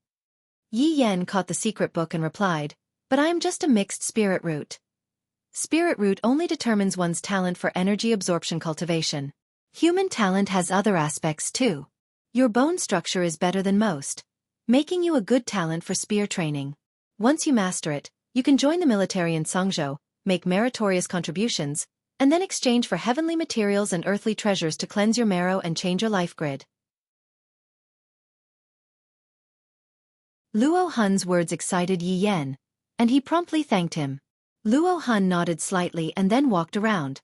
Yi Yan caught the secret book and replied, But I am just a mixed spirit root. Spirit root only determines one's talent for energy absorption cultivation. Human talent has other aspects too. Your bone structure is better than most, making you a good talent for spear training. Once you master it, you can join the military in Songzhou, make meritorious contributions, and then exchange for heavenly materials and earthly treasures to cleanse your marrow and change your life grid. Luo Hun's words excited Yi Yan, and he promptly thanked him. Luo Hun nodded slightly and then walked around,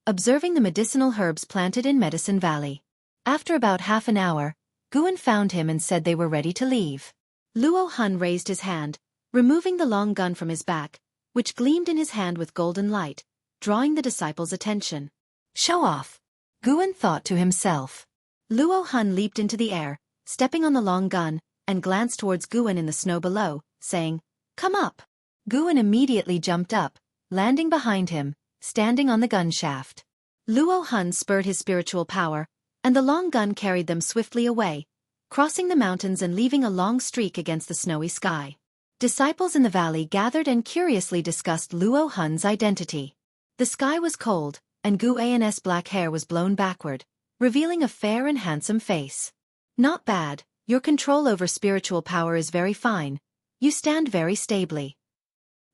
observing the medicinal herbs planted in Medicine Valley. After about half an hour, Guan found him and said they were ready to leave. Luo Hun raised his hand, removing the long gun from his back, which gleamed in his hand with golden light, drawing the disciples' attention. Show off, Guan thought to himself. Luo Hun leaped into the air, stepping on the long gun, and glanced towards Guan in the snow below, saying, Come up. Guan immediately jumped up, landing behind him, standing on the gun shaft. Luo Hun spurred his spiritual power, and the long gun carried them swiftly away, crossing the mountains and leaving a long streak against the snowy sky. Disciples in the valley gathered and curiously discussed Luo Hun's identity. The sky was cold, and Guan's black hair was blown backward, revealing a fair and handsome face. Not bad, your control over spiritual power is very fine, you stand very stably.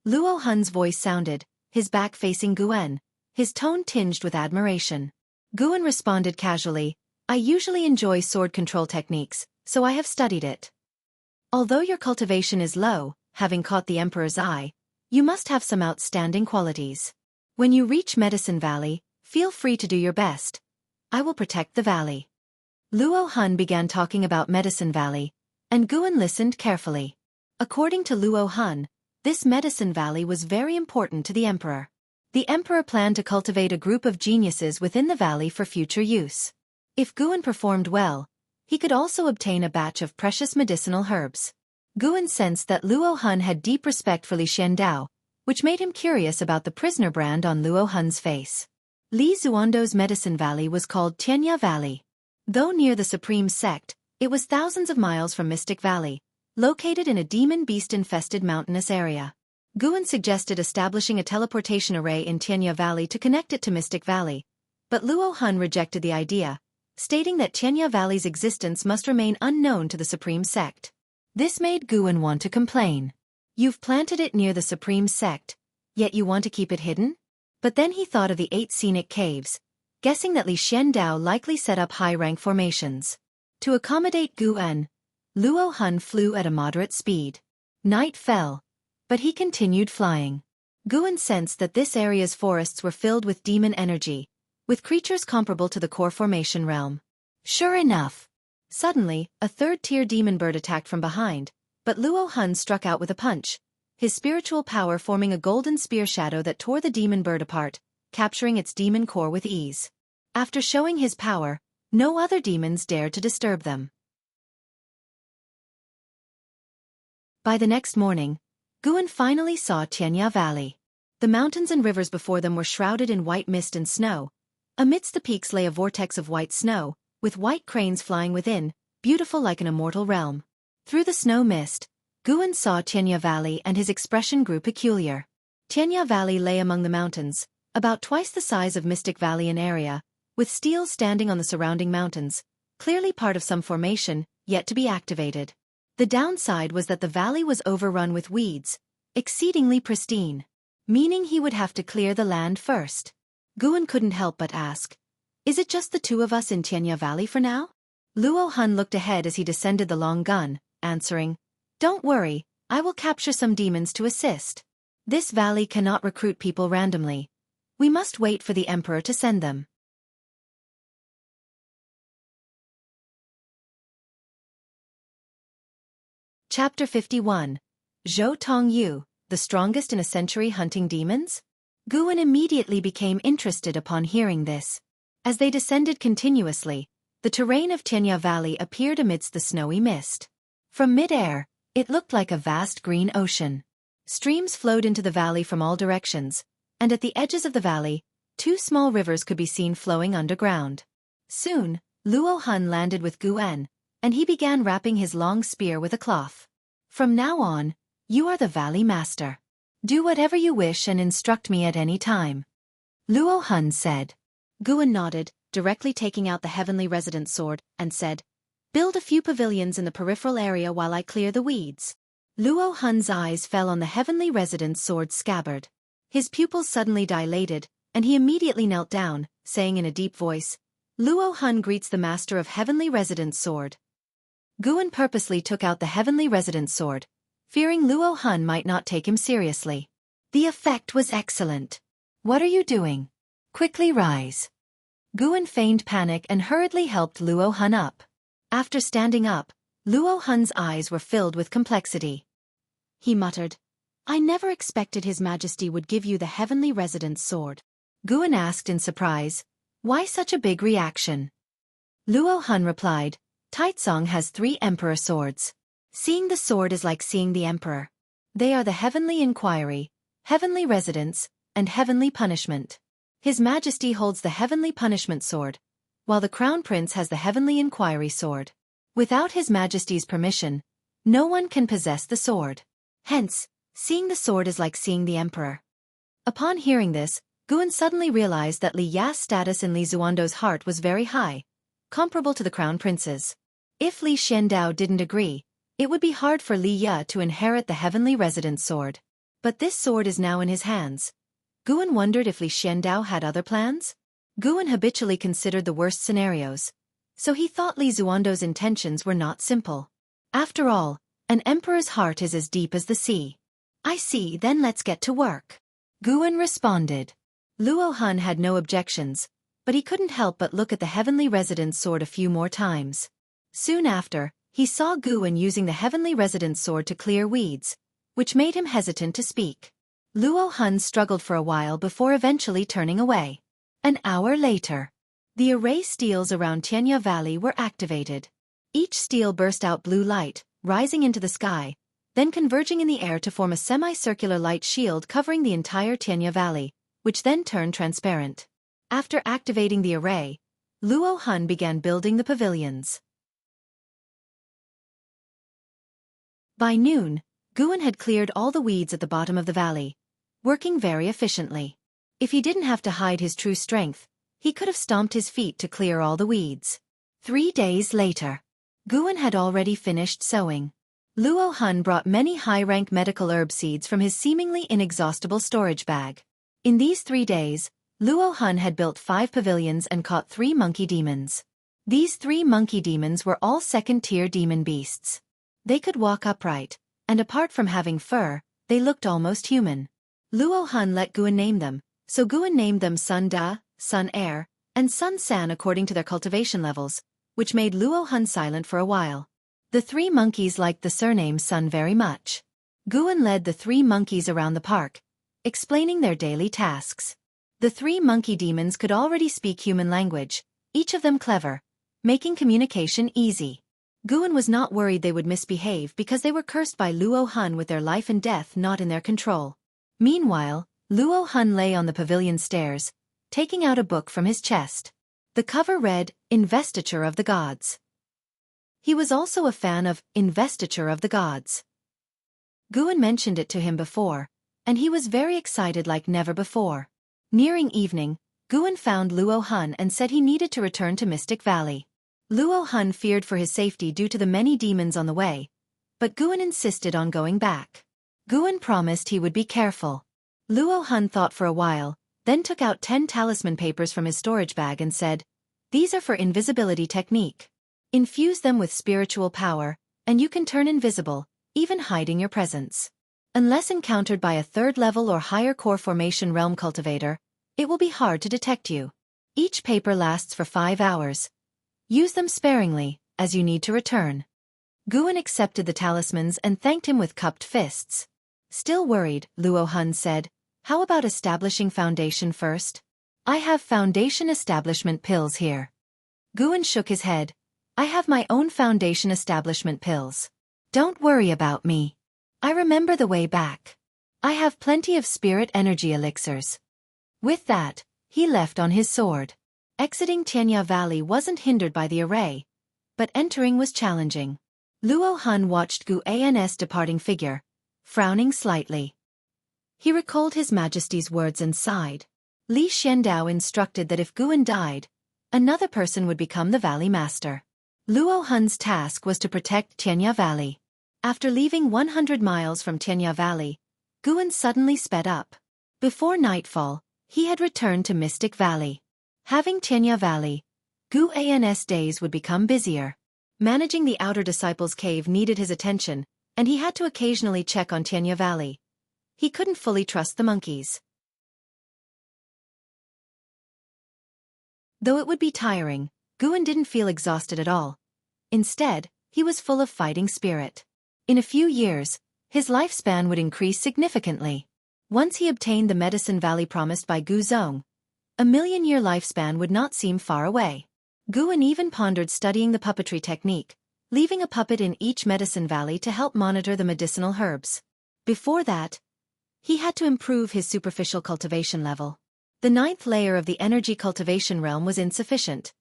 Luo Hun's voice sounded, his back facing Guan, his tone tinged with admiration. Guan responded casually, I usually enjoy sword control techniques, so I have studied it. Although your cultivation is low, having caught the Emperor's eye, you must have some outstanding qualities. When you reach Medicine Valley, feel free to do your best. I will protect the valley. Luo Han began talking about Medicine Valley, and Guan listened carefully. According to Luo Han, this Medicine Valley was very important to the Emperor. The Emperor planned to cultivate a group of geniuses within the valley for future use. If Guan performed well, he could also obtain a batch of precious medicinal herbs. Guan sensed that Luo Han had deep respect for Li Xiandao, which made him curious about the prisoner brand on Luo Han's face. Li Xuando's Medicine Valley was called Tianya Valley. Though near the Supreme Sect, it was thousands of miles from Mystic Valley, located in a demon beast-infested mountainous area. Guan suggested establishing a teleportation array in Tianya Valley to connect it to Mystic Valley, but Luo Han rejected the idea, stating that Tianya Valley's existence must remain unknown to the Supreme Sect. This made Guan want to complain. You've planted it near the Supreme Sect, yet you want to keep it hidden? But then he thought of the 8 scenic caves, guessing that Li Xiandao likely set up high-rank formations. To accommodate Guan, Luo Han flew at a moderate speed. Night fell, but he continued flying. Guan sensed that this area's forests were filled with demon energy, with creatures comparable to the core formation realm. Sure enough. Suddenly, a third-tier demon bird attacked from behind, but Luo Han struck out with a punch, his spiritual power forming a golden spear shadow that tore the demon bird apart, capturing its demon core with ease. After showing his power, no other demons dared to disturb them. By the next morning, Guan finally saw Tianya Valley. The mountains and rivers before them were shrouded in white mist and snow. Amidst the peaks lay a vortex of white snow, with white cranes flying within, beautiful like an immortal realm. Through the snow mist, Guan saw Tianya Valley and his expression grew peculiar. Tianya Valley lay among the mountains, about twice the size of Mystic Valley in area, with steels standing on the surrounding mountains, clearly part of some formation, yet to be activated. The downside was that the valley was overrun with weeds, exceedingly pristine, meaning he would have to clear the land first. Guan couldn't help but ask, "Is it just the two of us in Tianya Valley for now?" Luo Han looked ahead as he descended the long gun, answering, "Don't worry, I will capture some demons to assist. This valley cannot recruit people randomly. We must wait for the Emperor to send them." Chapter 51. Zhou Tongyu, the strongest in a century hunting demons? Guan immediately became interested upon hearing this. As they descended continuously, the terrain of Tianya Valley appeared amidst the snowy mist. From mid-air, it looked like a vast green ocean. Streams flowed into the valley from all directions, and at the edges of the valley, 2 small rivers could be seen flowing underground. Soon, Luo Han landed with Guan, and he began wrapping his long spear with a cloth. "From now on, you are the valley master. Do whatever you wish and instruct me at any time," Luo Han said. Guan nodded, directly taking out the heavenly residence sword, and said, "Build a few pavilions in the peripheral area while I clear the weeds." Luo Han's eyes fell on the heavenly residence sword scabbard. His pupils suddenly dilated, and he immediately knelt down, saying in a deep voice, "Luo Han greets the master of heavenly residence sword." Guan purposely took out the heavenly residence sword, fearing Luo Han might not take him seriously. The effect was excellent. "What are you doing? Quickly rise." Guan feigned panic and hurriedly helped Luo Han up. After standing up, Luo Han's eyes were filled with complexity. He muttered, "I never expected His Majesty would give you the heavenly residence sword." Guan asked in surprise, "Why such a big reaction?" Luo Han replied, "Taizong has 3 emperor swords. Seeing the sword is like seeing the emperor. They are the heavenly inquiry, heavenly residence, and heavenly punishment. His Majesty holds the heavenly punishment sword, while the Crown Prince has the heavenly inquiry sword. Without His Majesty's permission, no one can possess the sword. Hence, seeing the sword is like seeing the emperor." Upon hearing this, Guan suddenly realized that Li Ya's status in Li Xuando's heart was very high, comparable to the Crown Prince's. If Li Xiandao didn't agree, it would be hard for Li Ya to inherit the heavenly residence sword. But this sword is now in his hands. Guan wondered if Li Xiandao had other plans? Guan habitually considered the worst scenarios, so he thought Li Xuando's intentions were not simple. After all, An emperor's heart is as deep as the sea. I see, then let's get to work. Guan responded. Luo Han had no objections, but he couldn't help but look at the heavenly resident's sword a few more times. Soon after, he saw Guan using the heavenly resident's sword to clear weeds, which made him hesitant to speak. Luo Han struggled for a while before eventually turning away. An hour later, the array steels around Tianya Valley were activated. Each steel burst out blue light, rising into the sky, then converging in the air to form a semicircular light shield covering the entire Tianya Valley, which then turned transparent. After activating the array, Luo Han began building the pavilions. By noon, Guan had cleared all the weeds at the bottom of the valley, working very efficiently. If he didn't have to hide his true strength, he could have stomped his feet to clear all the weeds. 3 days later, Guan had already finished sowing. Luo Han brought many high-rank medical herb seeds from his seemingly inexhaustible storage bag. In these 3 days, Luo Han had built 5 pavilions and caught 3 monkey demons. These 3 monkey demons were all second-tier demon beasts. They could walk upright, and apart from having fur, they looked almost human. Luo Han let Guan name them, so Guan named them Sun Da, Sun Air, and Sun San according to their cultivation levels, which made Luo Han silent for a while. The 3 monkeys liked the surname Sun very much. Guan led the 3 monkeys around the park, explaining their daily tasks. The 3 monkey demons could already speak human language, each of them clever, making communication easy. Guan was not worried they would misbehave because they were cursed by Luo Han with their life and death not in their control. Meanwhile, Luo Han lay on the pavilion stairs, taking out a book from his chest. The cover read, Investiture of the Gods. He was also a fan of Investiture of the Gods. Guan mentioned it to him before, and he was very excited like never before. Nearing evening, Guan found Luo Han and said he needed to return to Mystic Valley. Luo Han feared for his safety due to the many demons on the way, but Guan insisted on going back. Guan promised he would be careful. Luo Han thought for a while, then took out 10 talisman papers from his storage bag and said, "These are for invisibility technique. Infuse them with spiritual power, and you can turn invisible, even hiding your presence. Unless encountered by a 3rd level or higher core formation realm cultivator, it will be hard to detect you. Each paper lasts for 5 hours. Use them sparingly, as you need to return." Guan accepted the talismans and thanked him with cupped fists. Still worried, Luo Han said, "How about establishing foundation first? I have foundation establishment pills here." Guan shook his head. "I have my own foundation establishment pills. Don't worry about me. I remember the way back. I have plenty of spirit energy elixirs." With that, he left on his sword. Exiting Tianya Valley wasn't hindered by the array, but entering was challenging. Luo Han watched Gu An's departing figure, frowning slightly. He recalled His Majesty's words and sighed. Li Xiandao instructed that if Guan died, another person would become the Valley Master. Luo Han's task was to protect Tianya Valley. After leaving 100 miles from Tianya Valley, Guan suddenly sped up. Before nightfall, he had returned to Mystic Valley. Having Tianya Valley, Gu An's days would become busier. Managing the Outer Disciples' Cave needed his attention, and he had to occasionally check on Tianya Valley. He couldn't fully trust the monkeys. Though it would be tiring, Guan didn't feel exhausted at all. Instead, he was full of fighting spirit. In a few years, his lifespan would increase significantly. Once he obtained the Medicine Valley promised by Gu Zong, a 1,000,000-year lifespan would not seem far away. Guan even pondered studying the puppetry technique, leaving a puppet in each Medicine Valley to help monitor the medicinal herbs. Before that, he had to improve his superficial cultivation level. The 9th layer of the energy cultivation realm was insufficient.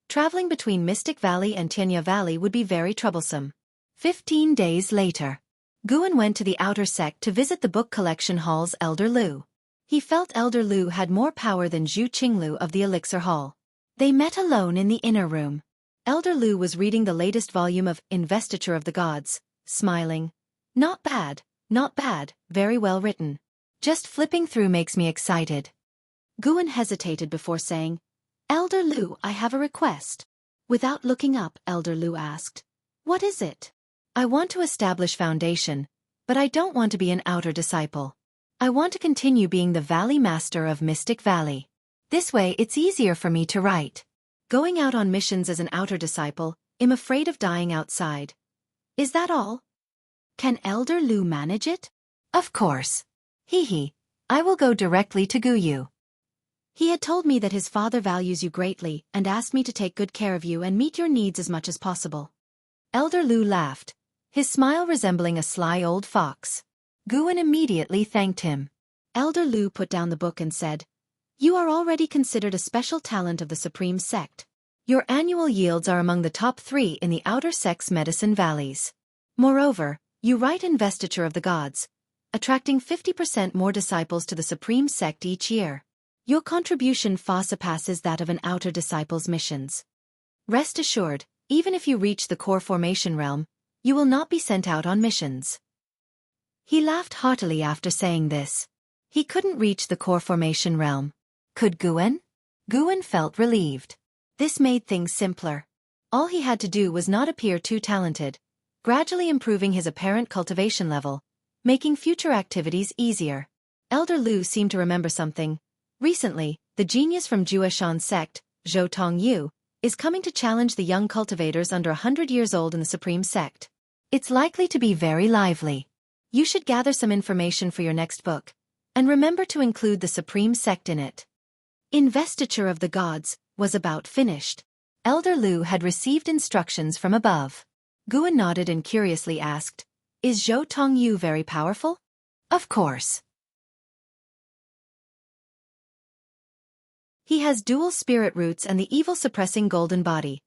Traveling between Mystic Valley and Tianya Valley would be very troublesome. 15 days later, Guan went to the outer sect to visit the book collection hall's Elder Lu. He felt Elder Lu had more power than Zhu Qinglu of the Elixir Hall. They met alone in the inner room. Elder Lu was reading the latest volume of Investiture of the Gods, smiling. "Not bad, not bad, very well written. Just flipping through makes me excited." Guan hesitated before saying, "Elder Lu, I have a request." Without looking up, Elder Lu asked, "What is it?" I want to establish foundation, but I don't want to be an outer disciple. I want to continue being the Valley Master of Mystic Valley. This way it's easier for me to write. Going out on missions as an outer disciple, I'm afraid of dying outside. Is that all? Can Elder Lu manage it? Of course. Hee. I will go directly to Guyu. He had told me that his father values you greatly and asked me to take good care of you and meet your needs as much as possible. Elder Lu laughed, his smile resembling a sly old fox. Guan immediately thanked him. Elder Lu put down the book and said, "You are already considered a special talent of the Supreme Sect. Your annual yields are among the top 3 in the Outer Sect's medicine valleys. Moreover, you write Investiture of the Gods, attracting 50% more disciples to the Supreme Sect each year. Your contribution far surpasses that of an outer disciple's missions. Rest assured, even if you reach the core formation realm, you will not be sent out on missions." He laughed heartily after saying this. He couldn't reach the core formation realm. Could Guan? Guan felt relieved. This made things simpler. All he had to do was not appear too talented, gradually improving his apparent cultivation level, making future activities easier. Elder Lu seemed to remember something. Recently, the genius from Jueshan Sect, Zhou Tongyu, is coming to challenge the young cultivators under 100 years old in the Supreme Sect. It's likely to be very lively. You should gather some information for your next book, and remember to include the Supreme Sect in it. Investiture of the Gods was about finished. Elder Lu had received instructions from above. Guan nodded and curiously asked, "Is Zhou Tongyu very powerful?" "Of course. He has dual spirit roots and the evil-suppressing golden body,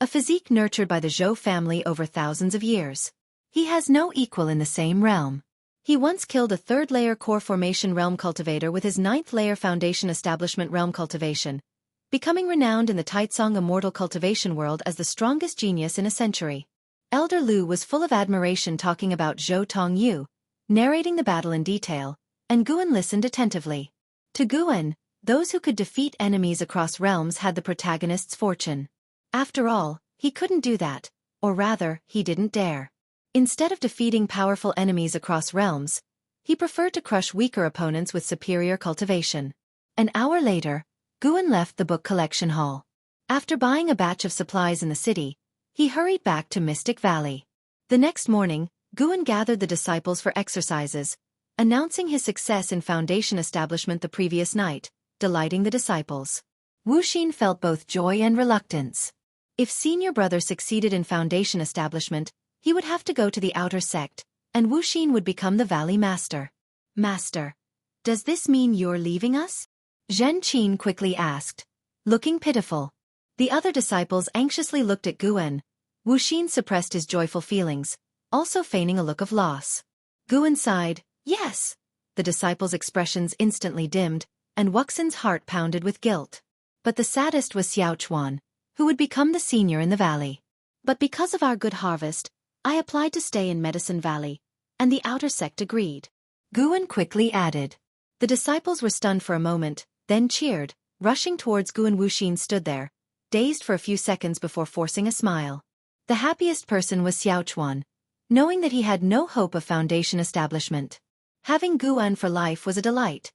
a physique nurtured by the Zhou family over thousands of years. He has no equal in the same realm. He once killed a 3rd-layer core formation realm cultivator with his 9th-layer foundation establishment realm cultivation, becoming renowned in the Taitsong Immortal cultivation world as the strongest genius in a century." Elder Lu was full of admiration talking about Zhou Tongyu, narrating the battle in detail, and Guan listened attentively. To Guan, those who could defeat enemies across realms had the protagonist's fortune. After all, he couldn't do that, or rather, he didn't dare. Instead of defeating powerful enemies across realms, he preferred to crush weaker opponents with superior cultivation. An hour later, Guan left the book collection hall. After buying a batch of supplies in the city, he hurried back to Mystic Valley. The next morning, Guan gathered the disciples for exercises, announcing his success in foundation establishment the previous night, delighting the disciples. Wuxia felt both joy and reluctance. If senior brother succeeded in foundation establishment, he would have to go to the outer sect, and Wuxia would become the Valley Master. "Master, does this mean you're leaving us?" Zhen Qin quickly asked, looking pitiful. The other disciples anxiously looked at Guan. Wuxia suppressed his joyful feelings, also feigning a look of loss. Guan sighed, "Yes." The disciples' expressions instantly dimmed, and Wuxia's heart pounded with guilt. But the saddest was Xiaochuan, who would become the senior in the valley. "But because of our good harvest, I applied to stay in Medicine Valley, and the outer sect agreed." Guan quickly added. The disciples were stunned for a moment, then cheered, rushing towards Guan. Wuxia stood there, dazed for a few seconds before forcing a smile. The happiest person was Xiaochuan, knowing that he had no hope of foundation establishment. Having Guan for life was a delight,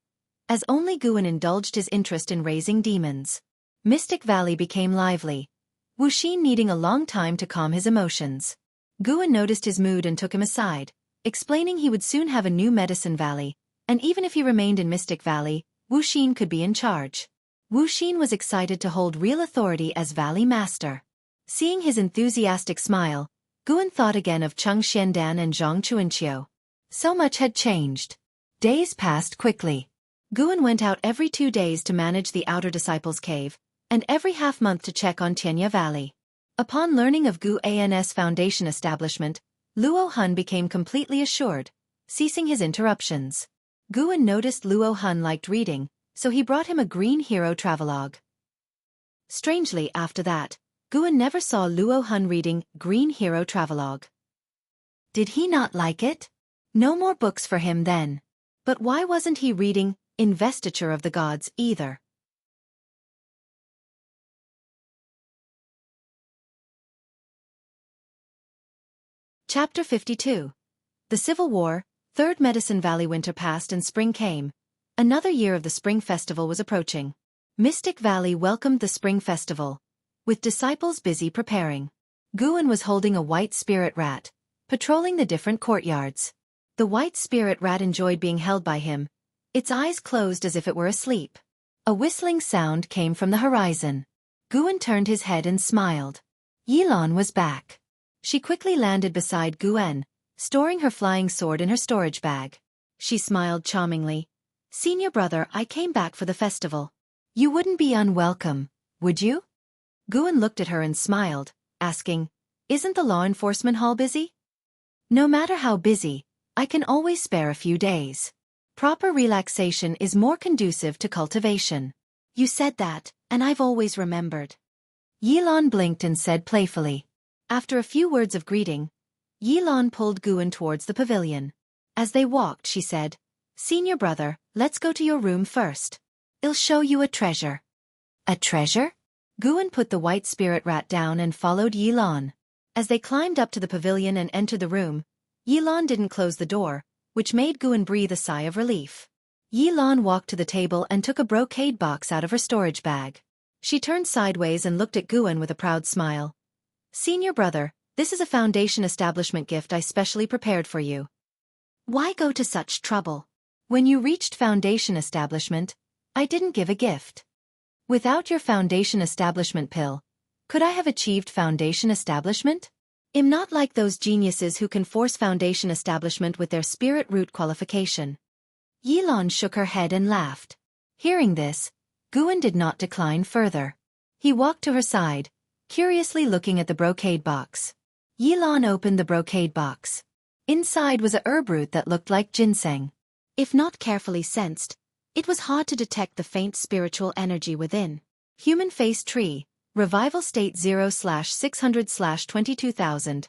as only Guan indulged his interest in raising demons. Mystic Valley became lively, Wuxia needing a long time to calm his emotions. Guan noticed his mood and took him aside, explaining he would soon have a new Medicine Valley, and even if he remained in Mystic Valley, Wuxia could be in charge. Wuxia was excited to hold real authority as Valley Master. Seeing his enthusiastic smile, Guan thought again of Cheng Xiandan and Zhang Chuanqiu. So much had changed. Days passed quickly. Guan went out every 2 days to manage the Outer Disciples' Cave, and every half-month to check on Tianya Valley. Upon learning of Gu An's foundation establishment, Luo Hun became completely assured, ceasing his interruptions. Guan noticed Luo Hun liked reading, so he brought him a Green Hero travelogue. Strangely, after that, Guan never saw Luo Hun reading Green Hero travelogue. Did he not like it? No more books for him then. But why wasn't he reading Investiture of the Gods either? Chapter 52. The Civil War, Third Medicine Valley. Winter passed and spring came. Another year of the Spring Festival was approaching. Mystic Valley welcomed the Spring Festival, with disciples busy preparing. Guan was holding a white spirit rat, patrolling the different courtyards. The white spirit rat enjoyed being held by him, its eyes closed as if it were asleep. A whistling sound came from the horizon. Guan turned his head and smiled. Yilan was back. She quickly landed beside Guan, storing her flying sword in her storage bag. She smiled charmingly. "Senior brother, I came back for the festival. You wouldn't be unwelcome, would you?" Guan looked at her and smiled, asking, "Isn't the law enforcement hall busy?" "No matter how busy, I can always spare a few days. Proper relaxation is more conducive to cultivation." "You said that, and I've always remembered." Yilan blinked and said playfully. After a few words of greeting, Yilan pulled Guan towards the pavilion. As they walked, she said, "Senior brother, let's go to your room first. I'll show you a treasure." "A treasure?" Guan put the white spirit rat down and followed Yilan. As they climbed up to the pavilion and entered the room, Yilan didn't close the door, which made Guan breathe a sigh of relief. Yilan walked to the table and took a brocade box out of her storage bag. She turned sideways and looked at Guan with a proud smile. "Senior brother, this is a foundation establishment gift I specially prepared for you." "Why go to such trouble? When you reached foundation establishment, I didn't give a gift. Without your foundation establishment pill, could I have achieved foundation establishment? I'm not like those geniuses who can force foundation establishment with their spirit root qualification." Yilan shook her head and laughed. Hearing this, Guan did not decline further. He walked to her side, curiously looking at the brocade box. Yilan opened the brocade box. Inside was a herb root that looked like ginseng. If not carefully sensed, it was hard to detect the faint spiritual energy within. Human face tree, revival state 0/600/22,000.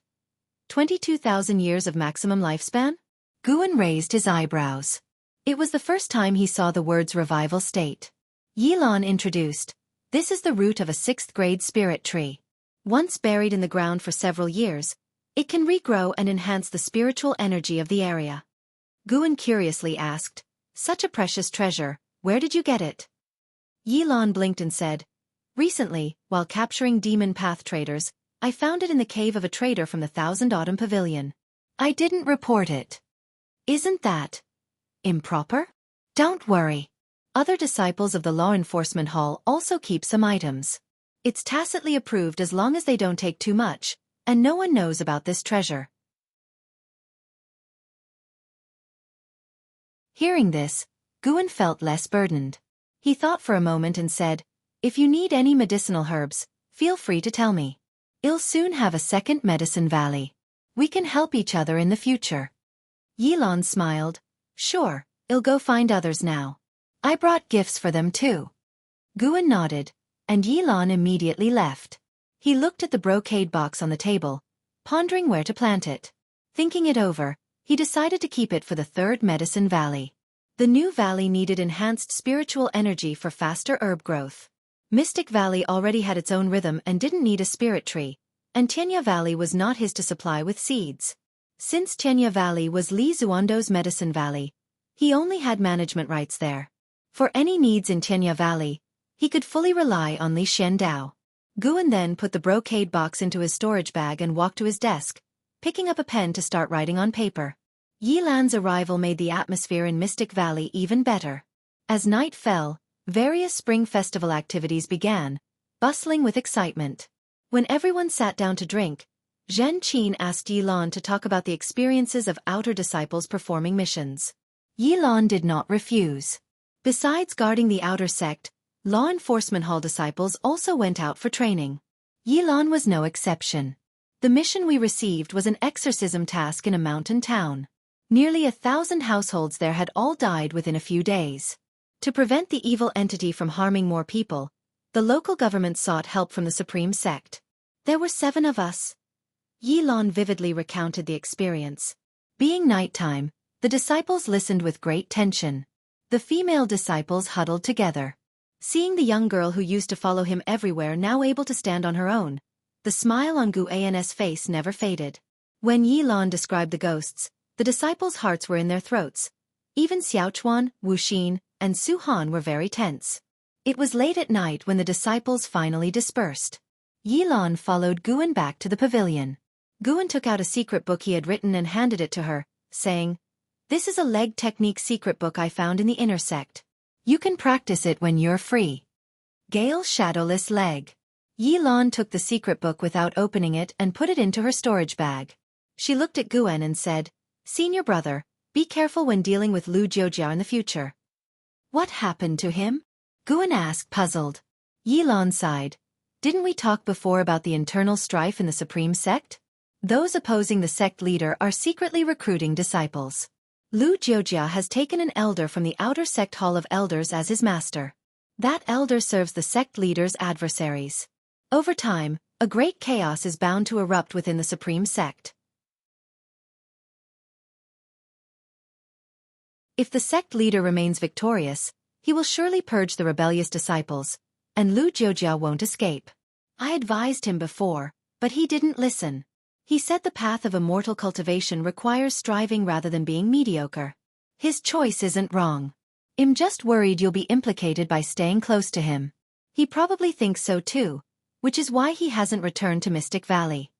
22,000 years of maximum lifespan? Guan raised his eyebrows. It was the first time he saw the words revival state. Yilan introduced, "This is the root of a 6th-grade spirit tree. Once buried in the ground for several years, it can regrow and enhance the spiritual energy of the area." Guan curiously asked, "Such a precious treasure, where did you get it?" Yilan blinked and said, "Recently, while capturing demon path traders, I found it in the cave of a trader from the Thousand Autumn Pavilion. I didn't report it." "Isn't that improper?" "Don't worry. Other disciples of the Law Enforcement Hall also keep some items. It's tacitly approved as long as they don't take too much, and no one knows about this treasure." Hearing this, Guan felt less burdened. He thought for a moment and said, "If you need any medicinal herbs, feel free to tell me. I'll soon have a second Medicine Valley. We can help each other in the future." Yilan smiled, "Sure, I'll go find others now. I brought gifts for them too." Guan nodded, and Yilan immediately left. He looked at the brocade box on the table, pondering where to plant it. Thinking it over, he decided to keep it for the third Medicine Valley. The new valley needed enhanced spiritual energy for faster herb growth. Mystic Valley already had its own rhythm and didn't need a spirit tree, and Tianya Valley was not his to supply with seeds. Since Tianya Valley was Li Zuando's Medicine Valley, he only had management rights there. For any needs in Tianya Valley, he could fully rely on Li Xiandao. Guan then put the brocade box into his storage bag and walked to his desk, picking up a pen to start writing on paper. Yilan's arrival made the atmosphere in Mystic Valley even better. As night fell, various spring festival activities began, bustling with excitement. When everyone sat down to drink, Zhen Qin asked Yilan to talk about the experiences of outer disciples performing missions. Yilan did not refuse. Besides guarding the outer sect, Law Enforcement Hall disciples also went out for training. Yilan was no exception. The mission we received was an exorcism task in a mountain town. Nearly 1,000 households there had all died within a few days. To prevent the evil entity from harming more people, the local government sought help from the Supreme Sect. There were 7 of us. Yilan vividly recounted the experience. Being nighttime, the disciples listened with great tension. The female disciples huddled together. Seeing the young girl who used to follow him everywhere now able to stand on her own, the smile on Guan's face never faded. When Yilan described the ghosts, the disciples' hearts were in their throats. Even Xiaochuan, Wuxin, and Su Han were very tense. It was late at night when the disciples finally dispersed. Yilan followed Guan back to the pavilion. Guan took out a secret book he had written and handed it to her, saying, "This is a leg technique secret book I found in the inner sect. You can practice it when you're free." Gale Shadowless Leg. Yilan took the secret book without opening it and put it into her storage bag. She looked at Guan and said, "Senior brother, be careful when dealing with Lu Jiujia in the future." "What happened to him?" Guan asked, puzzled. Yilan sighed. "Didn't we talk before about the internal strife in the Supreme Sect? Those opposing the sect leader are secretly recruiting disciples. Lu Jiujia has taken an elder from the outer sect Hall of Elders as his master. That elder serves the sect leader's adversaries. Over time, a great chaos is bound to erupt within the Supreme Sect. If the sect leader remains victorious, he will surely purge the rebellious disciples, and Lu Jiujia won't escape. I advised him before, but he didn't listen. He said the path of immortal cultivation requires striving rather than being mediocre. His choice isn't wrong. I'm just worried you'll be implicated by staying close to him. He probably thinks so too, which is why he hasn't returned to Mystic Valley."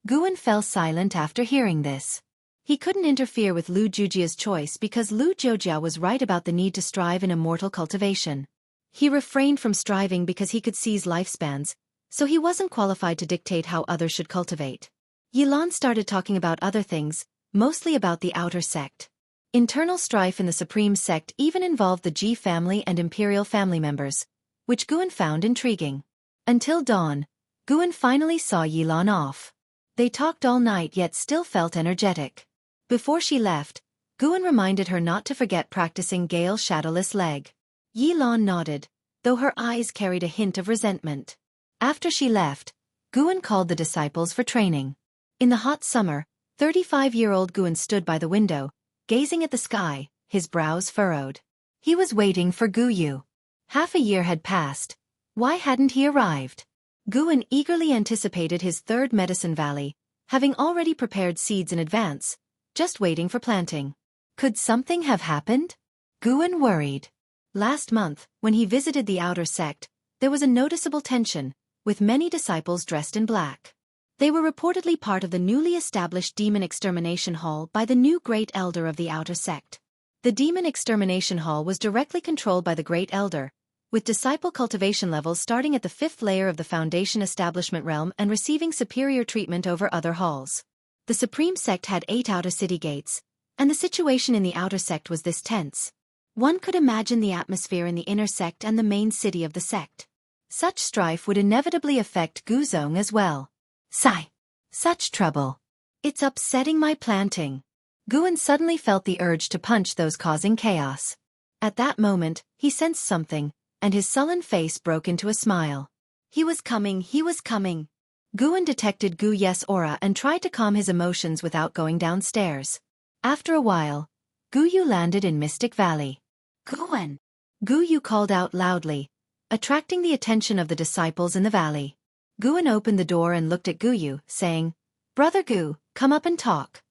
Guan fell silent after hearing this. He couldn't interfere with Lu Jiujia's choice because Lu Jiujia was right about the need to strive in immortal cultivation. He refrained from striving because he could seize lifespans, so he wasn't qualified to dictate how others should cultivate. Yilan started talking about other things, mostly about the outer sect. Internal strife in the Supreme Sect even involved the Ji family and Imperial family members, which Guan found intriguing. Until dawn, Guan finally saw Yilan off. They talked all night yet still felt energetic. Before she left, Guan reminded her not to forget practicing Gale Shadowless Leg. Yilan nodded, though her eyes carried a hint of resentment. After she left, Guan called the disciples for training. In the hot summer, 35-year-old Guan stood by the window, gazing at the sky, his brows furrowed. He was waiting for Guyu. Half a year had passed. Why hadn't he arrived? Guan eagerly anticipated his third Medicine Valley, having already prepared seeds in advance, just waiting for planting. Could something have happened? Guan worried. Last month, when he visited the outer sect, there was a noticeable tension, with many disciples dressed in black. They were reportedly part of the newly established Demon Extermination Hall by the new Great Elder of the outer sect. The Demon Extermination Hall was directly controlled by the Great Elder, with disciple cultivation levels starting at the 5th layer of the Foundation Establishment realm and receiving superior treatment over other halls. The Supreme Sect had 8 outer city gates, and the situation in the outer sect was this tense. One could imagine the atmosphere in the inner sect and the main city of the sect. Such strife would inevitably affect Guzong as well. Sigh. Such trouble. It's upsetting my planting. Guan suddenly felt the urge to punch those causing chaos. At that moment, he sensed something, and his sullen face broke into a smile. He was coming, he was coming. Guan detected Gu Ye's aura and tried to calm his emotions without going downstairs. After a while, Gu Yu landed in Mystic Valley. Guan! Gu Yu called out loudly, attracting the attention of the disciples in the valley. Guan opened the door and looked at Gu Yu, saying, "Brother Gu, come up and talk."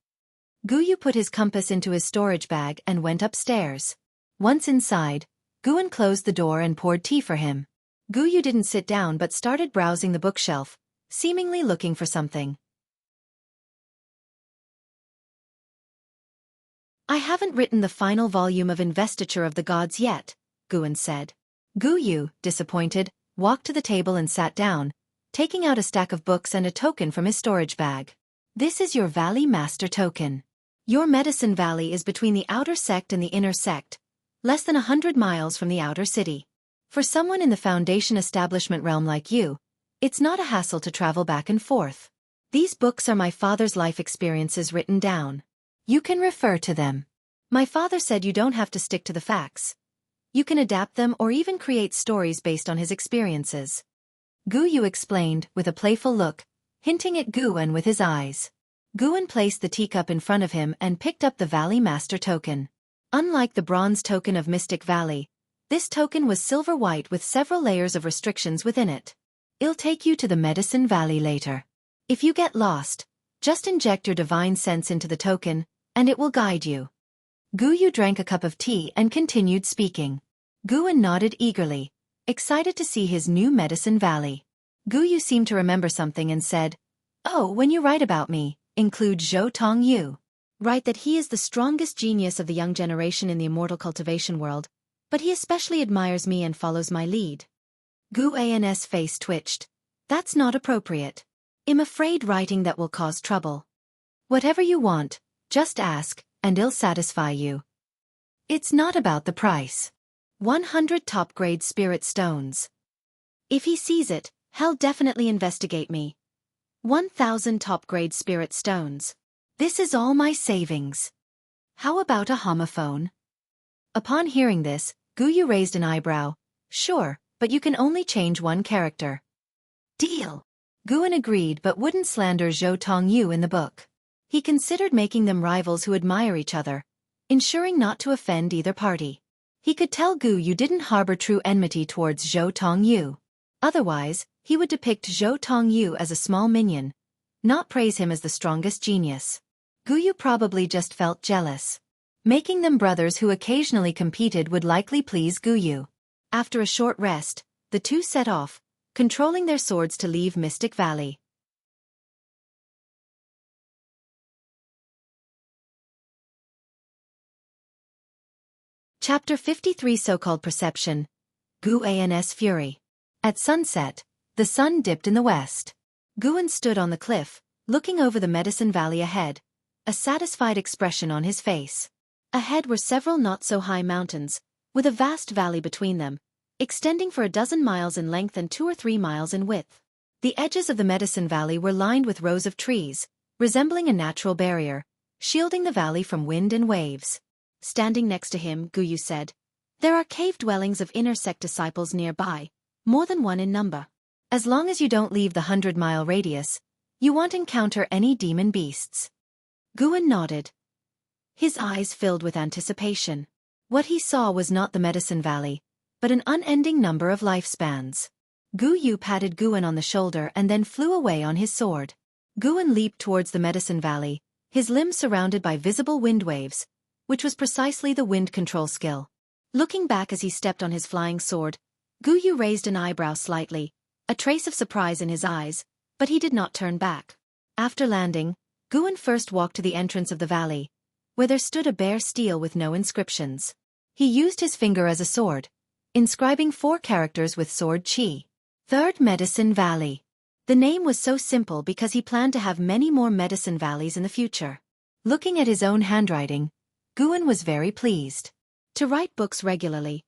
Gu Yu put his compass into his storage bag and went upstairs. Once inside, Guan closed the door and poured tea for him. Gu Yu didn't sit down but started browsing the bookshelf, seemingly looking for something. "I haven't written the final volume of Investiture of the Gods yet," Guan said. Gu Yu, disappointed, walked to the table and sat down, taking out a stack of books and a token from his storage bag. "This is your Valley Master token. Your Medicine Valley is between the outer sect and the inner sect, less than 100 miles from the outer city. For someone in the Foundation Establishment realm like you, it's not a hassle to travel back and forth. These books are my father's life experiences written down. You can refer to them. My father said you don't have to stick to the facts. You can adapt them or even create stories based on his experiences." Gu Yu explained, with a playful look, hinting at Guan with his eyes. Guan placed the teacup in front of him and picked up the Valley Master token. Unlike the bronze token of Mystic Valley, this token was silver-white with several layers of restrictions within it. "It'll take you to the Medicine Valley later. If you get lost, Just inject your divine sense into the token, and it will guide you. Gu Yu drank a cup of tea and continued speaking. Guan nodded eagerly, excited to see his new medicine valley. Gu Yu seemed to remember something and said, "Oh, when you write about me, include Zhou Tongyu. Write that he is the strongest genius of the young generation in the immortal cultivation world, but he especially admires me and follows my lead." Gu An's face twitched. "That's not appropriate. I'm afraid writing that will cause trouble. Whatever you want, just ask, and I'll satisfy you. It's not about the price. 100 top-grade spirit stones. If he sees it, he'll definitely investigate me. 1,000 top-grade spirit stones. This is all my savings. How about a homophone?" Upon hearing this, Gu Yu raised an eyebrow. "Sure, but you can only change one character." "Deal." Guan agreed but wouldn't slander Zhou Tongyu in the book. He considered making them rivals who admire each other, ensuring not to offend either party. He could tell Gu Yu didn't harbor true enmity towards Zhou Tongyu. Otherwise, he would depict Zhou Tongyu as a small minion, not praise him as the strongest genius. Gu Yu probably just felt jealous. Making them brothers who occasionally competed would likely please Gu Yu. After a short rest, the two set off, controlling their swords to leave Mystic Valley. Chapter 53 So-Called Perception. Gu An's Fury. At sunset, the sun dipped in the west. Guan stood on the cliff, looking over the Medicine Valley ahead, a satisfied expression on his face. Ahead were several not-so-high mountains, with a vast valley between them, extending for a dozen miles in length and 2 or 3 miles in width. The edges of the Medicine Valley were lined with rows of trees, resembling a natural barrier, shielding the valley from wind and waves. Standing next to him, Gu Yu said, "There are cave dwellings of inner Sect disciples nearby, more than one in number. As long as you don't leave the 100-mile radius, you won't encounter any demon beasts." Guan nodded. His eyes filled with anticipation. What he saw was not the Medicine Valley, but an unending number of lifespans. Gu Yu patted Guan on the shoulder and then flew away on his sword. Guan leaped towards the Medicine Valley, his limbs surrounded by visible wind waves, which was precisely the wind control skill. Looking back as he stepped on his flying sword, Gu Yu raised an eyebrow slightly, a trace of surprise in his eyes, but he did not turn back. After landing, Guan first walked to the entrance of the valley, where there stood a bare stele with no inscriptions. He used his finger as a sword, inscribing 4 characters with sword chi. Third Medicine Valley. The name was so simple because he planned to have many more Medicine Valleys in the future. Looking at his own handwriting, Guan was very pleased. To write books regularly,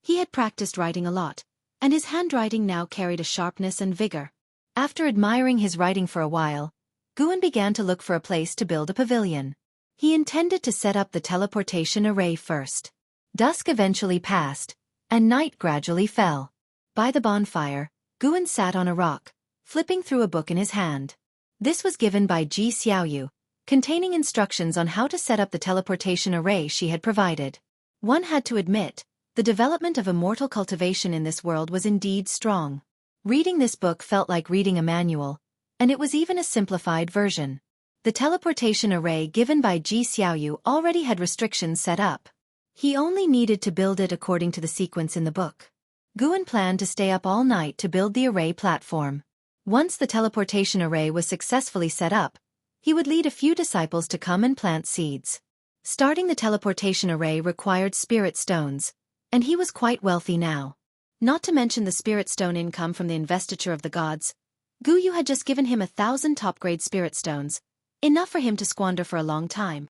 he had practiced writing a lot, and his handwriting now carried a sharpness and vigor. After admiring his writing for a while, Guan began to look for a place to build a pavilion. He intended to set up the teleportation array first. Dusk eventually passed, and night gradually fell. By the bonfire, Guan sat on a rock, flipping through a book in his hand. This was given by Ji Xiaoyu, containing instructions on how to set up the teleportation array she had provided. One had to admit, the development of immortal cultivation in this world was indeed strong. Reading this book felt like reading a manual, and it was even a simplified version. The teleportation array given by Ji Xiaoyu already had restrictions set up. He only needed to build it according to the sequence in the book. Guan planned to stay up all night to build the array platform. Once the teleportation array was successfully set up, he would lead a few disciples to come and plant seeds. Starting the teleportation array required spirit stones, and he was quite wealthy now. Not to mention the spirit stone income from the investiture of the gods, Gu Yu had just given him 1,000 top-grade spirit stones, enough for him to squander for a long time.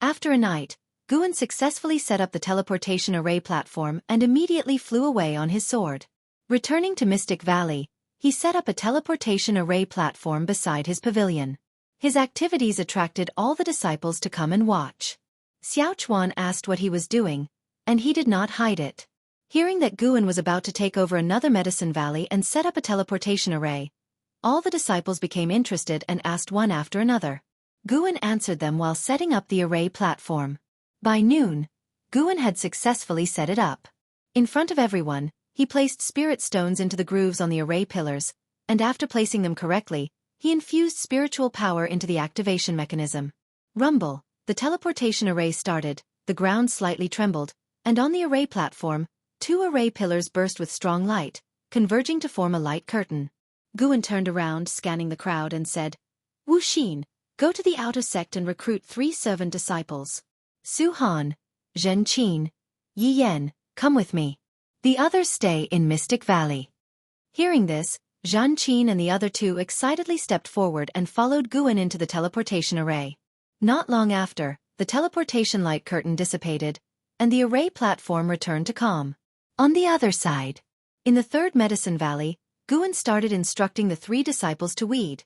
After a night, Guan successfully set up the teleportation array platform and immediately flew away on his sword. Returning to Mystic Valley, he set up a teleportation array platform beside his pavilion. His activities attracted all the disciples to come and watch. Xiao Chuan asked what he was doing, and he did not hide it. Hearing that Guan was about to take over another Medicine Valley and set up a teleportation array, all the disciples became interested and asked one after another. Guan answered them while setting up the array platform. By noon, Guan had successfully set it up. In front of everyone, he placed spirit stones into the grooves on the array pillars, and after placing them correctly, he infused spiritual power into the activation mechanism. Rumble, the teleportation array started, the ground slightly trembled, and on the array platform, 2 array pillars burst with strong light, converging to form a light curtain. Guan turned around, scanning the crowd, and said, Wu Xin, go to the outer sect and recruit 3 servant disciples. Su Han, Zhen Qin, Yi Yan, come with me. The others stay in Mystic Valley. Hearing this, Zhan Qin and the other 2 excitedly stepped forward and followed Guan into the teleportation array. Not long after, the teleportation light curtain dissipated, and the array platform returned to calm. On the other side, in the third Medicine Valley, Guan started instructing the 3 disciples to weed,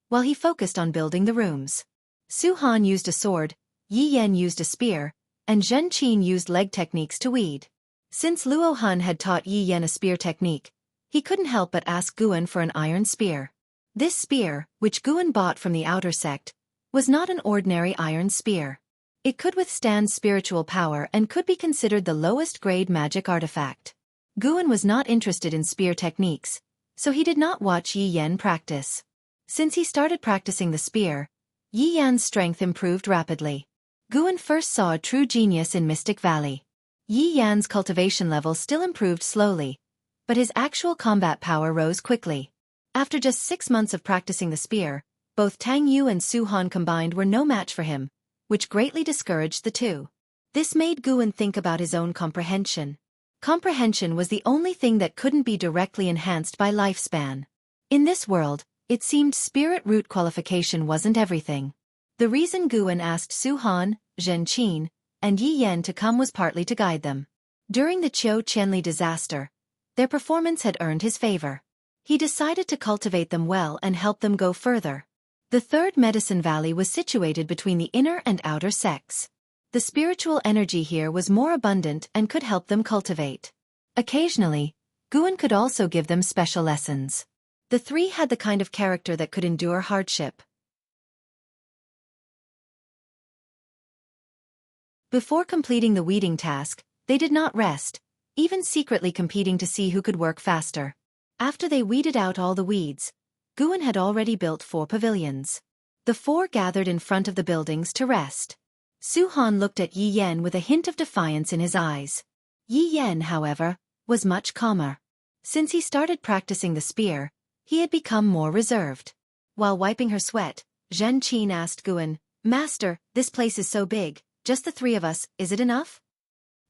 while he focused on building the rooms. Su Han used a sword, Yi Yan used a spear, and Zhen Qin used leg techniques to weed. Since Luo Han had taught Yi Yan a spear technique, he couldn't help but ask Guan for an iron spear. This spear, which Guan bought from the outer sect, was not an ordinary iron spear. It could withstand spiritual power and could be considered the lowest grade magic artifact. Guan was not interested in spear techniques, so he did not watch Yi Yan practice. Since he started practicing the spear, Yi Yan's strength improved rapidly. Guan first saw a true genius in Mystic Valley. Yi Yan's cultivation level still improved slowly, but his actual combat power rose quickly. After just 6 months of practicing the spear, both Tang Yu and Su Han combined were no match for him, which greatly discouraged the 2. This made Guan think about his own comprehension. Comprehension was the only thing that couldn't be directly enhanced by lifespan. In this world, it seemed spirit root qualification wasn't everything. The reason Guan asked Su Han, Zhen Qin, and Yi Yan to come was partly to guide them. During the Qiu Qianli disaster, their performance had earned his favor. He decided to cultivate them well and help them go further. The third Medicine Valley was situated between the inner and outer sects. The spiritual energy here was more abundant and could help them cultivate. Occasionally, Guan could also give them special lessons. The 3 had the kind of character that could endure hardship. Before completing the weeding task, they did not rest, even secretly competing to see who could work faster. After they weeded out all the weeds, Guan had already built 4 pavilions. The 4 gathered in front of the buildings to rest. Su Han looked at Yi Yan with a hint of defiance in his eyes. Yi Yan, however, was much calmer. Since he started practicing the spear, he had become more reserved. While wiping her sweat, Zhen Qin asked Guan, Master, this place is so big, just the 3 of us, is it enough?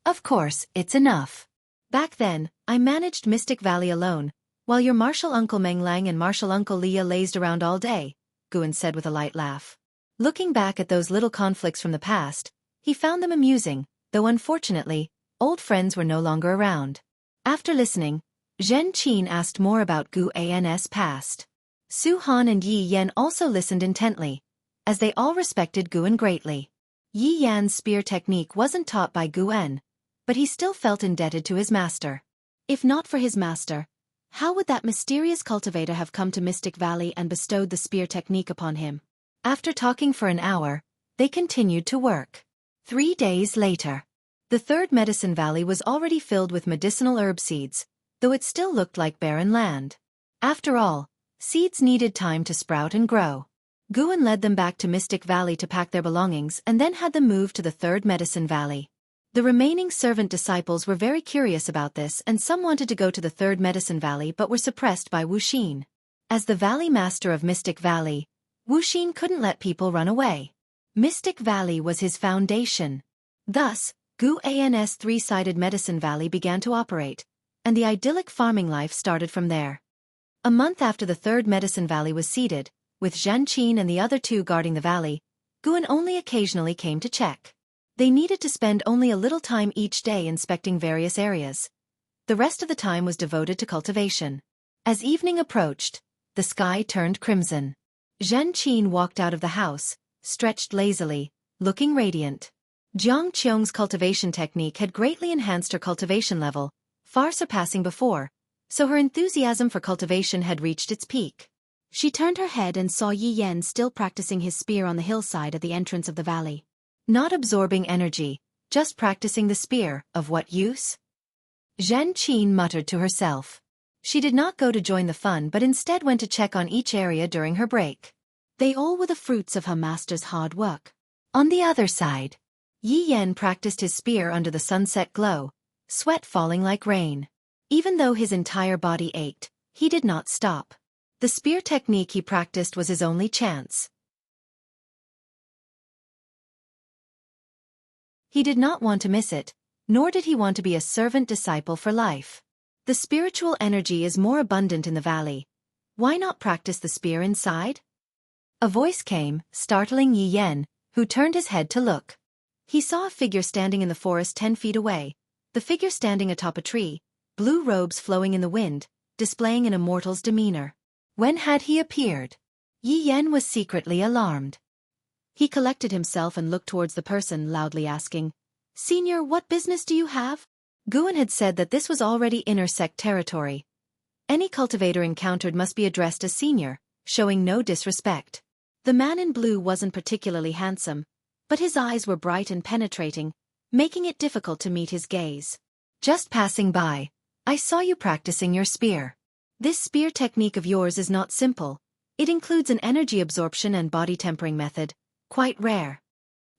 Of course, it's enough. Back then, I managed Mystic Valley alone, while your martial uncle Meng Lang and martial uncle Leah lazed around all day, Guan said with a light laugh. Looking back at those little conflicts from the past, he found them amusing, though unfortunately, old friends were no longer around. After listening, Zhen Qin asked more about Guan's past. Su Han and Yi Yan also listened intently, as they all respected Guan greatly. Yi Yan's spear technique wasn't taught by Guan, but he still felt indebted to his master. If not for his master, how would that mysterious cultivator have come to Mystic Valley and bestowed the spear technique upon him? After talking for an hour, they continued to work. 3 days later, the third Medicine Valley was already filled with medicinal herb seeds, though it still looked like barren land. After all, seeds needed time to sprout and grow. Guan led them back to Mystic Valley to pack their belongings and then had them move to the third Medicine Valley. The remaining servant disciples were very curious about this, and some wanted to go to the third Medicine Valley but were suppressed by Wu Xin. As the Valley Master of Mystic Valley, Wu Xin couldn't let people run away. Mystic Valley was his foundation. Thus, Guan's 3-sided Medicine Valley began to operate, and the idyllic farming life started from there. A month after the third Medicine Valley was seeded, with Zhen Qin and the other 2 guarding the valley, Guan only occasionally came to check. They needed to spend only a little time each day inspecting various areas. The rest of the time was devoted to cultivation. As evening approached, the sky turned crimson. Zhen Qin walked out of the house, stretched lazily, looking radiant. Jiang Qiong's cultivation technique had greatly enhanced her cultivation level, far surpassing before, so her enthusiasm for cultivation had reached its peak. She turned her head and saw Yi Yan still practicing his spear on the hillside at the entrance of the valley. Not absorbing energy, just practicing the spear, of what use? Zhen Qin muttered to herself. She did not go to join the fun but instead went to check on each area during her break. They all were the fruits of her master's hard work. On the other side, Yi Yan practiced his spear under the sunset glow, sweat falling like rain. Even though his entire body ached, he did not stop. The spear technique he practiced was his only chance. He did not want to miss it, nor did he want to be a servant disciple for life. The spiritual energy is more abundant in the valley. Why not practice the spear inside? A voice came, startling Yi Yan, who turned his head to look. He saw a figure standing in the forest 10 feet away, the figure standing atop a tree, blue robes flowing in the wind, displaying an immortal's demeanor. When had he appeared? Yi Yan was secretly alarmed. He collected himself and looked towards the person, loudly asking, "Senior, what business do you have?" Guan had said that this was already inner sect territory. Any cultivator encountered must be addressed as senior, showing no disrespect. The man in blue wasn't particularly handsome, but his eyes were bright and penetrating, making it difficult to meet his gaze. "Just passing by, I saw you practicing your spear. This spear technique of yours is not simple. It includes an energy absorption and body tempering method, quite rare."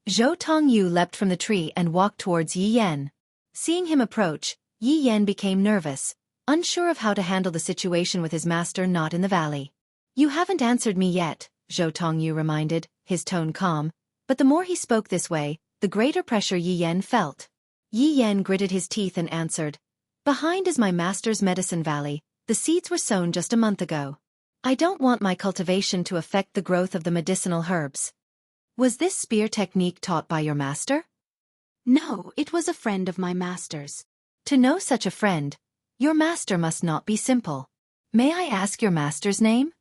Zhou Tongyu leapt from the tree and walked towards Yi Yan. Seeing him approach, Yi Yan became nervous, unsure of how to handle the situation with his master not in the valley. "You haven't answered me yet," Zhou Tongyu reminded, his tone calm, but the more he spoke this way, the greater pressure Yi Yan felt. Yi Yan gritted his teeth and answered, "Behind is my master's medicine valley. The seeds were sown just a month ago. I don't want my cultivation to affect the growth of the medicinal herbs." "Was this spear technique taught by your master?" "No, it was a friend of my master's." "To know such a friend, your master must not be simple. May I ask your master's name?"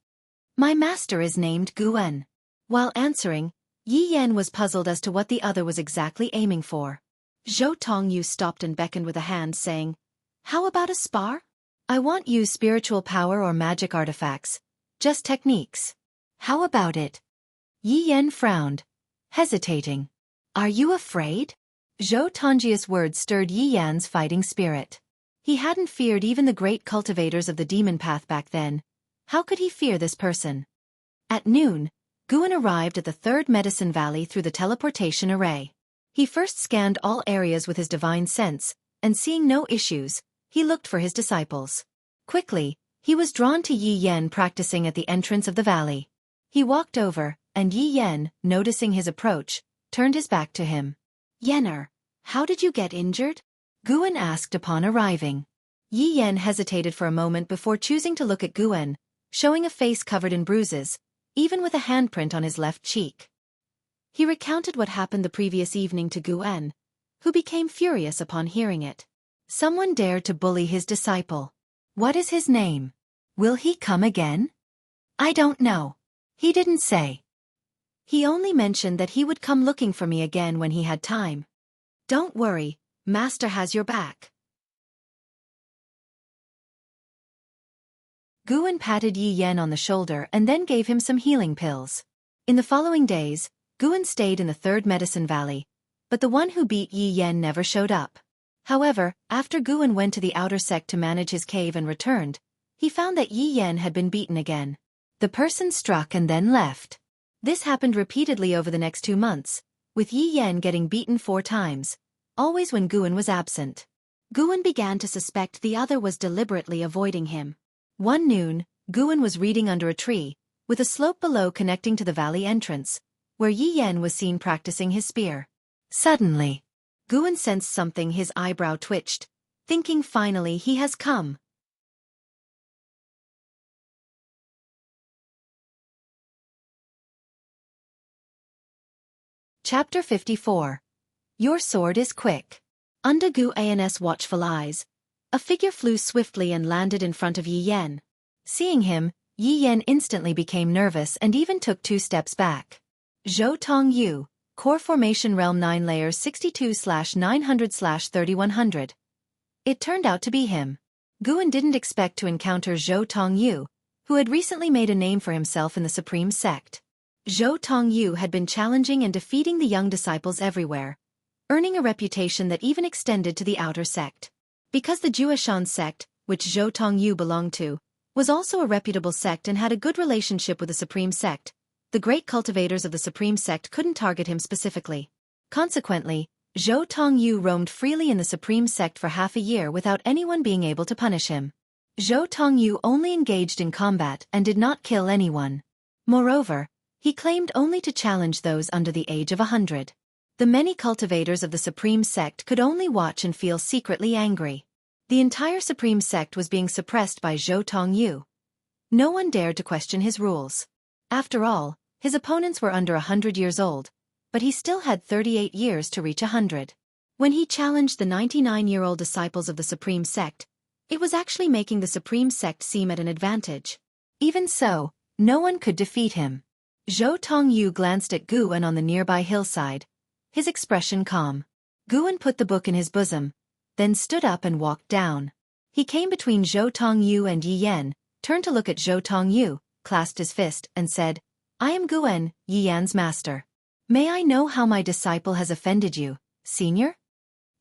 "My master is named Guan." While answering, Yi Yan was puzzled as to what the other was exactly aiming for. Zhou Tongyu stopped and beckoned with a hand, saying, "How about a spar? I won't use spiritual power or magic artifacts, just techniques. How about it?" Yi Yan frowned, hesitating. "Are you afraid?" Zhou Tongji's words stirred Yi Yan's fighting spirit. He hadn't feared even the great cultivators of the demon path back then. How could he fear this person? At noon, Guan arrived at the third medicine valley through the teleportation array. He first scanned all areas with his divine sense, and seeing no issues, he looked for his disciples. Quickly, he was drawn to Yi Yan practicing at the entrance of the valley. He walked over, and Yi Yan, noticing his approach, turned his back to him. "Yener, how did you get injured?" Guan asked upon arriving. Yi Yan hesitated for a moment before choosing to look at Guan, showing a face covered in bruises, even with a handprint on his left cheek. He recounted what happened the previous evening to Guan, who became furious upon hearing it. Someone dared to bully his disciple. "What is his name? Will he come again?" "I don't know. He didn't say. He only mentioned that he would come looking for me again when he had time." "Don't worry, Master has your back." Guan patted Yi Yan on the shoulder and then gave him some healing pills. In the following days, Guan stayed in the third medicine valley, but the one who beat Yi Yan never showed up. However, after Guan went to the outer sect to manage his cave and returned, he found that Yi Yan had been beaten again. The person struck and then left. This happened repeatedly over the next 2 months, with Yi Yan getting beaten 4 times, always when Guan was absent. Guan began to suspect the other was deliberately avoiding him. One noon, Guan was reading under a tree, with a slope below connecting to the valley entrance, where Yi Yan was seen practicing his spear. Suddenly, Guan sensed something. His eyebrow twitched, thinking finally he has come. Chapter 54. Your sword is quick. Under Guan's watchful eyes, a figure flew swiftly and landed in front of Yi Yan. Seeing him, Yi Yan instantly became nervous and even took 2 steps back. Zhou Tongyu, Core Formation Realm 9 Layers 62/900/3100. It turned out to be him. Guan didn't expect to encounter Zhou Tongyu, who had recently made a name for himself in the Supreme Sect. Zhou Tongyu had been challenging and defeating the young disciples everywhere, earning a reputation that even extended to the outer sect. Because the Jueshan sect, which Zhou Tongyu belonged to, was also a reputable sect and had a good relationship with the Supreme Sect. The great cultivators of the Supreme Sect couldn't target him specifically. Consequently, Zhou Tongyu roamed freely in the Supreme Sect for half a year without anyone being able to punish him. Zhou Tongyu only engaged in combat and did not kill anyone. Moreover, he claimed only to challenge those under the age of 100. The many cultivators of the Supreme Sect could only watch and feel secretly angry. The entire Supreme Sect was being suppressed by Zhou Tongyu. No one dared to question his rules. After all, his opponents were under 100 years old, but he still had 38 years to reach 100. When he challenged the 99-year-old disciples of the Supreme Sect, it was actually making the Supreme Sect seem at an advantage. Even so, no one could defeat him. Zhou Tongyu glanced at Guan on the nearby hillside, his expression calm. Guan put the book in his bosom, then stood up and walked down. He came between Zhou Tongyu and Yi Yan, turned to look at Zhou Tongyu, clasped his fist, and said, "I am Guan, Yi Yan's master. May I know how my disciple has offended you, senior?"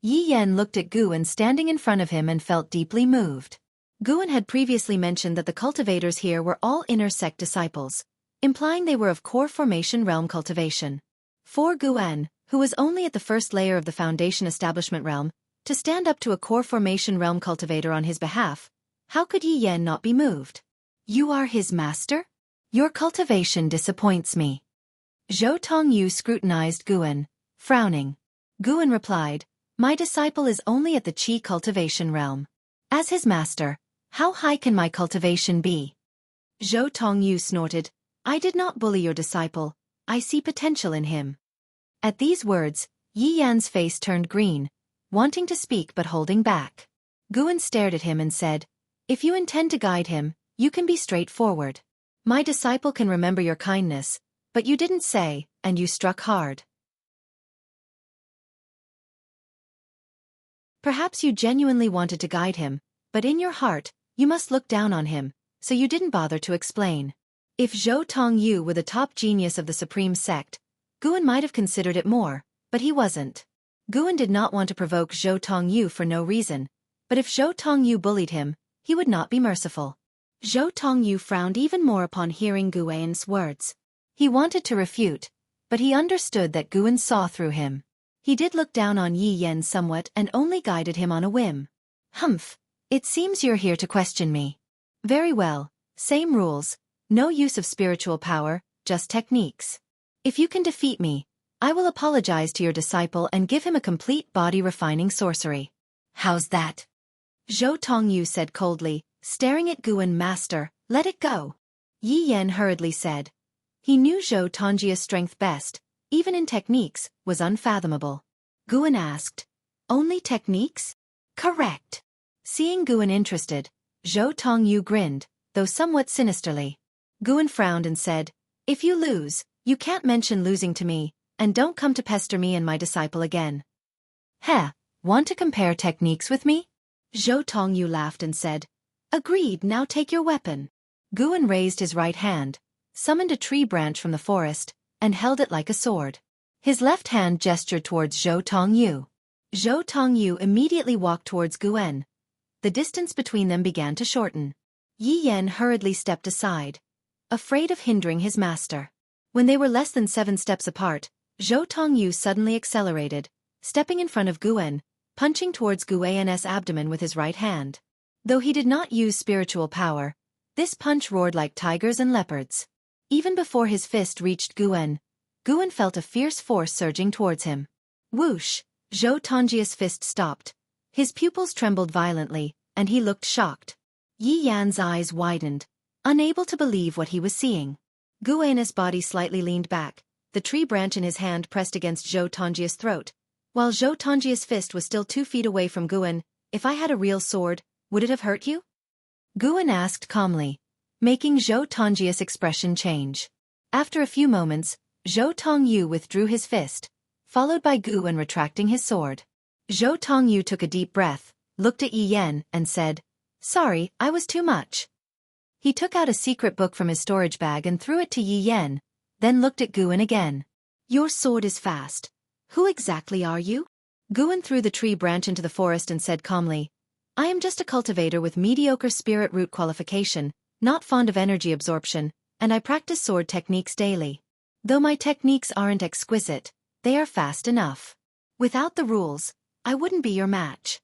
Yi Yan looked at Guan standing in front of him and felt deeply moved. Guan had previously mentioned that the cultivators here were all inner sect disciples, implying they were of core formation realm cultivation. For Guan, who was only at the first layer of the foundation establishment realm, to stand up to a core formation realm cultivator on his behalf, how could Yi Yan not be moved? "You are his master? Your cultivation disappoints me." Zhou Tongyu scrutinized Guan, frowning. Guan replied, "My disciple is only at the Qi cultivation realm. As his master, how high can my cultivation be?" Zhou Tongyu snorted, "I did not bully your disciple, I see potential in him." At these words, Yi Yan's face turned green, wanting to speak but holding back. Guan stared at him and said, "If you intend to guide him, you can be straightforward. My disciple can remember your kindness, but you didn't say, and you struck hard. Perhaps you genuinely wanted to guide him, but in your heart, you must look down on him, so you didn't bother to explain." If Zhou Tongyu were the top genius of the Supreme Sect, Guan might have considered it more, but he wasn't. Guan did not want to provoke Zhou Tongyu for no reason, but if Zhou Tongyu bullied him, he would not be merciful. Zhou Tongyu frowned even more upon hearing Guan's words. He wanted to refute, but he understood that Guan saw through him. He did look down on Yi Yan somewhat and only guided him on a whim. "Humph, it seems you're here to question me. Very well, same rules, no use of spiritual power, just techniques. If you can defeat me, I will apologize to your disciple and give him a complete body-refining sorcery." "How's that?" Zhou Tongyu said coldly, staring at Guan. "Master, let it go." Yi Yan hurriedly said. He knew Zhou Tongjia's strength best, even in techniques, was unfathomable. Guan asked, "Only techniques?" "Correct." Seeing Guan interested, Zhou Tongyu grinned, though somewhat sinisterly. Guan frowned and said, "If you lose, you can't mention losing to me, and don't come to pester me and my disciple again." "Heh, want to compare techniques with me?" Zhou Tongyu laughed and said, "Agreed, now take your weapon." Guan raised his right hand, summoned a tree branch from the forest, and held it like a sword. His left hand gestured towards Zhou Tongyu. Zhou Tongyu immediately walked towards Guan. The distance between them began to shorten. Yi Yan hurriedly stepped aside, afraid of hindering his master. When they were less than 7 steps apart, Zhou Tongyu suddenly accelerated, stepping in front of Guan, punching towards Guan's abdomen with his right hand. Though he did not use spiritual power, this punch roared like tigers and leopards. Even before his fist reached Guan, Guan felt a fierce force surging towards him. Whoosh! Zhou Tongjia's fist stopped. His pupils trembled violently, and he looked shocked. Yi Yan's eyes widened, unable to believe what he was seeing. Guan's body slightly leaned back, the tree branch in his hand pressed against Zhou Tongjia's throat. While Zhou Tongjia's fist was still 2 feet away from Guan, "If I had a real sword, would it have hurt you?" Guan asked calmly, making Zhou Tongjia's expression change. After a few moments, Zhou Tongyu withdrew his fist, followed by Guan retracting his sword. Zhou Tongyu took a deep breath, looked at Yi Yan, and said, "Sorry, I was too much." He took out a secret book from his storage bag and threw it to Yi Yan, then looked at Guan again. "Your sword is fast. Who exactly are you?" Guan threw the tree branch into the forest and said calmly, I am just a cultivator with mediocre spirit root qualification, not fond of energy absorption, and I practice sword techniques daily. Though my techniques aren't exquisite, they are fast enough. Without the rules, I wouldn't be your match.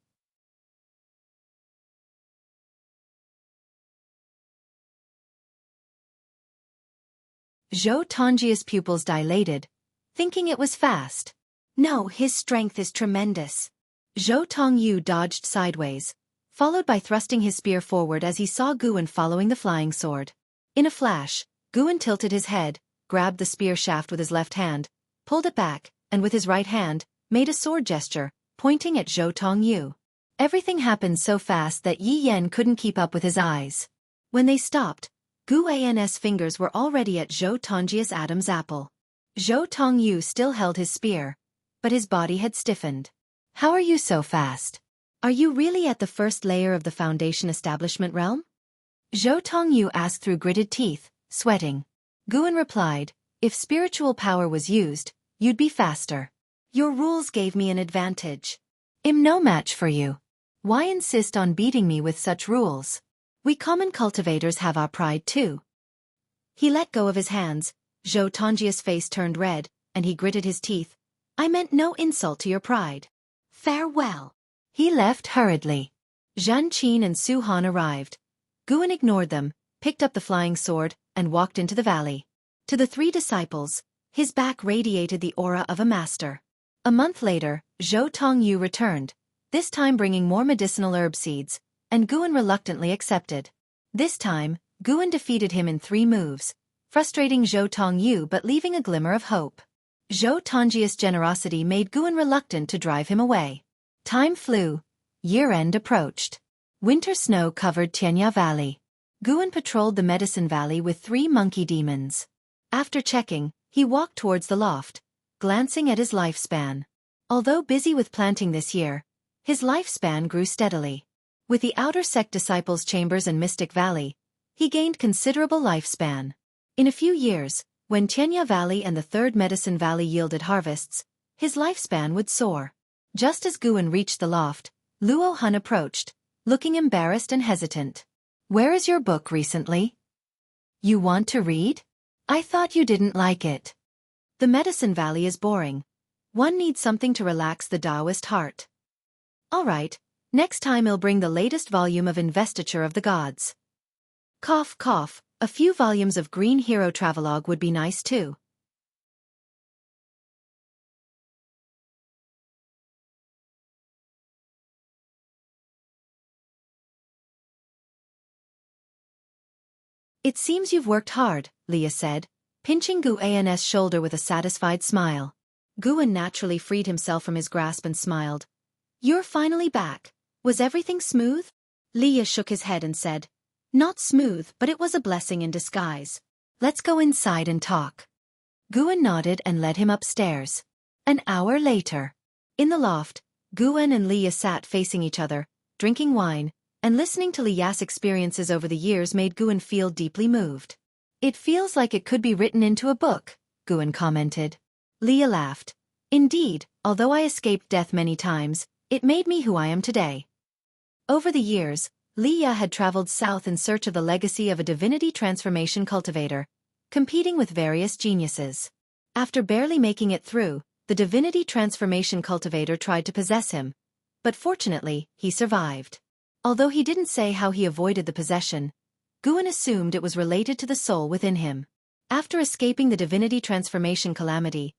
Zhou Tongjia's pupils dilated, thinking it was fast. No, his strength is tremendous. Zhou Tongyu dodged sideways, followed by thrusting his spear forward as he saw Guan following the flying sword. In a flash, Guan tilted his head, grabbed the spear shaft with his left hand, pulled it back, and with his right hand, made a sword gesture, pointing at Zhou Tongyu. Everything happened so fast that Yi Yan couldn't keep up with his eyes. When they stopped, Guan's fingers were already at Zhou Tongjia's Adam's apple. Zhou Tongyu still held his spear, but his body had stiffened. How are you so fast? Are you really at the first layer of the Foundation establishment realm? Zhou Tongyu asked through gritted teeth, sweating. Guan replied, if spiritual power was used, you'd be faster. Your rules gave me an advantage. I'm no match for you. Why insist on beating me with such rules? We common cultivators have our pride too. He let go of his hands, Zhou Tongjia's face turned red, and he gritted his teeth. I meant no insult to your pride. Farewell. He left hurriedly. Zhan Qin and Su Han arrived. Guan ignored them, picked up the flying sword, and walked into the valley. To the three disciples, his back radiated the aura of a master. A month later, Zhou Tongyu returned, this time bringing more medicinal herb seeds, and Guan reluctantly accepted. This time, Guan defeated him in 3 moves, frustrating Zhou Tongyu but leaving a glimmer of hope. Zhou Tongjia's generosity made Guan reluctant to drive him away. Time flew. Year-end approached. Winter snow covered Tianya Valley. Guan patrolled the Medicine Valley with 3 monkey demons. After checking, he walked towards the loft, glancing at his lifespan. Although busy with planting this year, his lifespan grew steadily. With the outer sect disciples' chambers and Mystic Valley, he gained considerable lifespan. In a few years, when Tianya Valley and the 3rd Medicine Valley yielded harvests, his lifespan would soar. Just as Guan reached the loft, Luo Hun approached, looking embarrassed and hesitant. Where is your book recently? You want to read? I thought you didn't like it. The Medicine Valley is boring. One needs something to relax the Daoist heart. All right, next time I'll bring the latest volume of Investiture of the Gods. Cough, cough, a few volumes of Green Hero Travelogue would be nice too. It seems you've worked hard, Leah said, pinching Guan's shoulder with a satisfied smile. Guan naturally freed himself from his grasp and smiled. You're finally back. Was everything smooth? Leah shook his head and said, not smooth, but it was a blessing in disguise. Let's go inside and talk. Guan nodded and led him upstairs. An hour later. In the loft, Guan and Leah sat facing each other, drinking wine, and listening to Leah's experiences over the years made Guan feel deeply moved. It feels like it could be written into a book, Guan commented. Leah laughed. Indeed, although I escaped death many times, it made me who I am today. Over the years, Leah had traveled south in search of the legacy of a divinity transformation cultivator, competing with various geniuses. After barely making it through, the divinity transformation cultivator tried to possess him, but fortunately, he survived. Although he didn't say how he avoided the possession, Guan assumed it was related to the soul within him. After escaping the divinity transformation calamity,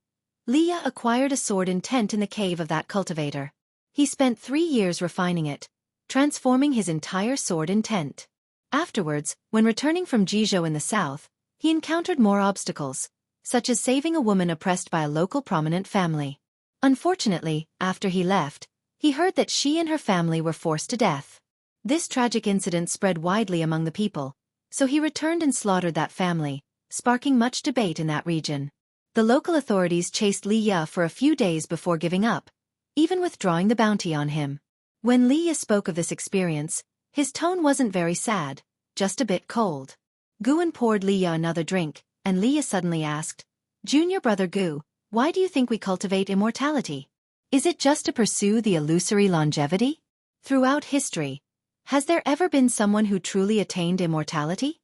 Leah acquired a sword intent in the cave of that cultivator. He spent 3 years refining it, transforming his entire sword intent. Afterwards, when returning from Jizhou in the south, he encountered more obstacles, such as saving a woman oppressed by a local prominent family. Unfortunately, after he left, he heard that she and her family were forced to death. This tragic incident spread widely among the people, so he returned and slaughtered that family, sparking much debate in that region. The local authorities chased Leah for a few days before giving up, even withdrawing the bounty on him. When Leah spoke of this experience, his tone wasn't very sad, just a bit cold. Guan poured Leah another drink, and Leah suddenly asked, Junior brother Gu, why do you think we cultivate immortality? Is it just to pursue the illusory longevity? Throughout history, Has there ever been someone who truly attained immortality?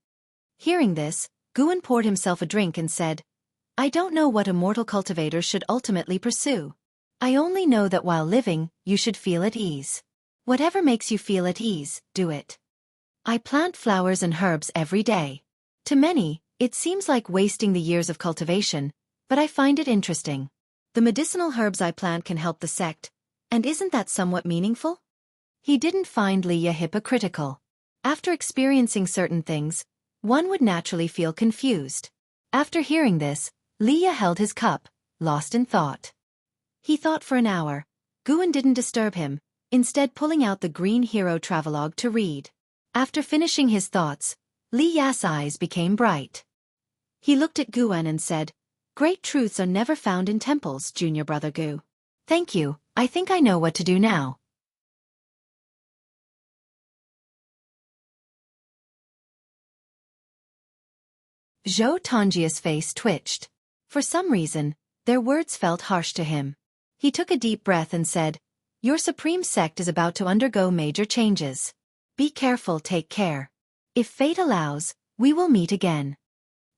Hearing this, Guan poured himself a drink and said, I don't know what immortal cultivators should ultimately pursue. I only know that while living, you should feel at ease. Whatever makes you feel at ease, do it. I plant flowers and herbs every day. To many, it seems like wasting the years of cultivation, but I find it interesting. The medicinal herbs I plant can help the sect, and isn't that somewhat meaningful? He didn't find Leah hypocritical. After experiencing certain things, one would naturally feel confused. After hearing this, Leah held his cup, lost in thought. He thought for an hour. Guan didn't disturb him, instead pulling out the Green Hero Travelogue to read. After finishing his thoughts, Li Ya's eyes became bright. He looked at Guan and said, Great truths are never found in temples, junior brother Gu. Thank you, I think I know what to do now. Zhou Tongjia's face twitched. For some reason, their words felt harsh to him. He took a deep breath and said, Your supreme sect is about to undergo major changes. Be careful, take care. If fate allows, we will meet again.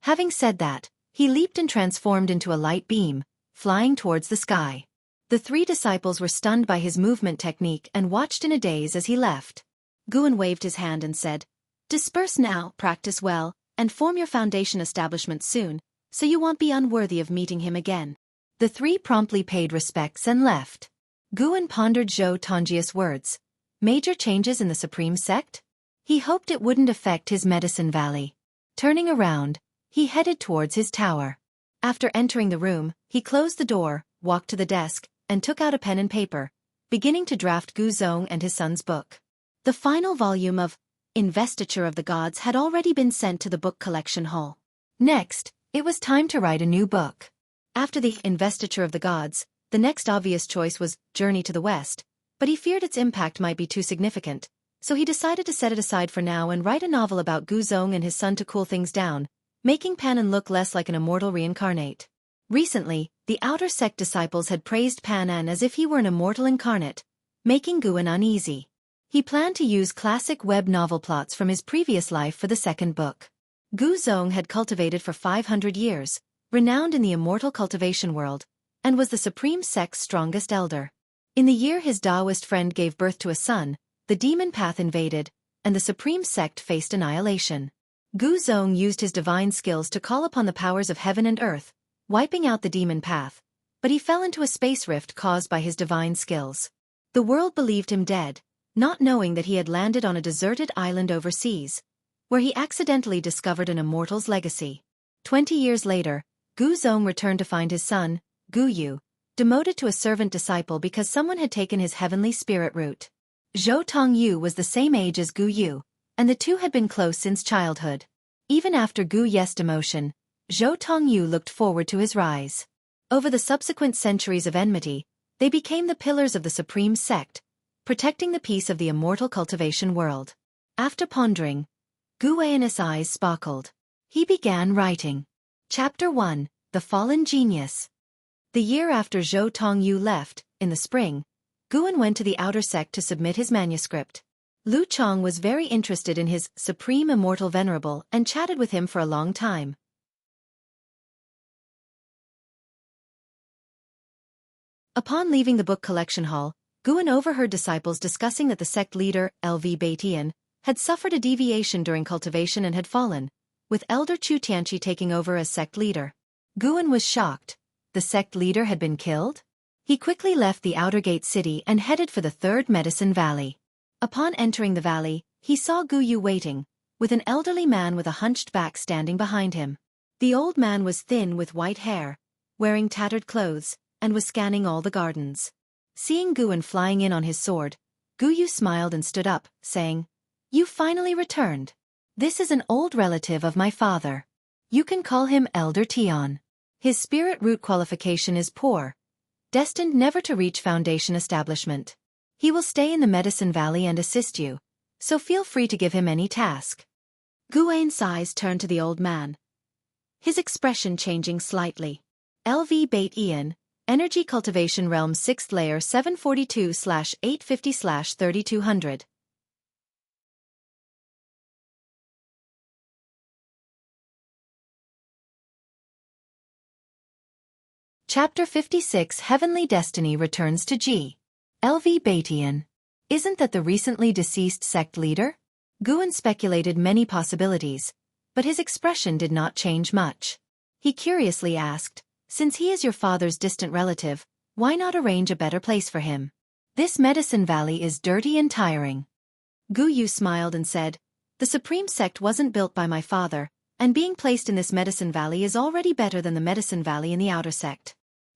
Having said that, he leaped and transformed into a light beam, flying towards the sky. The three disciples were stunned by his movement technique and watched in a daze as he left. Guan waved his hand and said, Disperse now, practice well, and form your foundation establishment soon, so you won't be unworthy of meeting him again. The three promptly paid respects and left. Guan pondered Zhou Tongjia's words. Major changes in the Supreme Sect? He hoped it wouldn't affect his Medicine Valley. Turning around, he headed towards his tower. After entering the room, he closed the door, walked to the desk, and took out a pen and paper, beginning to draft Gu Zong and his son's book. The final volume of Investiture of the Gods had already been sent to the book collection hall. Next, it was time to write a new book. After the Investiture of the Gods, the next obvious choice was Journey to the West, but he feared its impact might be too significant, so he decided to set it aside for now and write a novel about Gu Zong and his son to cool things down, making Panan look less like an immortal reincarnate. Recently, the Outer Sect disciples had praised Panan as if he were an immortal incarnate, making Guan uneasy. He planned to use classic web novel plots from his previous life for the second book. Gu Zong had cultivated for 500 years, renowned in the immortal cultivation world, and was the Supreme Sect's strongest elder. In the year his Daoist friend gave birth to a son, the demon path invaded, and the Supreme Sect faced annihilation. Gu Zong used his divine skills to call upon the powers of heaven and earth, wiping out the demon path, but he fell into a space rift caused by his divine skills. The world believed him dead, not knowing that he had landed on a deserted island overseas, where he accidentally discovered an immortal's legacy. 20 years later, Gu Zong returned to find his son, Gu Yu, demoted to a servant disciple because someone had taken his heavenly spirit root. Zhou Tongyu was the same age as Gu Yu, and the two had been close since childhood. Even after Gu Ye's demotion, Zhou Tongyu looked forward to his rise. Over the subsequent centuries of enmity, they became the pillars of the Supreme Sect, protecting the peace of the immortal cultivation world. After pondering, Gu Yu's eyes sparkled. He began writing. Chapter 1, The Fallen Genius. The year after Zhou Tongyu left, in the spring, Guan went to the Outer Sect to submit his manuscript. Lu Chong was very interested in his Supreme Immortal Venerable and chatted with him for a long time. Upon leaving the book collection hall, Guan overheard disciples discussing that the sect leader, LV Baitian, had suffered a deviation during cultivation and had fallen, with Elder Chu Tianchi taking over as sect leader. Guan was shocked. The sect leader had been killed? He quickly left the outer gate city and headed for the Third Medicine Valley. Upon entering the valley, he saw Gu Yu waiting, with an elderly man with a hunched back standing behind him. The old man was thin with white hair, wearing tattered clothes, and was scanning all the gardens. Seeing Guan flying in on his sword, Gu Yu smiled and stood up, saying, You finally returned. This is an old relative of my father. You can call him Elder Tian. His spirit root qualification is poor, destined never to reach foundation establishment. He will stay in the Medicine Valley and assist you, so feel free to give him any task. Guan's eyes turned to the old man, his expression changing slightly. LV Bait Ian, Energy Cultivation Realm 6th Layer 742/850/3200. Chapter 56 Heavenly Destiny returns to G. LV Daotian. Isn't that the recently deceased sect leader? Guan speculated many possibilities, but his expression did not change much. He curiously asked, since he is your father's distant relative, why not arrange a better place for him? This medicine valley is dirty and tiring. Gu Yu smiled and said, the Supreme Sect wasn't built by my father, and being placed in this medicine valley is already better than the medicine valley in the outer sect.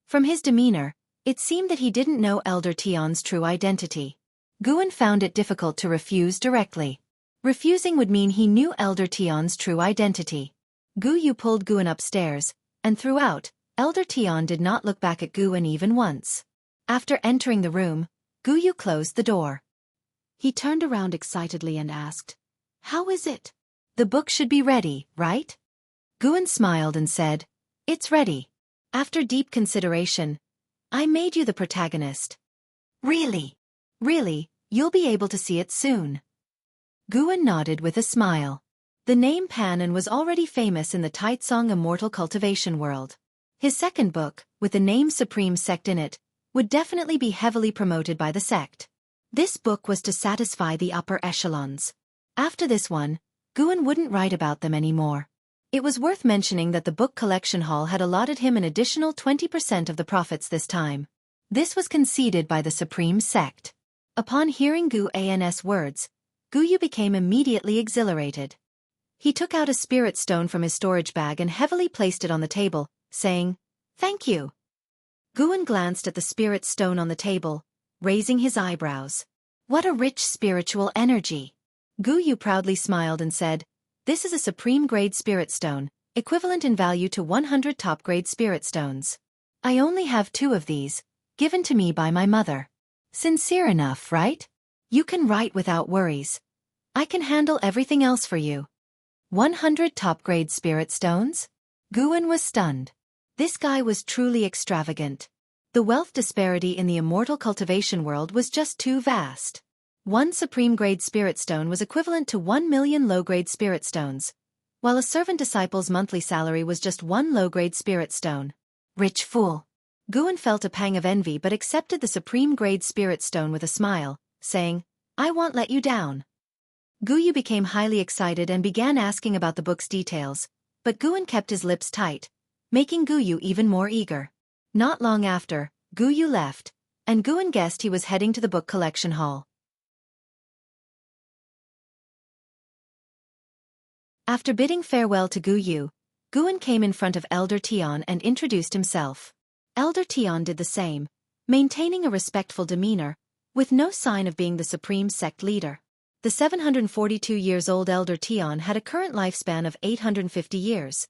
From his demeanor, it seemed that he didn't know Elder Tian's true identity. Guan found it difficult to refuse directly. Refusing would mean he knew Elder Tian's true identity. Gu Yu pulled Guan upstairs, and throughout, Elder Tian did not look back at Guan even once. After entering the room, Gu Yu closed the door. He turned around excitedly and asked, how is it? The book should be ready, right? Guan smiled and said, it's ready. After deep consideration, I made you the protagonist. Really? Really, you'll be able to see it soon. Guan nodded with a smile. The name Panan was already famous in the Taitsong Immortal Cultivation world. His second book, with the name Supreme Sect in it, would definitely be heavily promoted by the sect. This book was to satisfy the upper echelons. After this one, Guan wouldn't write about them anymore. It was worth mentioning that the book collection hall had allotted him an additional 20% of the profits this time. This was conceded by the Supreme Sect. Upon hearing Gu An's words, Gu Yu became immediately exhilarated. He took out a spirit stone from his storage bag and heavily placed it on the table, saying, thank you. Guan glanced at the spirit stone on the table, raising his eyebrows. What a rich spiritual energy. Gu Yu proudly smiled and said, this is a supreme-grade spirit stone, equivalent in value to 100 top-grade spirit stones. I only have 2 of these, given to me by my mother. Sincere enough, right? You can write without worries. I can handle everything else for you. 100 top-grade spirit stones? Guan was stunned. This guy was truly extravagant. The wealth disparity in the immortal cultivation world was just too vast. 1 supreme-grade spirit stone was equivalent to 1 million low-grade spirit stones, while a servant disciple's monthly salary was just 1 low-grade spirit stone. Rich fool. Guan felt a pang of envy but accepted the supreme-grade spirit stone with a smile, saying, I won't let you down. Gu Yu became highly excited and began asking about the book's details, but Guan kept his lips tight, making Gu Yu even more eager. Not long after, Gu Yu left, and Guan guessed he was heading to the book collection hall. After bidding farewell to Gu Yu, Guan came in front of Elder Tian and introduced himself. Elder Tian did the same, maintaining a respectful demeanor, with no sign of being the Supreme Sect leader. The 742 years old Elder Tian had a current lifespan of 850 years,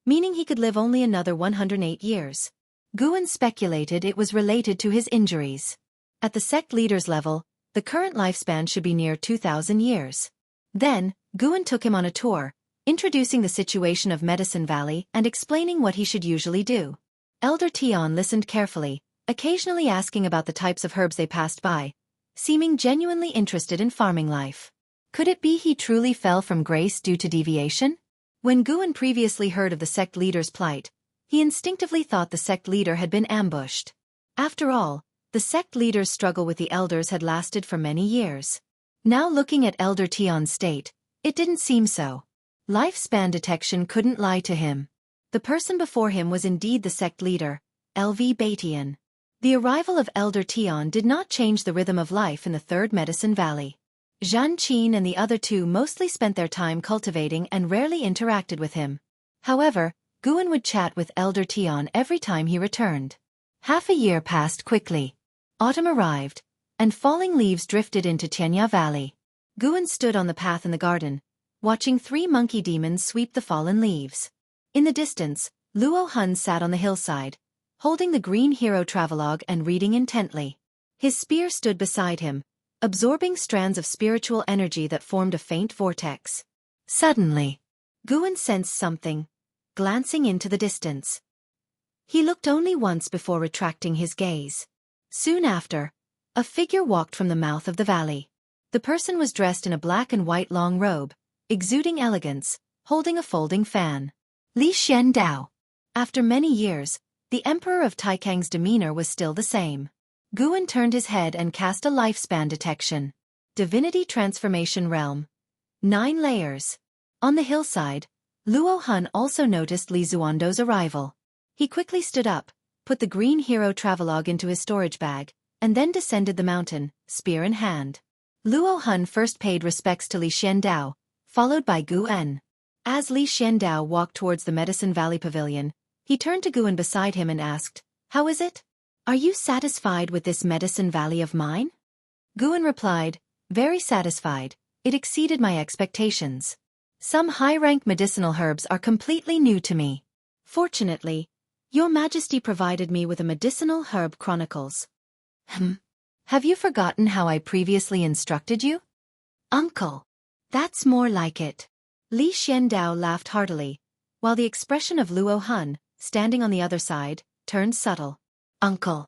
meaning he could live only another 108 years. Guan speculated it was related to his injuries. At the sect leader's level, the current lifespan should be near 2,000 years. Then, Guan took him on a tour, introducing the situation of Medicine Valley and explaining what he should usually do. Elder Tian listened carefully, occasionally asking about the types of herbs they passed by, seeming genuinely interested in farming life. Could it be he truly fell from grace due to deviation? When Guan previously heard of the sect leader's plight, he instinctively thought the sect leader had been ambushed. After all, the sect leader's struggle with the elders had lasted for many years. Now looking at Elder Tian's state, it didn't seem so. Lifespan detection couldn't lie to him. The person before him was indeed the sect leader, LV Daotian. The arrival of Elder Tian did not change the rhythm of life in the Third Medicine Valley. Zhan and the other 2 mostly spent their time cultivating and rarely interacted with him. However, Guan would chat with Elder Tian every time he returned. Half a year passed quickly. Autumn arrived, and falling leaves drifted into Tianya Valley. Guan stood on the path in the garden, watching 3 monkey demons sweep the fallen leaves. In the distance, Luo Hun sat on the hillside, holding the green hero travelogue and reading intently. His spear stood beside him, absorbing strands of spiritual energy that formed a faint vortex. Suddenly, Guan sensed something, glancing into the distance. He looked only once before retracting his gaze. Soon after, a figure walked from the mouth of the valley. The person was dressed in a black and white long robe, exuding elegance, holding a folding fan. Li Xian Dao. After many years, The Emperor of Taikang's demeanor was still the same. Guan turned his head and cast a lifespan detection. Divinity Transformation Realm. 9 layers. On the hillside, Luo Han also noticed Li Zuando's arrival. He quickly stood up, put the green hero travelogue into his storage bag, and then descended the mountain, spear in hand. Luo Han first paid respects to Li Xiandao, followed by Guan. As Li Xiandao walked towards the Medicine Valley Pavilion, he turned to Guan beside him and asked, "How is it? Are you satisfied with this Medicine Valley of mine?" Guan replied, "Very satisfied, it exceeded my expectations. Some high-rank medicinal herbs are completely new to me. Fortunately, Your Majesty provided me with a medicinal herb chronicles." Have you forgotten how I previously instructed you? Uncle. That's more like it. Li Xiandao laughed heartily, while the expression of Luo Han, standing on the other side, turned subtle. Uncle.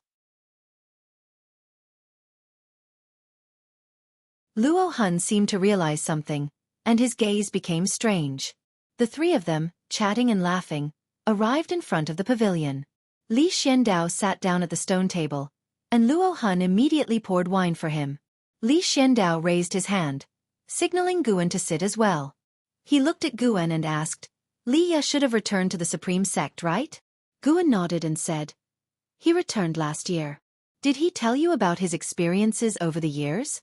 Luo Han seemed to realize something, and his gaze became strange. The three of them, chatting and laughing, arrived in front of the pavilion. Li Xiandao sat down at the stone table, and Luo Han immediately poured wine for him. Li Xiandao raised his hand, signaling Guan to sit as well. He looked at Guan and asked, "Li Ya should have returned to the Supreme Sect, right?" Guan nodded and said, "He returned last year. Did he tell you about his experiences over the years?"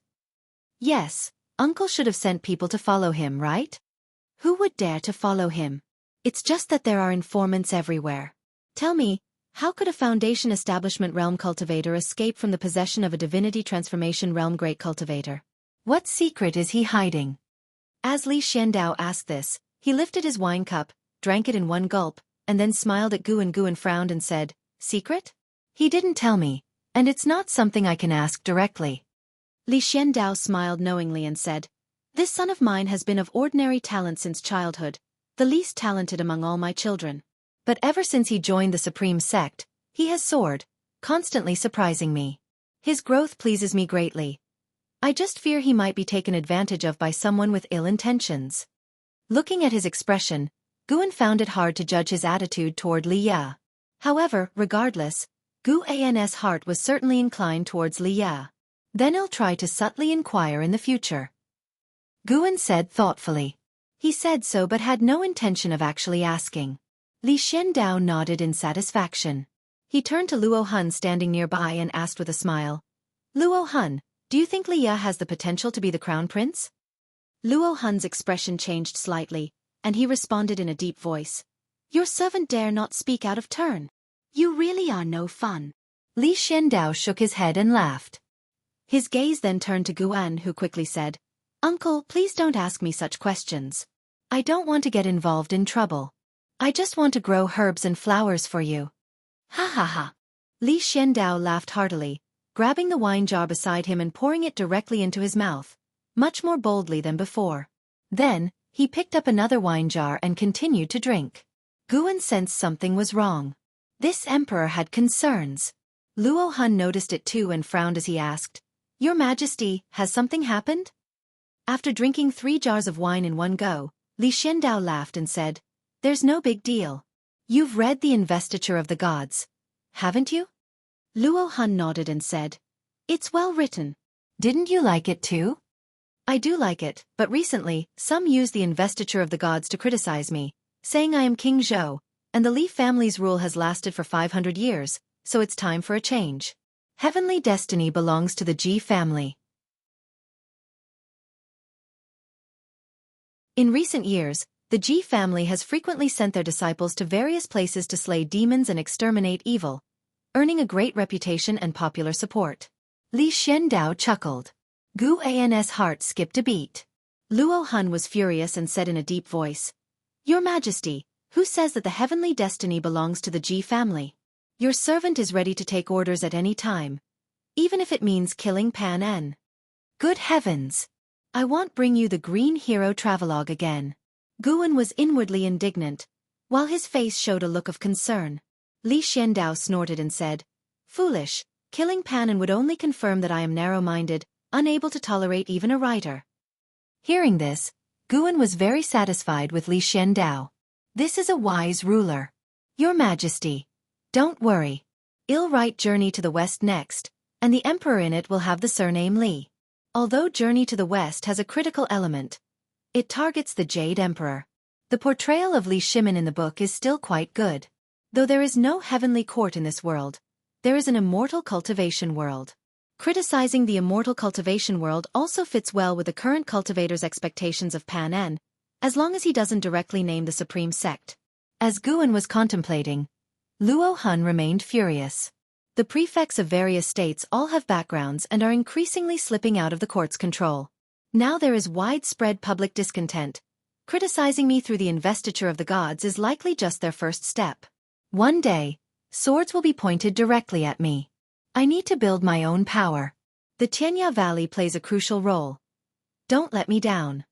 "Yes, Uncle should have sent people to follow him, right?" "Who would dare to follow him? It's just that there are informants everywhere. Tell me, how could a Foundation Establishment Realm Cultivator escape from the possession of a Divinity Transformation Realm Great Cultivator? What secret is he hiding?" As Li Xiandao asked this, he lifted his wine cup, drank it in one gulp, and then smiled at Guan. Guan frowned and said, "Secret? He didn't tell me, and it's not something I can ask directly." Li Xiandao smiled knowingly and said, "This son of mine has been of ordinary talent since childhood, the least talented among all my children. But ever since he joined the Supreme Sect, he has soared, constantly surprising me. His growth pleases me greatly. I just fear he might be taken advantage of by someone with ill intentions." Looking at his expression, Guan found it hard to judge his attitude toward Li Ya. However, regardless, Guan's heart was certainly inclined towards Li Ya. "Then I'll try to subtly inquire in the future," Guan said thoughtfully. He said so but had no intention of actually asking. Li Xiandao nodded in satisfaction. He turned to Luo Han standing nearby and asked with a smile, "Luo Han, do you think Li Ya has the potential to be the crown prince?" Luo Han's expression changed slightly, and he responded in a deep voice, "Your servant dare not speak out of turn. You really are no fun." Li Xiandao shook his head and laughed. His gaze then turned to Guan, who quickly said, "Uncle, please don't ask me such questions. I don't want to get involved in trouble. I just want to grow herbs and flowers for you." "Ha ha ha." Li Xiandao laughed heartily, grabbing the wine jar beside him and pouring it directly into his mouth, much more boldly than before. Then, he picked up another wine jar and continued to drink. Guan sensed something was wrong. This emperor had concerns. Luo Han noticed it too and frowned as he asked, "Your Majesty, has something happened?" After drinking 3 jars of wine in one go, Li Xiandao laughed and said, "There's no big deal. You've read The Investiture of the Gods, haven't you?" Luo Han nodded and said, "It's well written. Didn't you like it too?" "I do like it, but recently, some use the Investiture of the Gods to criticize me, saying I am King Zhou, and the Li family's rule has lasted for 500 years, so it's time for a change. Heavenly destiny belongs to the Ji family." In recent years, the Ji family has frequently sent their disciples to various places to slay demons and exterminate evil, earning a great reputation and popular support. Li Xiandao chuckled. Guan's heart skipped a beat. Luo Han was furious and said in a deep voice, "Your Majesty, who says that the heavenly destiny belongs to the Ji family? Your servant is ready to take orders at any time, even if it means killing Pan En." "Good heavens! I won't bring you the green hero travelogue again." Guan was inwardly indignant, while his face showed a look of concern. Li Xiandao snorted and said, "Foolish, killing Pan En would only confirm that I am narrow-minded, unable to tolerate even a writer." Hearing this, Guan was very satisfied with Li Xiandao. This is a wise ruler. "Your Majesty, Don't worry. I'll write Journey to the West next, and the Emperor in it will have the surname Li. Although Journey to the West has a critical element, it targets the Jade Emperor. The portrayal of Li Shimin in the book is still quite good. Though there is no heavenly court in this world, there is an immortal cultivation world. Criticizing the immortal cultivation world also fits well with the current cultivator's expectations of Pan En, as long as he doesn't directly name the supreme sect. As Guan was contemplating, Luo Hun remained furious. The prefects of various states all have backgrounds and are increasingly slipping out of the court's control. Now there is widespread public discontent. Criticizing me through the investiture of the gods is likely just their first step. One day, swords will be pointed directly at me. I need to build my own power. The Tianya Valley plays a crucial role. Don't let me down.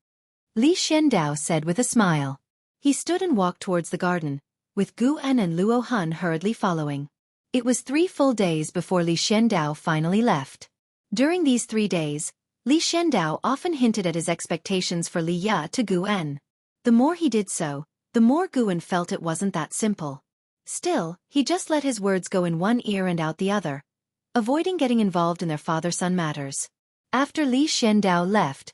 Li Xiandao said with a smile. He stood and walked towards the garden, with Gu En and Luo Hun hurriedly following. It was 3 full days before Li Xiandao finally left. During these 3 days, Li Xiandao often hinted at his expectations for Li Ya to Gu En. The more he did so, the more Gu En felt it wasn't that simple. Still, he just let his words go in one ear and out the other, avoiding getting involved in their father-son matters. After Li Xiandao left,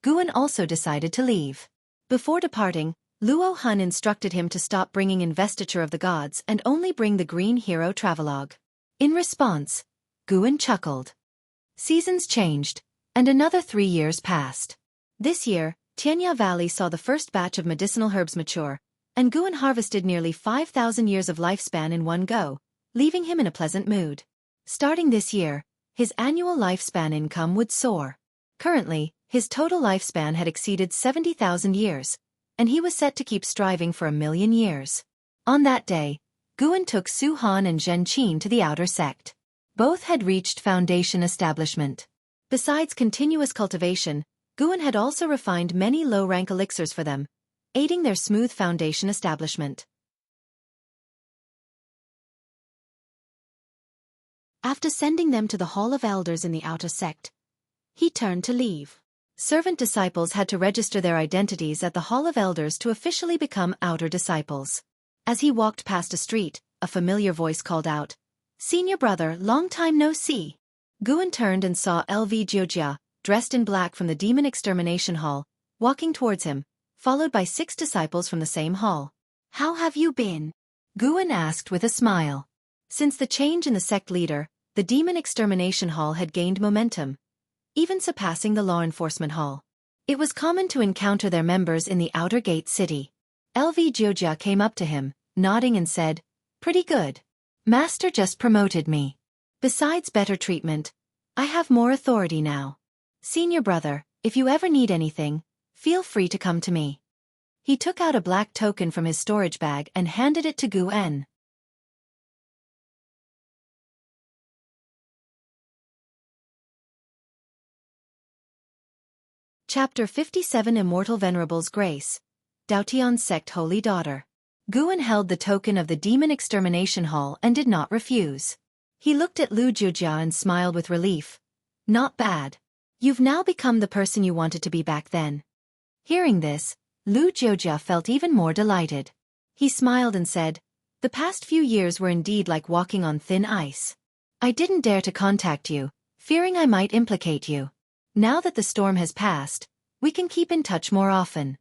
Gu En also decided to leave. Before departing, Luo Hun instructed him to stop bringing investiture of the gods and only bring the Green Hero travelogue. In response, Gu En chuckled. Seasons changed, and another 3 years passed. This year, Tianya Valley saw the first batch of medicinal herbs mature, and Gu En harvested nearly 5,000 years of lifespan in one go, leaving him in a pleasant mood. Starting this year, his annual lifespan income would soar. Currently, his total lifespan had exceeded 70,000 years, and he was set to keep striving for 1,000,000 years. On that day, Gu En took Su Han and Zhen Qin to the outer sect. Both had reached foundation establishment. Besides continuous cultivation, Gu En had also refined many low-rank elixirs for them, aiding their smooth foundation establishment. After sending them to the Hall of Elders in the outer sect, he turned to leave. Servant disciples had to register their identities at the Hall of Elders to officially become outer disciples. As he walked past a street, a familiar voice called out, "Senior brother, long time no see." Gu En turned and saw LV Jiojia, dressed in black from the Demon Extermination Hall, walking towards him, followed by 6 disciples from the same hall. "How have you been?" Gu En asked with a smile. Since the change in the sect leader, the Demon Extermination Hall had gained momentum, even surpassing the Law Enforcement Hall. It was common to encounter their members in the outer gate city. LV Jiojia came up to him, nodding and said, "Pretty good. Master just promoted me. Besides better treatment, I have more authority now. Senior brother, if you ever need anything, feel free to come to me." He took out a black token from his storage bag and handed it to Gu En. Chapter 57 Immortal Venerable's Grace, Daotian Sect Holy Daughter. Gu En held the token of the Demon Extermination Hall and did not refuse. He looked at Lu Jiujia and smiled with relief. "Not bad. You've now become the person you wanted to be back then." Hearing this, Lu Jiujia felt even more delighted. He smiled and said, "The past few years were indeed like walking on thin ice. I didn't dare to contact you, fearing I might implicate you. Now that the storm has passed, we can keep in touch more often."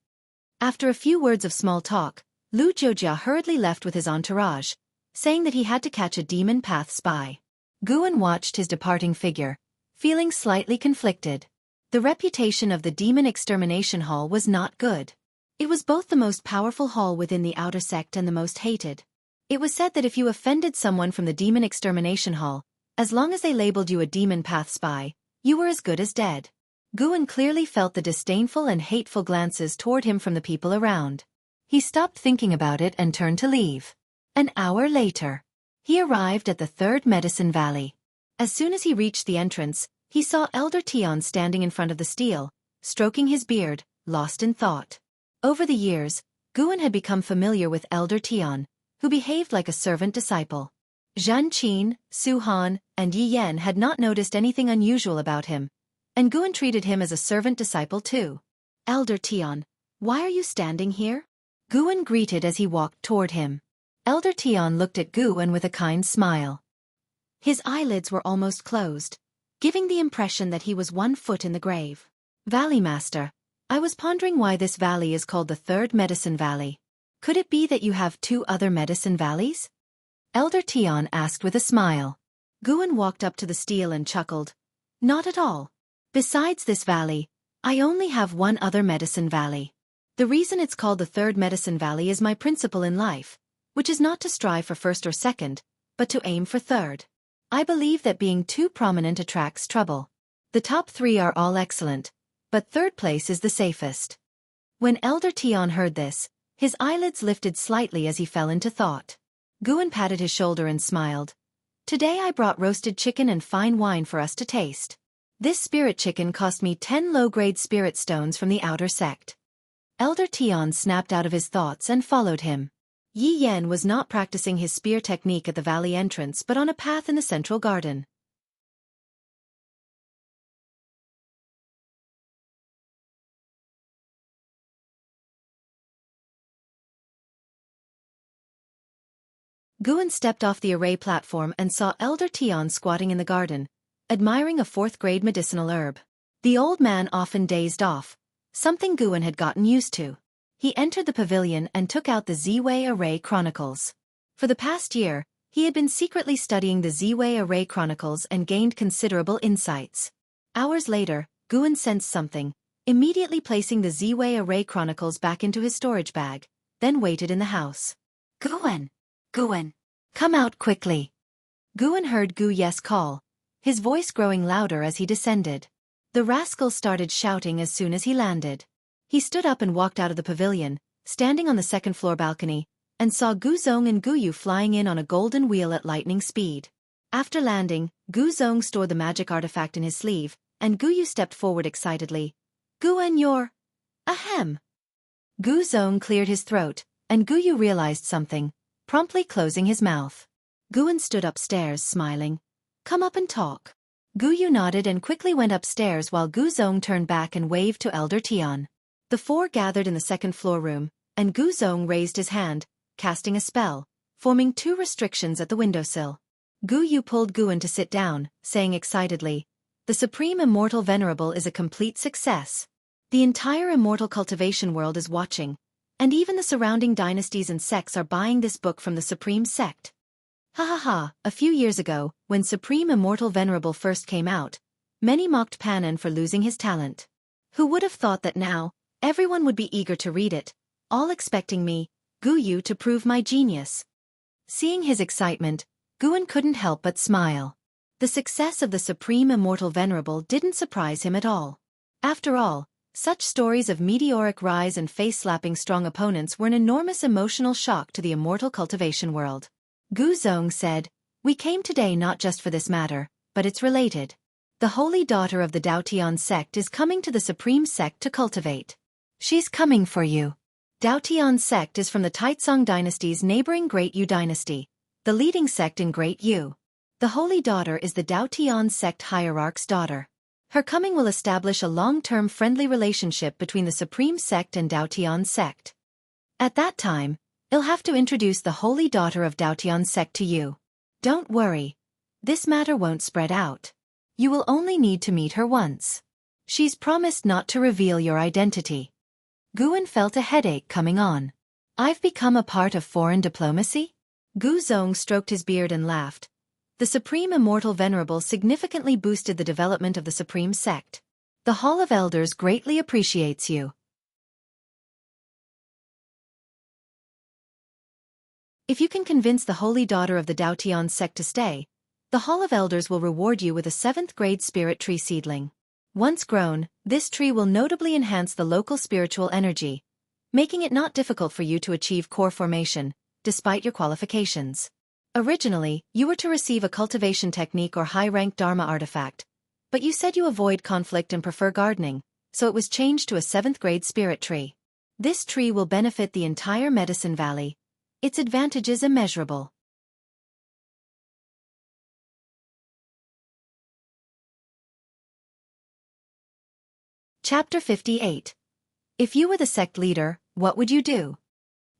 After a few words of small talk, Lu Jiujia hurriedly left with his entourage, saying that he had to catch a demon path spy. Gu En watched his departing figure, feeling slightly conflicted. The reputation of the Demon Extermination Hall was not good. It was both the most powerful hall within the outer sect and the most hated. It was said that if you offended someone from the Demon Extermination Hall, as long as they labeled you a demon path spy, you were as good as dead. Gu En clearly felt the disdainful and hateful glances toward him from the people around. He stopped thinking about it and turned to leave. An hour later, he arrived at the 3rd Medicine Valley. As soon as he reached the entrance, he saw Elder Tian standing in front of the stele, stroking his beard, lost in thought. Over the years, Gu En had become familiar with Elder Tian, who behaved like a servant disciple. Zhen Qin, Su Han, and Yi Yan had not noticed anything unusual about him, and Gu En treated him as a servant disciple too. "Elder Tian, why are you standing here?" Gu En greeted as he walked toward him. Elder Tian looked at Guan with a kind smile. His eyelids were almost closed, giving the impression that he was 1 foot in the grave. Valley Master, I was pondering why this valley is called the Third Medicine Valley. Could it be that you have 2 other medicine valleys? Elder Tian asked with a smile. Guan walked up to the stele and chuckled. Not at all. Besides this valley, I only have 1 other medicine valley. The reason it's called the Third Medicine Valley is my principle in life, which is not to strive for first or second, but to aim for third. I believe that being too prominent attracts trouble. The top 3 are all excellent, but third place is the safest. When Elder Tian heard this, his eyelids lifted slightly as he fell into thought. Guan patted his shoulder and smiled. Today I brought roasted chicken and fine wine for us to taste. This spirit chicken cost me 10 low-grade spirit stones from the outer sect. Elder Tian snapped out of his thoughts and followed him. Yi Yan was not practicing his spear technique at the valley entrance but on a path in the central garden. Guan stepped off the array platform and saw Elder Tian squatting in the garden, admiring a 4th-grade medicinal herb. The old man often dazed off, something Guan had gotten used to. He entered the pavilion and took out the Ziwei Array Chronicles. For the past year, he had been secretly studying the Ziwei Array Chronicles and gained considerable insights. Hours later, Guan sensed something, immediately placing the Ziwei Array Chronicles back into his storage bag, then waited in the house. Guan! Guan! Come out quickly! Guan heard Gu Yes call, his voice growing louder as he descended. The rascal started shouting as soon as he landed. He stood up and walked out of the pavilion, standing on the 2nd-floor balcony, and saw Gu Zong and Gu Yu flying in on a golden wheel at lightning speed. After landing, Gu Zong stored the magic artifact in his sleeve, and Gu Yu stepped forward excitedly. Guan, you're... Ahem! Gu Zong cleared his throat, and Gu Yu realized something, promptly closing his mouth. Guan stood upstairs, smiling. Come up and talk. Gu Yu nodded and quickly went upstairs while Gu Zong turned back and waved to Elder Tian. The 4 gathered in the 2nd-floor room, and Gu Zong raised his hand, casting a spell, forming 2 restrictions at the windowsill. Gu Yu pulled Guan to sit down, saying excitedly, The Supreme Immortal Venerable is a complete success. The entire Immortal Cultivation world is watching, and even the surrounding dynasties and sects are buying this book from the Supreme Sect. Ha ha ha, a few years ago, when Supreme Immortal Venerable first came out, many mocked Panan for losing his talent. Who would have thought that now, everyone would be eager to read it, all expecting me, Gu Yu, to prove my genius. Seeing his excitement, Guan couldn't help but smile. The success of the Supreme Immortal Venerable didn't surprise him at all. After all, such stories of meteoric rise and face-slapping strong opponents were an enormous emotional shock to the Immortal Cultivation world. Gu Zong said, We came today not just for this matter, but it's related. The holy daughter of the Daotian sect is coming to the Supreme Sect to cultivate. She's coming for you. Daotian sect is from the Taizong dynasty's neighboring Great Yu dynasty, the leading sect in Great Yu. The holy daughter is the Daotian sect hierarch's daughter. Her coming will establish a long-term friendly relationship between the Supreme Sect and Daotian sect. At that time, I'll have to introduce the holy daughter of Daotian sect to you. Don't worry. This matter won't spread out. You will only need to meet her once. She's promised not to reveal your identity. Guan felt a headache coming on. I've become a part of foreign diplomacy? Gu Zong stroked his beard and laughed. The Supreme Immortal Venerable significantly boosted the development of the Supreme Sect. The Hall of Elders greatly appreciates you. If you can convince the holy daughter of the Daotian sect to stay, the Hall of Elders will reward you with a 7th-grade spirit tree seedling. Once grown, this tree will notably enhance the local spiritual energy, making it not difficult for you to achieve core formation, despite your qualifications. Originally, you were to receive a cultivation technique or high-rank Dharma artifact, but you said you avoid conflict and prefer gardening, so it was changed to a 7th-grade spirit tree. This tree will benefit the entire Medicine Valley. Its advantages immeasurable. Chapter 58. If you were the sect leader, what would you do?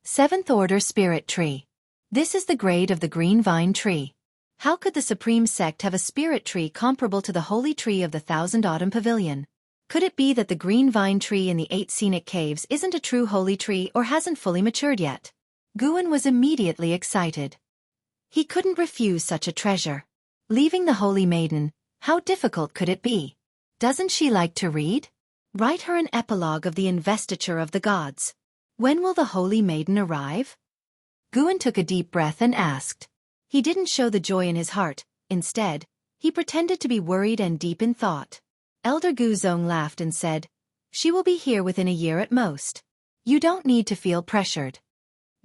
7th Order Spirit Tree. This is the grade of the green vine tree. How could the Supreme Sect have a spirit tree comparable to the holy tree of the Thousand Autumn Pavilion? Could it be that the green vine tree in the 8 scenic caves isn't a true holy tree or hasn't fully matured yet? Guan was immediately excited. He couldn't refuse such a treasure. Leaving the holy maiden, how difficult could it be? Doesn't she like to read? Write her an epilogue of the investiture of the gods. When will the holy maiden arrive? Guan took a deep breath and asked. He didn't show the joy in his heart. Instead, he pretended to be worried and deep in thought. Elder Guzong laughed and said, "She will be here within a year at most. You don't need to feel pressured."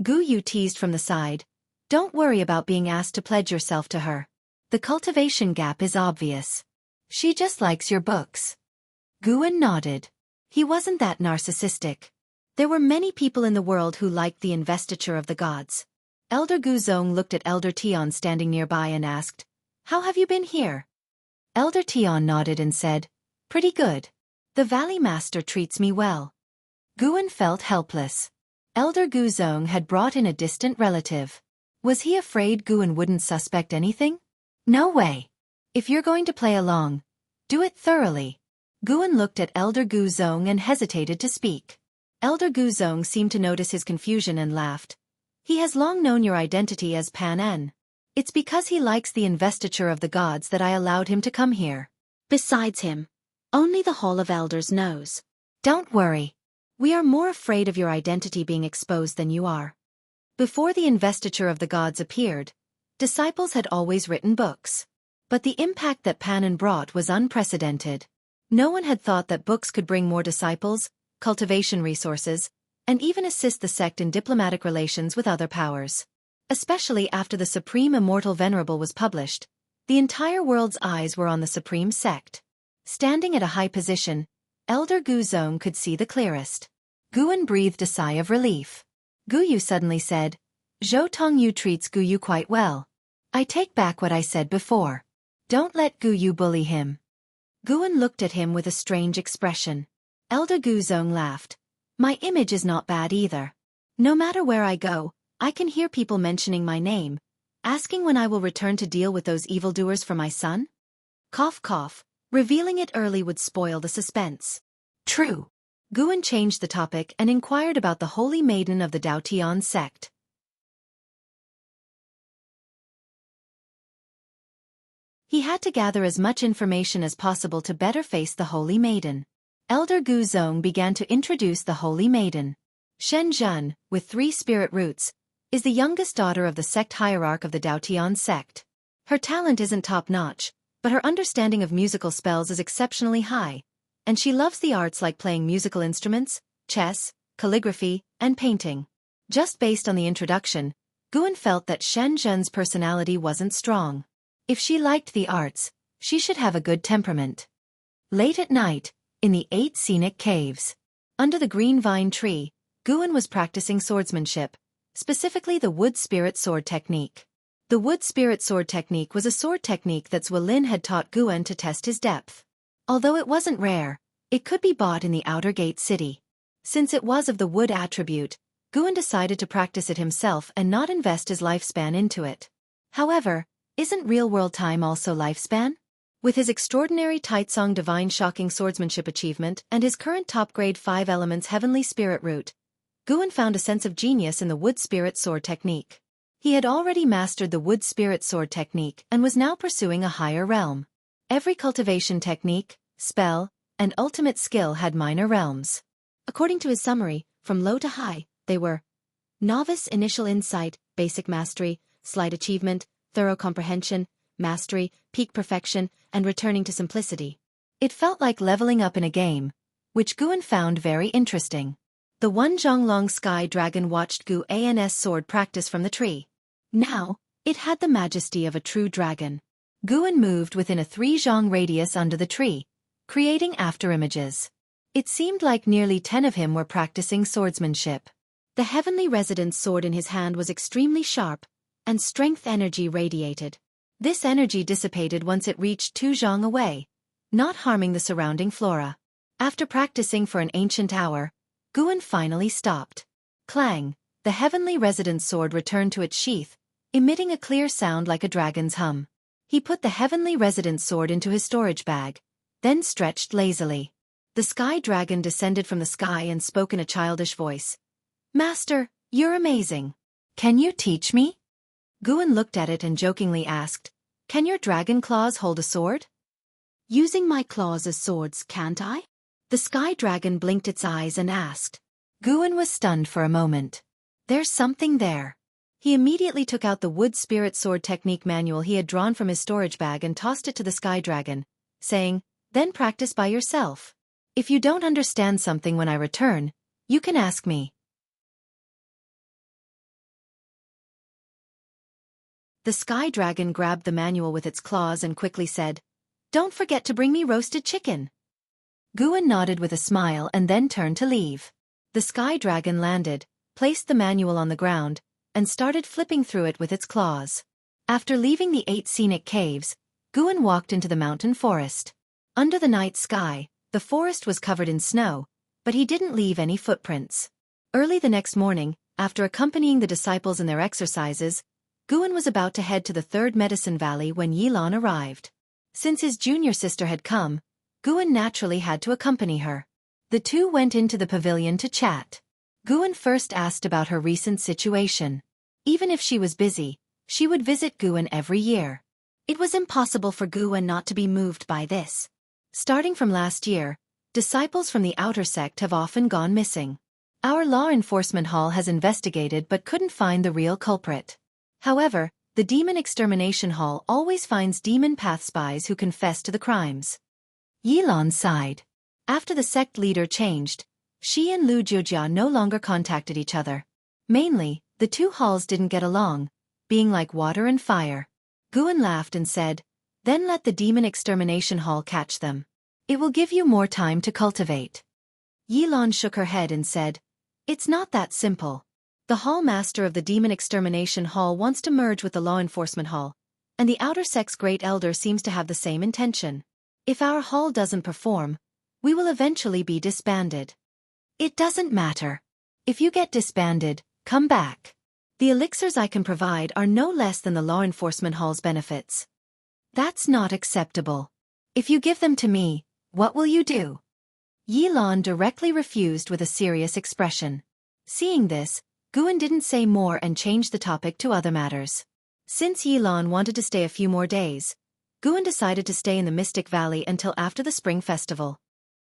Gu Yu teased from the side, "Don't worry about being asked to pledge yourself to her. The cultivation gap is obvious. She just likes your books." Guan nodded. He wasn't that narcissistic. There were many people in the world who liked the investiture of the gods. Elder Guzong looked at Elder Tian standing nearby and asked, "How have you been here?" Elder Tian nodded and said, "Pretty good. The Valley Master treats me well." Guan felt helpless. Elder Guzong had brought in a distant relative. Was he afraid Guan wouldn't suspect anything? No way. If you're going to play along, do it thoroughly. Guan looked at Elder Guzong and hesitated to speak. Elder Guzong seemed to notice his confusion and laughed. "He has long known your identity as Pan En. It's because he likes the investiture of the gods that I allowed him to come here. Besides him, only the Hall of Elders knows. Don't worry. We are more afraid of your identity being exposed than you are." Before the investiture of the gods appeared, disciples had always written books. But the impact that Pan En brought was unprecedented. No one had thought that books could bring more disciples, cultivation resources, and even assist the sect in diplomatic relations with other powers. Especially after the Supreme Immortal Venerable was published, the entire world's eyes were on the Supreme Sect. Standing at a high position, Elder Guzong could see the clearest. Guan breathed a sigh of relief. Gu Yu suddenly said, "Zhou Tongyu treats Gu Yu quite well. I take back what I said before. Don't let Gu Yu bully him." Guan looked at him with a strange expression. Elder Guzong laughed. "My image is not bad either. No matter where I go, I can hear people mentioning my name, asking when I will return to deal with those evildoers for my son." Cough cough, revealing it early would spoil the suspense. True. Guan changed the topic and inquired about the holy maiden of the Daotian sect. He had to gather as much information as possible to better face the holy maiden. Elder Guzong began to introduce the holy maiden. Shen Zhen, with 3 spirit roots, is the youngest daughter of the sect hierarch of the Daotian sect. Her talent isn't top-notch, but her understanding of musical spells is exceptionally high, and she loves the arts like playing musical instruments, chess, calligraphy, and painting. Just based on the introduction, Guan felt that Shen Zhen's personality wasn't strong. If she liked the arts, she should have a good temperament. Late at night, in the 8 scenic caves, under the green vine tree, Guan was practicing swordsmanship, specifically the wood spirit sword technique. The wood spirit sword technique was a sword technique that Zuolin had taught Guan to test his depth. Although it wasn't rare, it could be bought in the outer gate city. Since it was of the wood attribute, Guan decided to practice it himself and not invest his lifespan into it. However, isn't real-world time also lifespan? With his extraordinary Taitsong Divine Shocking Swordsmanship achievement and his current top-grade 5 elements Heavenly Spirit root, Guan found a sense of genius in the wood spirit sword technique. He had already mastered the wood spirit sword technique and was now pursuing a higher realm. Every cultivation technique, spell, and ultimate skill had minor realms. According to his summary, from low to high, they were Novice Initial Insight, Basic Mastery, Slight Achievement, Thorough Comprehension, Mastery, Peak Perfection, and Returning to Simplicity. It felt like leveling up in a game, which Guan found very interesting. The one Zhonglong Sky Dragon watched Gu An's sword practice from the tree. Now, it had the majesty of a true dragon. Guan moved within a 3 zhong radius under the tree, creating afterimages. It seemed like nearly 10 of him were practicing swordsmanship. The heavenly resident's sword in his hand was extremely sharp, and strength energy radiated. This energy dissipated once it reached 2 zhong away, not harming the surrounding flora. After practicing for an ancient hour, Guan finally stopped. Clang! the heavenly residence sword returned to its sheath, emitting a clear sound like a dragon's hum. He put the heavenly residence sword into his storage bag, then stretched lazily. The sky dragon descended from the sky and spoke in a childish voice. "Master, you're amazing. Can you teach me?" Guan looked at it and jokingly asked, "Can your dragon claws hold a sword?" "Using my claws as swords, can't I?" The sky dragon blinked its eyes and asked. Guan was stunned for a moment. There's something there. He immediately took out the wood spirit sword technique manual he had drawn from his storage bag and tossed it to the sky dragon, saying, "Then practice by yourself. If you don't understand something when I return, you can ask me." The sky dragon grabbed the manual with its claws and quickly said, "Don't forget to bring me roasted chicken." Guan nodded with a smile and then turned to leave. The sky dragon landed, placed the manual on the ground, and started flipping through it with its claws. After leaving the 8 scenic caves, Guan walked into the mountain forest. Under the night sky, the forest was covered in snow, but he didn't leave any footprints. Early the next morning, after accompanying the disciples in their exercises, Guan was about to head to the third medicine valley when Yilan arrived. Since his junior sister had come, Guan naturally had to accompany her. The two went into the pavilion to chat. Guan first asked about her recent situation. Even if she was busy, she would visit Guan every year. It was impossible for Guan not to be moved by this. Starting from last year, disciples from the outer sect have often gone missing. Our law enforcement hall has investigated but couldn't find the real culprit. However, the Demon Extermination Hall always finds demon path spies who confess to the crimes. Yilan sighed. After the sect leader changed, she and Lu Jiujia no longer contacted each other. Mainly, the two halls didn't get along, being like water and fire. Guan laughed and said, "Then let the Demon Extermination Hall catch them. It will give you more time to cultivate." Yilan shook her head and said, "It's not that simple. The hall master of the Demon Extermination Hall wants to merge with the Law Enforcement Hall, and the Outer Sect's Great Elder seems to have the same intention. If our hall doesn't perform, we will eventually be disbanded. It doesn't matter. If you get disbanded, come back. The elixirs I can provide are no less than the Law Enforcement Hall's benefits." "That's not acceptable. If you give them to me, what will you do?" Yilan directly refused with a serious expression. Seeing this, Guan didn't say more and changed the topic to other matters. Since Yilan wanted to stay a few more days, Guan decided to stay in the Mystic Valley until after the Spring Festival.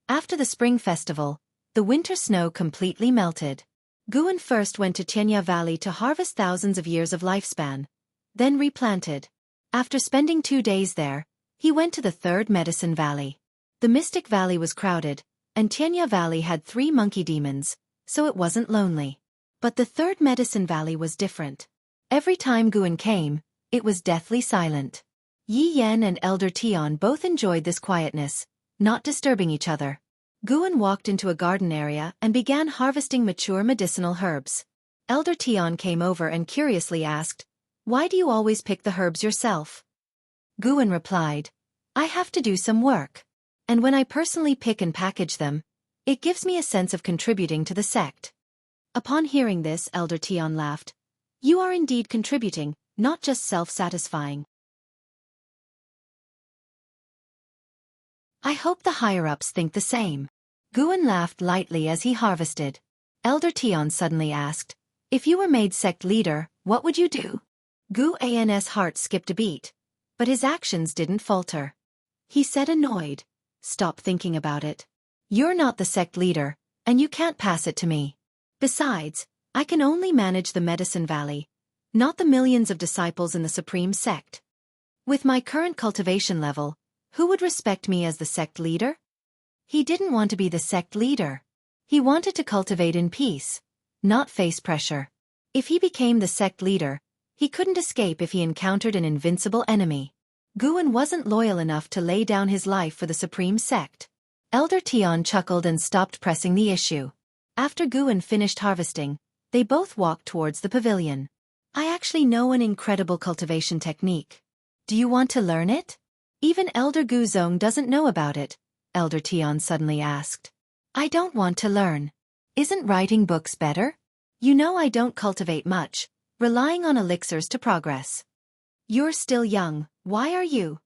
After the Spring Festival, the winter snow completely melted. Guan first went to Tianya Valley to harvest thousands of years of lifespan, then replanted. After spending 2 days there, he went to the third Medicine Valley. The Mystic Valley was crowded, and Tianya Valley had 3 monkey demons, so it wasn't lonely. But the third Medicine Valley was different. Every time Guan came, it was deathly silent. Yi Yan and Elder Tian both enjoyed this quietness, not disturbing each other. Guan walked into a garden area and began harvesting mature medicinal herbs. Elder Tian came over and curiously asked, "Why do you always pick the herbs yourself?" Guan replied, "I have to do some work. And when I personally pick and package them, it gives me a sense of contributing to the sect." Upon hearing this, Elder Tian laughed. "You are indeed contributing, not just self-satisfying. I hope the higher-ups think the same." Guan laughed lightly as he harvested. Elder Tian suddenly asked, "If you were made sect leader, what would you do?" Guan's heart skipped a beat, but his actions didn't falter. He said annoyed, "Stop thinking about it. You're not the sect leader, and you can't pass it to me. Besides, I can only manage the Medicine Valley, not the millions of disciples in the Supreme Sect. With my current cultivation level, who would respect me as the sect leader?" He didn't want to be the sect leader. He wanted to cultivate in peace, not face pressure. If he became the sect leader, he couldn't escape if he encountered an invincible enemy. Guan wasn't loyal enough to lay down his life for the Supreme Sect. Elder Tian chuckled and stopped pressing the issue. After Guan finished harvesting, they both walked towards the pavilion. "I actually know an incredible cultivation technique. Do you want to learn it?" "Even Elder Guzong doesn't know about it," Elder Tian suddenly asked. "I don't want to learn. Isn't writing books better?" You know I don't cultivate much, relying on elixirs to progress. You're still young, why are you?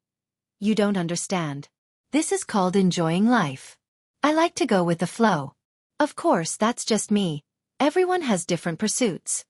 You don't understand. This is called enjoying life. I like to go with the flow. Of course, that's just me. Everyone has different pursuits.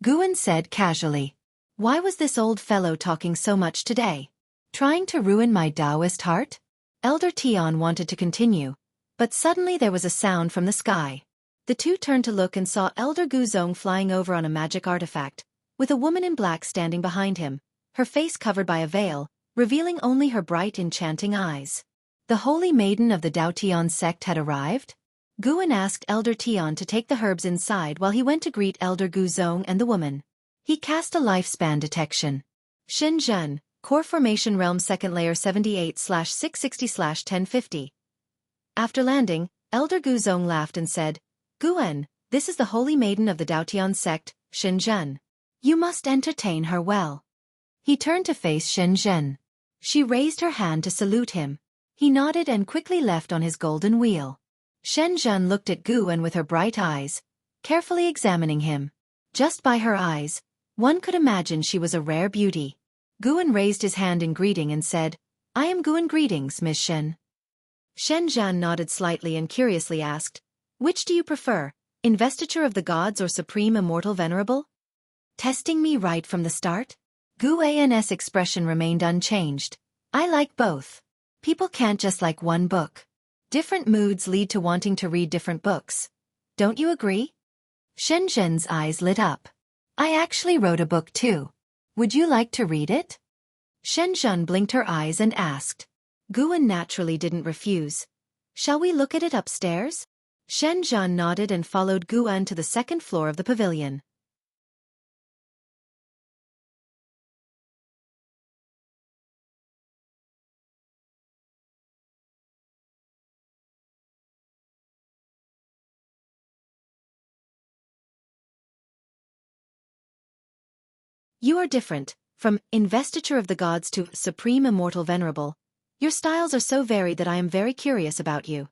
Guan said casually. Why was this old fellow talking so much today? Trying to ruin my Daoist heart? Elder Tian wanted to continue, but suddenly there was a sound from the sky. The two turned to look and saw Elder Guzong flying over on a magic artifact, with a woman in black standing behind him, her face covered by a veil, revealing only her bright enchanting eyes. The holy maiden of the Daotian sect had arrived? Guan asked Elder Tian to take the herbs inside while he went to greet Elder Guzong and the woman. He cast a lifespan detection. Shenzhen, Core Formation Realm 2nd Layer 78/660/1050. After landing, Elder Guzong laughed and said, Guan, this is the holy maiden of the Daotian sect, Shenzhen. You must entertain her well. He turned to face Shenzhen. She raised her hand to salute him. He nodded and quickly left on his golden wheel. Shenzhen looked at Guan with her bright eyes, carefully examining him. Just by her eyes, one could imagine she was a rare beauty. Guan raised his hand in greeting and said, I am Guan. Greetings, Miss Shen. Shenzhen nodded slightly and curiously asked, Which do you prefer, Investiture of the Gods or Supreme Immortal Venerable? Testing me right from the start? Guan's expression remained unchanged. I like both. People can't just like one book. Different moods lead to wanting to read different books. Don't you agree? Shenzhen's eyes lit up. I actually wrote a book too. Would you like to read it? Shenzhen blinked her eyes and asked. Guan naturally didn't refuse. Shall we look at it upstairs? Shenzhen nodded and followed Guan to the second floor of the pavilion. You are different, from Investiture of the Gods to Supreme Immortal Venerable. Your styles are so varied that I am very curious about you.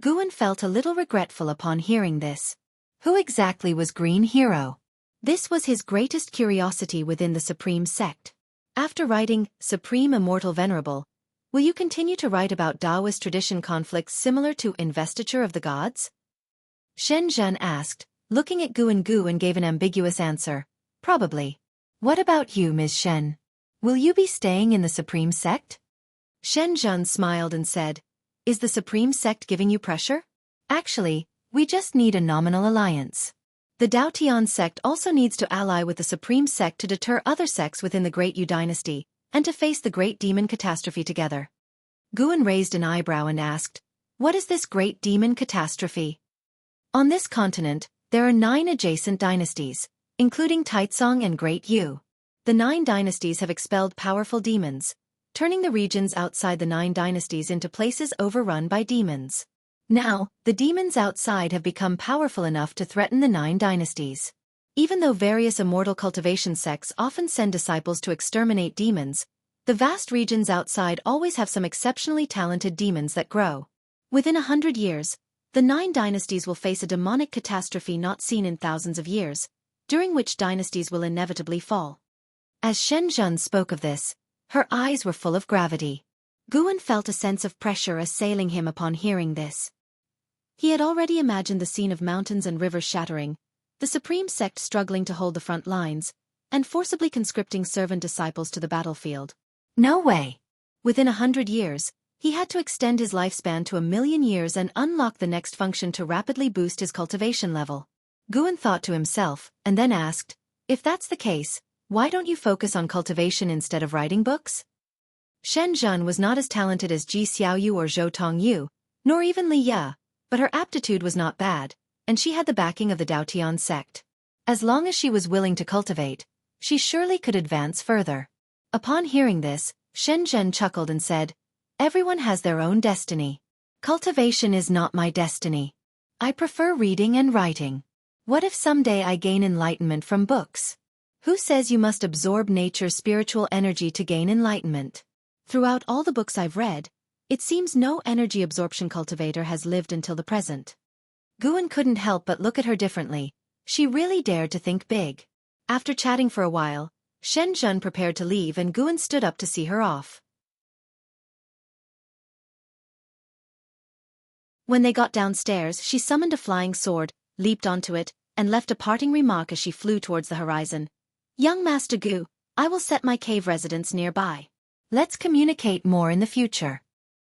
Guan felt a little regretful upon hearing this. Who exactly was Green Hero? This was his greatest curiosity within the Supreme Sect. After writing Supreme Immortal Venerable, will you continue to write about Daoist tradition conflicts similar to Investiture of the Gods? Shenzhen asked, looking at Guan. Guan gave an ambiguous answer. Probably. What about you, Ms. Shen? Will you be staying in the Supreme Sect? Shenzhen smiled and said, Is the Supreme Sect giving you pressure? Actually, we just need a nominal alliance. The Daotian sect also needs to ally with the Supreme Sect to deter other sects within the Great Yu dynasty, and to face the great demon Catastrophe together. Guan raised an eyebrow and asked, What is this great demon Catastrophe? On this continent, there are 9 adjacent dynasties, including Taitsong and Great Yu. The 9 dynasties have expelled powerful demons, turning the regions outside the 9 dynasties into places overrun by demons. Now, the demons outside have become powerful enough to threaten the 9 dynasties. Even though various immortal cultivation sects often send disciples to exterminate demons, the vast regions outside always have some exceptionally talented demons that grow. Within 100 years, the 9 dynasties will face a demonic catastrophe not seen in thousands of years, during which dynasties will inevitably fall. As Shenzhen spoke of this, her eyes were full of gravity. Guan felt a sense of pressure assailing him upon hearing this. He had already imagined the scene of mountains and rivers shattering, the Supreme Sect struggling to hold the front lines, and forcibly conscripting servant disciples to the battlefield. No way! Within 100 years, he had to extend his lifespan to 1,000,000 years and unlock the next function to rapidly boost his cultivation level. Guan thought to himself, and then asked, If that's the case, why don't you focus on cultivation instead of writing books? Shenzhen was not as talented as Ji Xiaoyu or Zhou Tongyu, nor even Li Ya, but her aptitude was not bad, and she had the backing of the Daotian sect. As long as she was willing to cultivate, she surely could advance further. Upon hearing this, Shenzhen chuckled and said, Everyone has their own destiny. Cultivation is not my destiny. I prefer reading and writing. What if someday I gain enlightenment from books? Who says you must absorb nature's spiritual energy to gain enlightenment? Throughout all the books I've read, it seems no energy absorption cultivator has lived until the present. Guan couldn't help but look at her differently, She really dared to think big. After chatting for a while, Shenzhen prepared to leave and Guan stood up to see her off. When they got downstairs, she summoned a flying sword, leaped onto it, and left a parting remark as she flew towards the horizon. Young Master Gu, I will set my cave residence nearby. Let's communicate more in the future.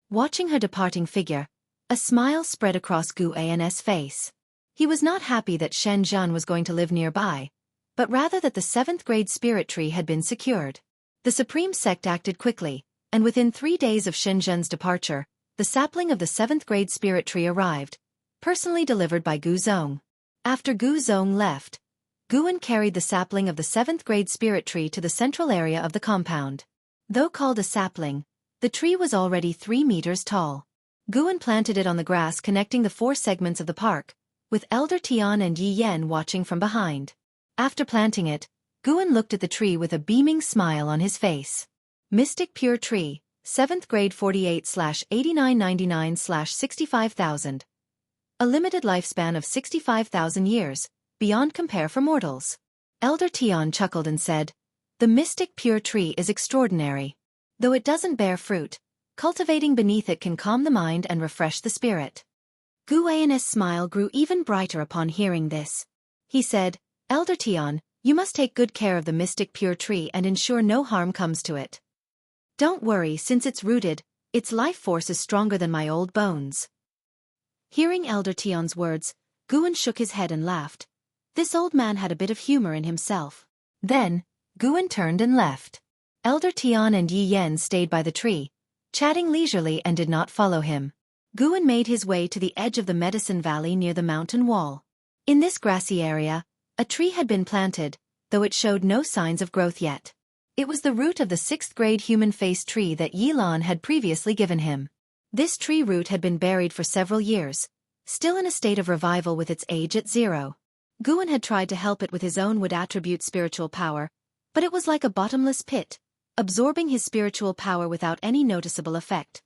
Watching her departing figure, a smile spread across Gu An's face. He was not happy that Shenzhen was going to live nearby, but rather that the 7th grade spirit tree had been secured. The Supreme Sect acted quickly, and within 3 days of Shenzhen's departure, the sapling of the 7th grade spirit tree arrived, personally delivered by Gu Zong. After Gu Zong left, Guan carried the sapling of the 7th grade spirit tree to the central area of the compound. Though called a sapling, the tree was already 3 meters tall. Guan planted it on the grass connecting the 4 segments of the park, with Elder Tian and Yi Yan watching from behind. After planting it, Guan looked at the tree with a beaming smile on his face. Mystic Pure Tree, 7th grade 48/8999/65,000. A limited lifespan of 65,000 years, beyond compare for mortals. Elder Tian chuckled and said, "The mystic pure tree is extraordinary. Though it doesn't bear fruit, cultivating beneath it can calm the mind and refresh the spirit." Gu An's smile grew even brighter upon hearing this. He said, "Elder Tian, you must take good care of the mystic pure tree and ensure no harm comes to it. Don't worry, since it's rooted, its life force is stronger than my old bones." Hearing Elder Tian's words, Guan shook his head and laughed. This old man had a bit of humor in himself. Then, Guan turned and left. Elder Tian and Yi Yan stayed by the tree, chatting leisurely and did not follow him. Guan made his way to the edge of the Medicine Valley near the mountain wall. In this grassy area, a tree had been planted, though it showed no signs of growth yet. It was the root of the 6th grade human-faced tree that Yi Lan had previously given him. This tree root had been buried for several years, still in a state of revival with its age at 0. Guan had tried to help it with his own wood attribute spiritual power, but it was like a bottomless pit, absorbing his spiritual power without any noticeable effect.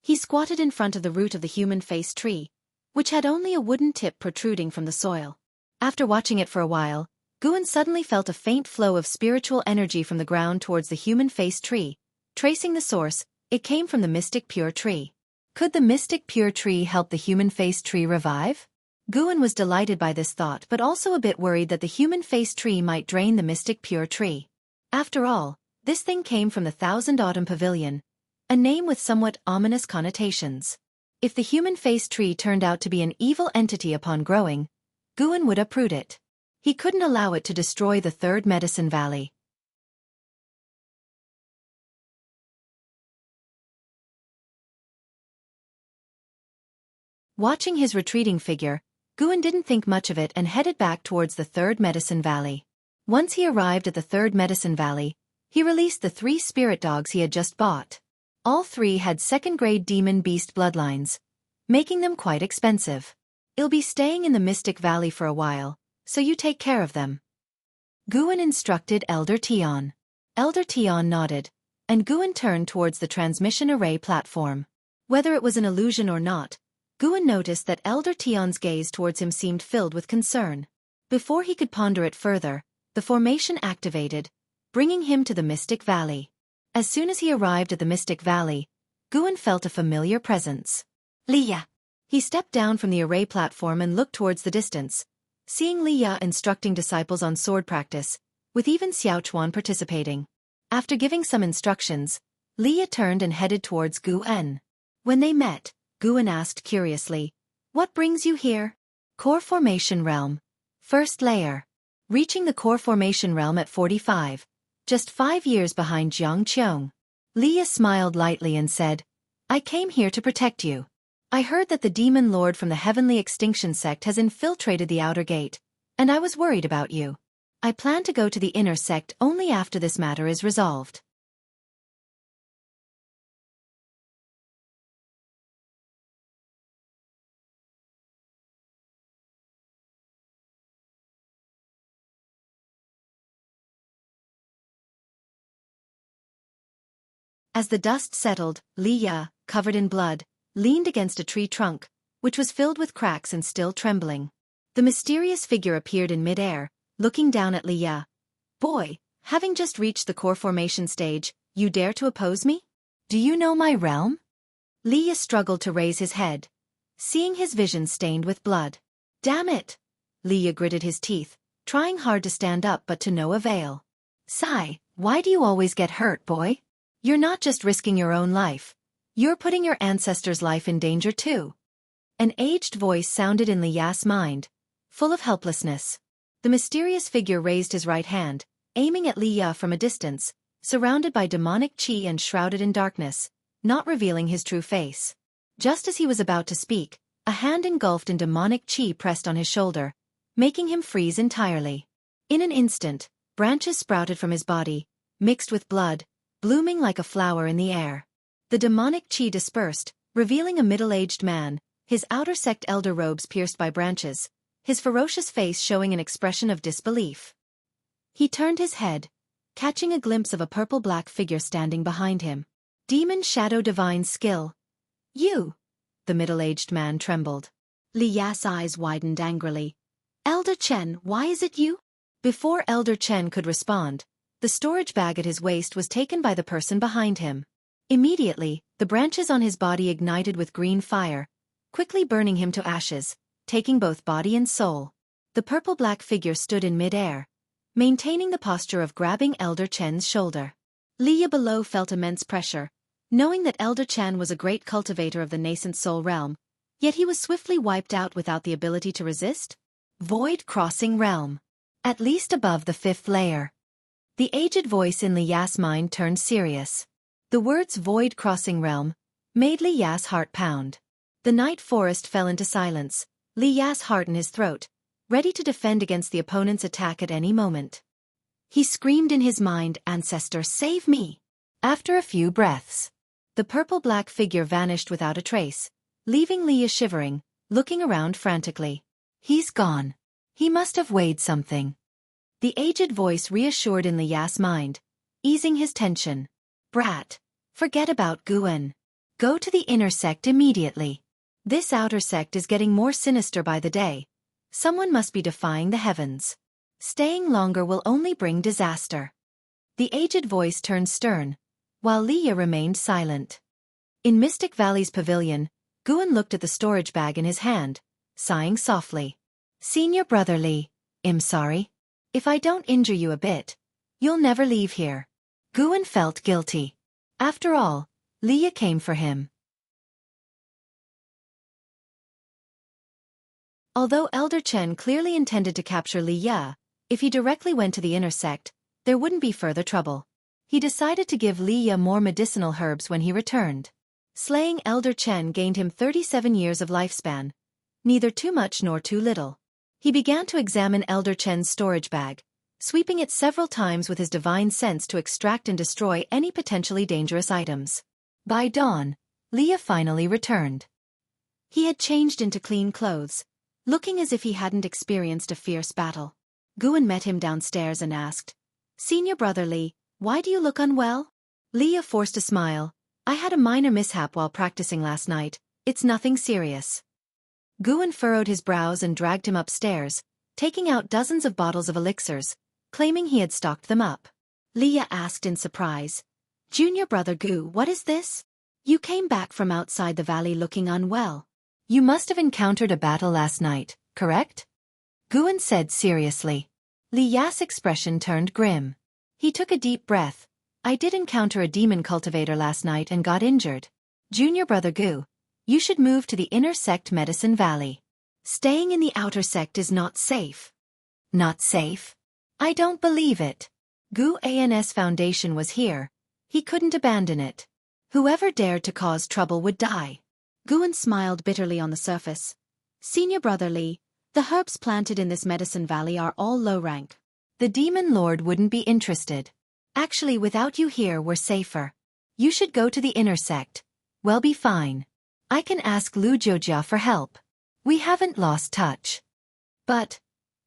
He squatted in front of the root of the human-faced tree, which had only a wooden tip protruding from the soil. After watching it for a while, Guan suddenly felt a faint flow of spiritual energy from the ground towards the human-faced tree. Tracing the source, it came from the mystic pure tree. Could the mystic pure tree help the human-faced tree revive? Guan was delighted by this thought but also a bit worried that the human-faced tree might drain the mystic pure tree. After all, this thing came from the Thousand Autumn Pavilion, a name with somewhat ominous connotations. If the human-faced tree turned out to be an evil entity upon growing, Guan would uproot it. He couldn't allow it to destroy the 3rd Medicine Valley. Watching his retreating figure, Guan didn't think much of it and headed back towards the 3rd Medicine Valley. Once he arrived at the 3rd Medicine Valley, he released the 3 spirit dogs he had just bought. All 3 had 2nd grade demon beast bloodlines, making them quite expensive. "I'll be staying in the Mystic Valley for a while, so you take care of them," Guan instructed Elder Tian. Elder Tian nodded, and Guan turned towards the transmission array platform. Whether it was an illusion or not, Guan noticed that Elder Tian's gaze towards him seemed filled with concern. Before he could ponder it further, the formation activated, bringing him to the Mystic Valley. As soon as he arrived at the Mystic Valley, Guan felt a familiar presence. "Liya." He stepped down from the array platform and looked towards the distance, seeing Liya instructing disciples on sword practice, with even Xiaochuan participating. After giving some instructions, Liya turned and headed towards Guan. When they met, Guan asked curiously, "What brings you here?" "Core Formation Realm. First layer." Reaching the Core Formation Realm at 45, just 5 years behind Jianghu. Liya smiled lightly and said, "I came here to protect you. I heard that the demon lord from the Heavenly Extinction Sect has infiltrated the outer gate, and I was worried about you. I plan to go to the inner sect only after this matter is resolved." As the dust settled, Liya, covered in blood, leaned against a tree trunk, which was filled with cracks and still trembling. The mysterious figure appeared in midair, looking down at Liya. Boy, having just reached the core formation stage, you dare to oppose me? Do you know my realm? Liya struggled to raise his head, seeing his vision stained with blood. Damn it! Liya gritted his teeth, trying hard to stand up but to no avail. Sigh, why do you always get hurt, boy? You're not just risking your own life. You're putting your ancestor's life in danger too. An aged voice sounded in Liya's mind, full of helplessness. The mysterious figure raised his right hand, aiming at Liya from a distance, surrounded by demonic qi and shrouded in darkness, not revealing his true face. Just as he was about to speak, a hand engulfed in demonic qi pressed on his shoulder, making him freeze entirely. In an instant, branches sprouted from his body, mixed with blood, blooming like a flower in the air. The demonic qi dispersed, revealing a middle-aged man, his outer sect elder robes pierced by branches, his ferocious face showing an expression of disbelief. He turned his head, catching a glimpse of a purple-black figure standing behind him. Demon Shadow Divine Skill. You! The middle-aged man trembled. Liya's eyes widened angrily. Elder Chen, why is it you? Before Elder Chen could respond, the storage bag at his waist was taken by the person behind him. Immediately, the branches on his body ignited with green fire, quickly burning him to ashes, taking both body and soul. The purple-black figure stood in mid-air, maintaining the posture of grabbing Elder Chen's shoulder. Liya below felt immense pressure, knowing that Elder Chen was a great cultivator of the nascent soul realm, yet he was swiftly wiped out without the ability to resist. Void crossing realm. At least above the 5th layer. The aged voice in Liya's mind turned serious. The words void crossing realm made Liya's heart pound. The night forest fell into silence, Liya's heart in his throat, ready to defend against the opponent's attack at any moment. He screamed in his mind, Ancestor, save me! After a few breaths, the purple-black figure vanished without a trace, leaving Liya shivering, looking around frantically. He's gone. He must have weighed something. The aged voice reassured in Liya's mind, easing his tension. Brat, forget about Guan. Go to the inner sect immediately. This outer sect is getting more sinister by the day. Someone must be defying the heavens. Staying longer will only bring disaster. The aged voice turned stern, while Liya remained silent. In Mystic Valley's pavilion, Guan looked at the storage bag in his hand, sighing softly. Senior Brother Li, I'm sorry. If I don't injure you a bit, you'll never leave here. Guan felt guilty. After all, Liya came for him. Although Elder Chen clearly intended to capture Liya, if he directly went to the inner sect, there wouldn't be further trouble. He decided to give Liya more medicinal herbs when he returned. Slaying Elder Chen gained him 37 years of lifespan, neither too much nor too little. He began to examine Elder Chen's storage bag, sweeping it several times with his divine sense to extract and destroy any potentially dangerous items. By dawn, Liya finally returned. He had changed into clean clothes, looking as if he hadn't experienced a fierce battle. Guan met him downstairs and asked, Senior Brother Li, why do you look unwell? Liya forced a smile. I had a minor mishap while practicing last night. It's nothing serious. Guan furrowed his brows and dragged him upstairs, taking out dozens of bottles of elixirs, claiming he had stocked them up. Liya asked in surprise, Junior Brother Gu, what is this? You came back from outside the valley looking unwell. You must have encountered a battle last night, correct? Guan said seriously. Liya's expression turned grim. He took a deep breath. I did encounter a demon cultivator last night and got injured. Junior Brother Gu, you should move to the inner sect Medicine Valley. Staying in the outer sect is not safe. Not safe? I don't believe it. Gu An's foundation was here. He couldn't abandon it. Whoever dared to cause trouble would die. Guan smiled bitterly on the surface. Senior Brother Li, the herbs planted in this Medicine Valley are all low rank. The Demon Lord wouldn't be interested. Actually, without you here we're safer. You should go to the inner sect. We'll be fine. I can ask Lu Jiujia for help. We haven't lost touch. But...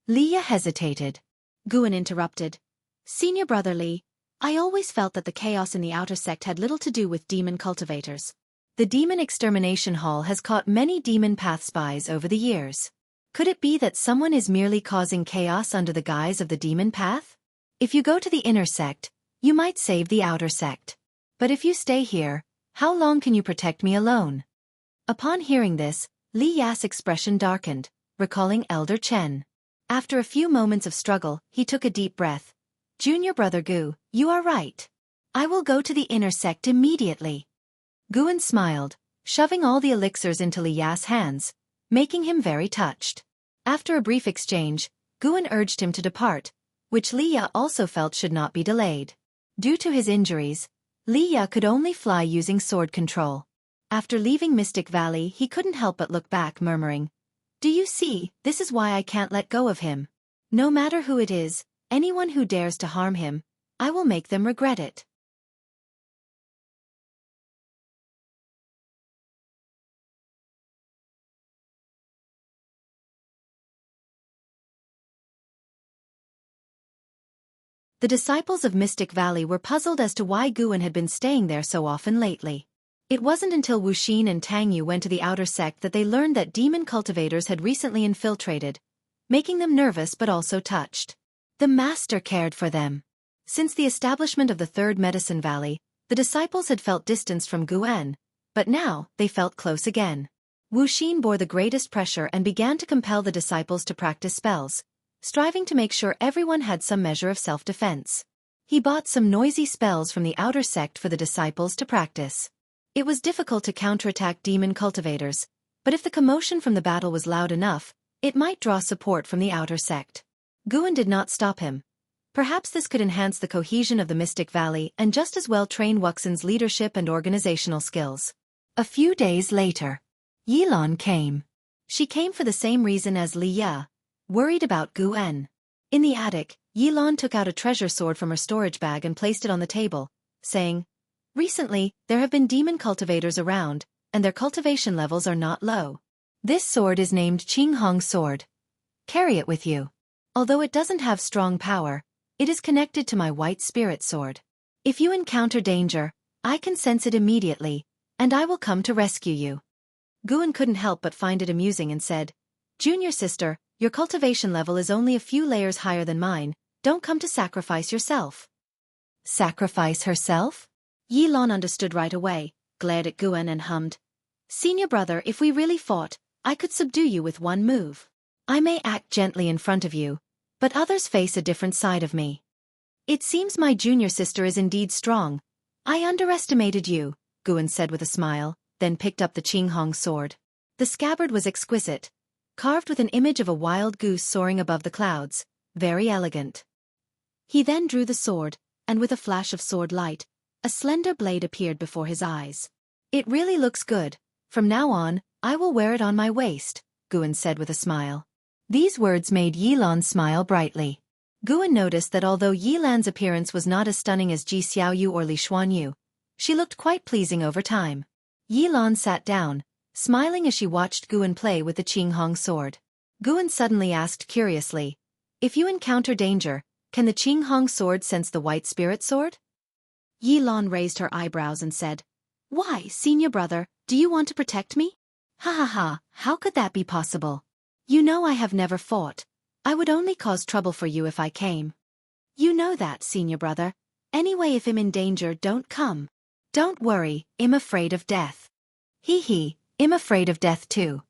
Liya hesitated. Guan interrupted. Senior Brother Li, I always felt that the chaos in the outer sect had little to do with demon cultivators. The Demon Extermination Hall has caught many demon path spies over the years. Could it be that someone is merely causing chaos under the guise of the demon path? If you go to the inner sect, you might save the outer sect. But if you stay here, how long can you protect me alone? Upon hearing this, Li Ya's expression darkened, recalling Elder Chen. After a few moments of struggle, he took a deep breath. Junior brother Gu, you are right. I will go to the inner sect immediately. Guan smiled, shoving all the elixirs into Li Ya's hands, making him very touched. After a brief exchange, Guan urged him to depart, which Li Ya also felt should not be delayed. Due to his injuries, Li Ya could only fly using sword control. After leaving Mystic Valley, he couldn't help but look back, murmuring, "Do you see, this is why I can't let go of him. No matter who it is, anyone who dares to harm him, I will make them regret it." The disciples of Mystic Valley were puzzled as to why Guan had been staying there so often lately. It wasn't until Wuxia and Tangyu went to the outer sect that they learned that demon cultivators had recently infiltrated, making them nervous but also touched. The master cared for them. Since the establishment of the Third Medicine Valley, the disciples had felt distanced from Guan, but now they felt close again. Wuxia bore the greatest pressure and began to compel the disciples to practice spells, striving to make sure everyone had some measure of self-defense. He bought some noisy spells from the outer sect for the disciples to practice. It was difficult to counterattack demon cultivators, but if the commotion from the battle was loud enough, it might draw support from the outer sect. Guan did not stop him. Perhaps this could enhance the cohesion of the Mystic Valley and just as well train Wuxia's leadership and organizational skills. A few days later, Yilan came. She came for the same reason as Li Ya, worried about Guan. In the attic, Yilan took out a treasure sword from her storage bag and placed it on the table, saying, "Recently, there have been demon cultivators around, and their cultivation levels are not low. This sword is named Qinghong Sword. Carry it with you. Although it doesn't have strong power, it is connected to my white spirit sword. If you encounter danger, I can sense it immediately, and I will come to rescue you." Guan couldn't help but find it amusing and said, "Junior sister, your cultivation level is only a few layers higher than mine, don't come to sacrifice yourself." Sacrifice herself? Yilan understood right away, glared at Guan and hummed, "Senior brother, if we really fought, I could subdue you with one move. I may act gently in front of you, but others face a different side of me. It seems my junior sister is indeed strong. I underestimated you," Guan said with a smile, then picked up the Qinghong sword. The scabbard was exquisite, carved with an image of a wild goose soaring above the clouds, very elegant. He then drew the sword, and with a flash of sword light, a slender blade appeared before his eyes. "It really looks good. From now on, I will wear it on my waist," Guan said with a smile. These words made Yilan smile brightly. Guan noticed that although Yilan's appearance was not as stunning as Ji Xiaoyu or Li Xuanyu, she looked quite pleasing over time. Yilan sat down, smiling as she watched Guan play with the Qinghong sword. Guan suddenly asked curiously, "If you encounter danger, can the Qinghong sword sense the white spirit sword?" Yilan raised her eyebrows and said, "Why, senior brother, do you want to protect me?" "Ha ha ha, how could that be possible? You know I have never fought. I would only cause trouble for you if I came." "You know that, senior brother. Anyway, if I'm in danger, don't come." "Don't worry, I'm afraid of death." "Hee hee, I'm afraid of death too."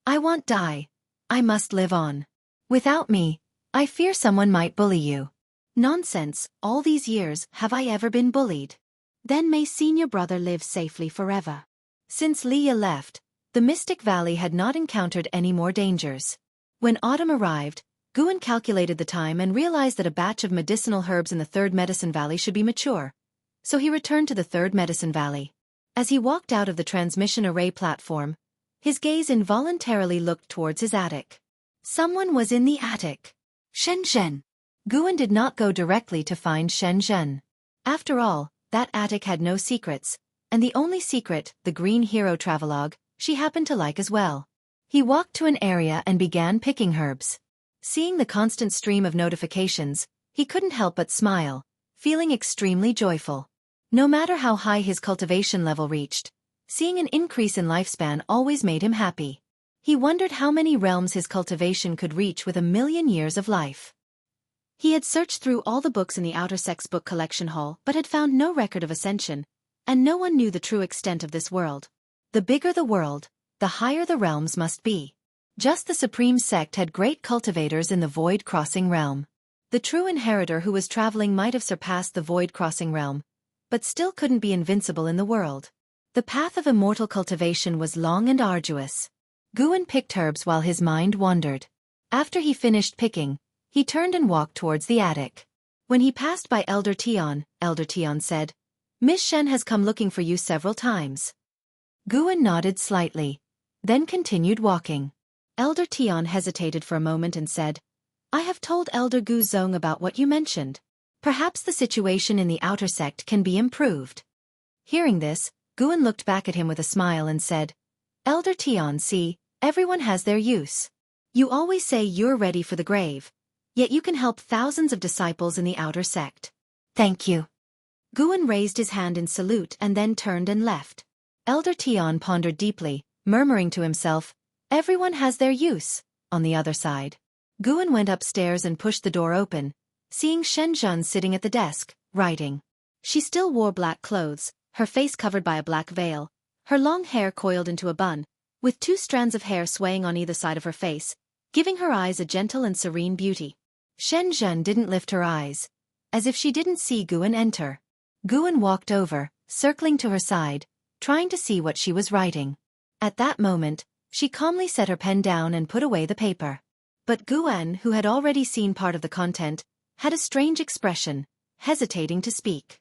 "I won't die. I must live on. Without me, I fear someone might bully you." "Nonsense, all these years have I ever been bullied? Then may senior brother live safely forever." Since Li Ya left, the Mystic Valley had not encountered any more dangers. When autumn arrived, Guan calculated the time and realized that a batch of medicinal herbs in the Third Medicine Valley should be mature. So he returned to the Third Medicine Valley. As he walked out of the transmission array platform, his gaze involuntarily looked towards his attic. Someone was in the attic. Shenzhen. Guan did not go directly to find Shenzhen. After all, that attic had no secrets, and the only secret, the Green Hero Travelogue, she happened to like as well. He walked to an area and began picking herbs. Seeing the constant stream of notifications, he couldn't help but smile, feeling extremely joyful. No matter how high his cultivation level reached, Seeing an increase in lifespan always made him happy. He wondered how many realms his cultivation could reach with 1,000,000 years of life. He had searched through all the books in the Outer Sect's book collection hall but had found no record of ascension, and no one knew the true extent of this world. The bigger the world, the higher the realms must be. Just the Supreme Sect had great cultivators in the Void-Crossing realm. The true inheritor who was traveling might have surpassed the Void-Crossing realm, but still couldn't be invincible in the world. The path of immortal cultivation was long and arduous. Guan picked herbs while his mind wandered. After he finished picking, he turned and walked towards the attic. When he passed by Elder Tian said, "Miss Shen has come looking for you several times." Guan nodded slightly, then continued walking. Elder Tian hesitated for a moment and said, "I have told Elder Gu Zong about what you mentioned. Perhaps the situation in the Outer Sect can be improved." Hearing this, Guan looked back at him with a smile and said, "Elder Tian, see, everyone has their use. You always say you're ready for the grave, yet you can help thousands of disciples in the Outer Sect. Thank you." Guan raised his hand in salute and then turned and left. Elder Tian pondered deeply, murmuring to himself, "Everyone has their use." On the other side, Guan went upstairs and pushed the door open, seeing Shenzhen sitting at the desk, writing. She still wore black clothes, her face covered by a black veil, her long hair coiled into a bun, with 2 strands of hair swaying on either side of her face, giving her eyes a gentle and serene beauty. Shenzhen didn't lift her eyes, as if she didn't see Guan enter. Guan walked over, circling to her side, trying to see what she was writing. At that moment, she calmly set her pen down and put away the paper. But Guan, who had already seen part of the content, had a strange expression, hesitating to speak.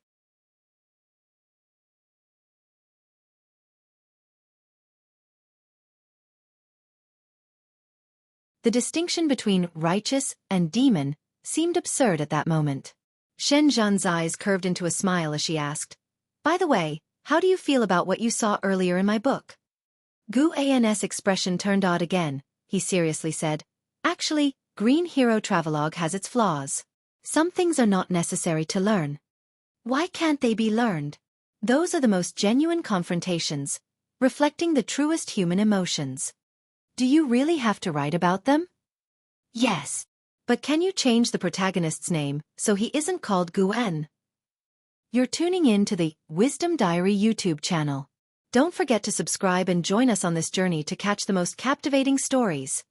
The distinction between righteous and demon seemed absurd at that moment. Shenzhen's eyes curved into a smile as she asked, "By the way, how do you feel about what you saw earlier in my book?" Guan's expression turned odd again. He seriously said, "Actually, Green Hero Travelogue has its flaws. Some things are not necessary to learn." "Why can't they be learned?" "Those are the most genuine confrontations, reflecting the truest human emotions." "Do you really have to write about them?" "Yes." "But can you change the protagonist's name so he isn't called Guan?" You're tuning in to the Wisdom Diary YouTube channel. Don't forget to subscribe and join us on this journey to catch the most captivating stories.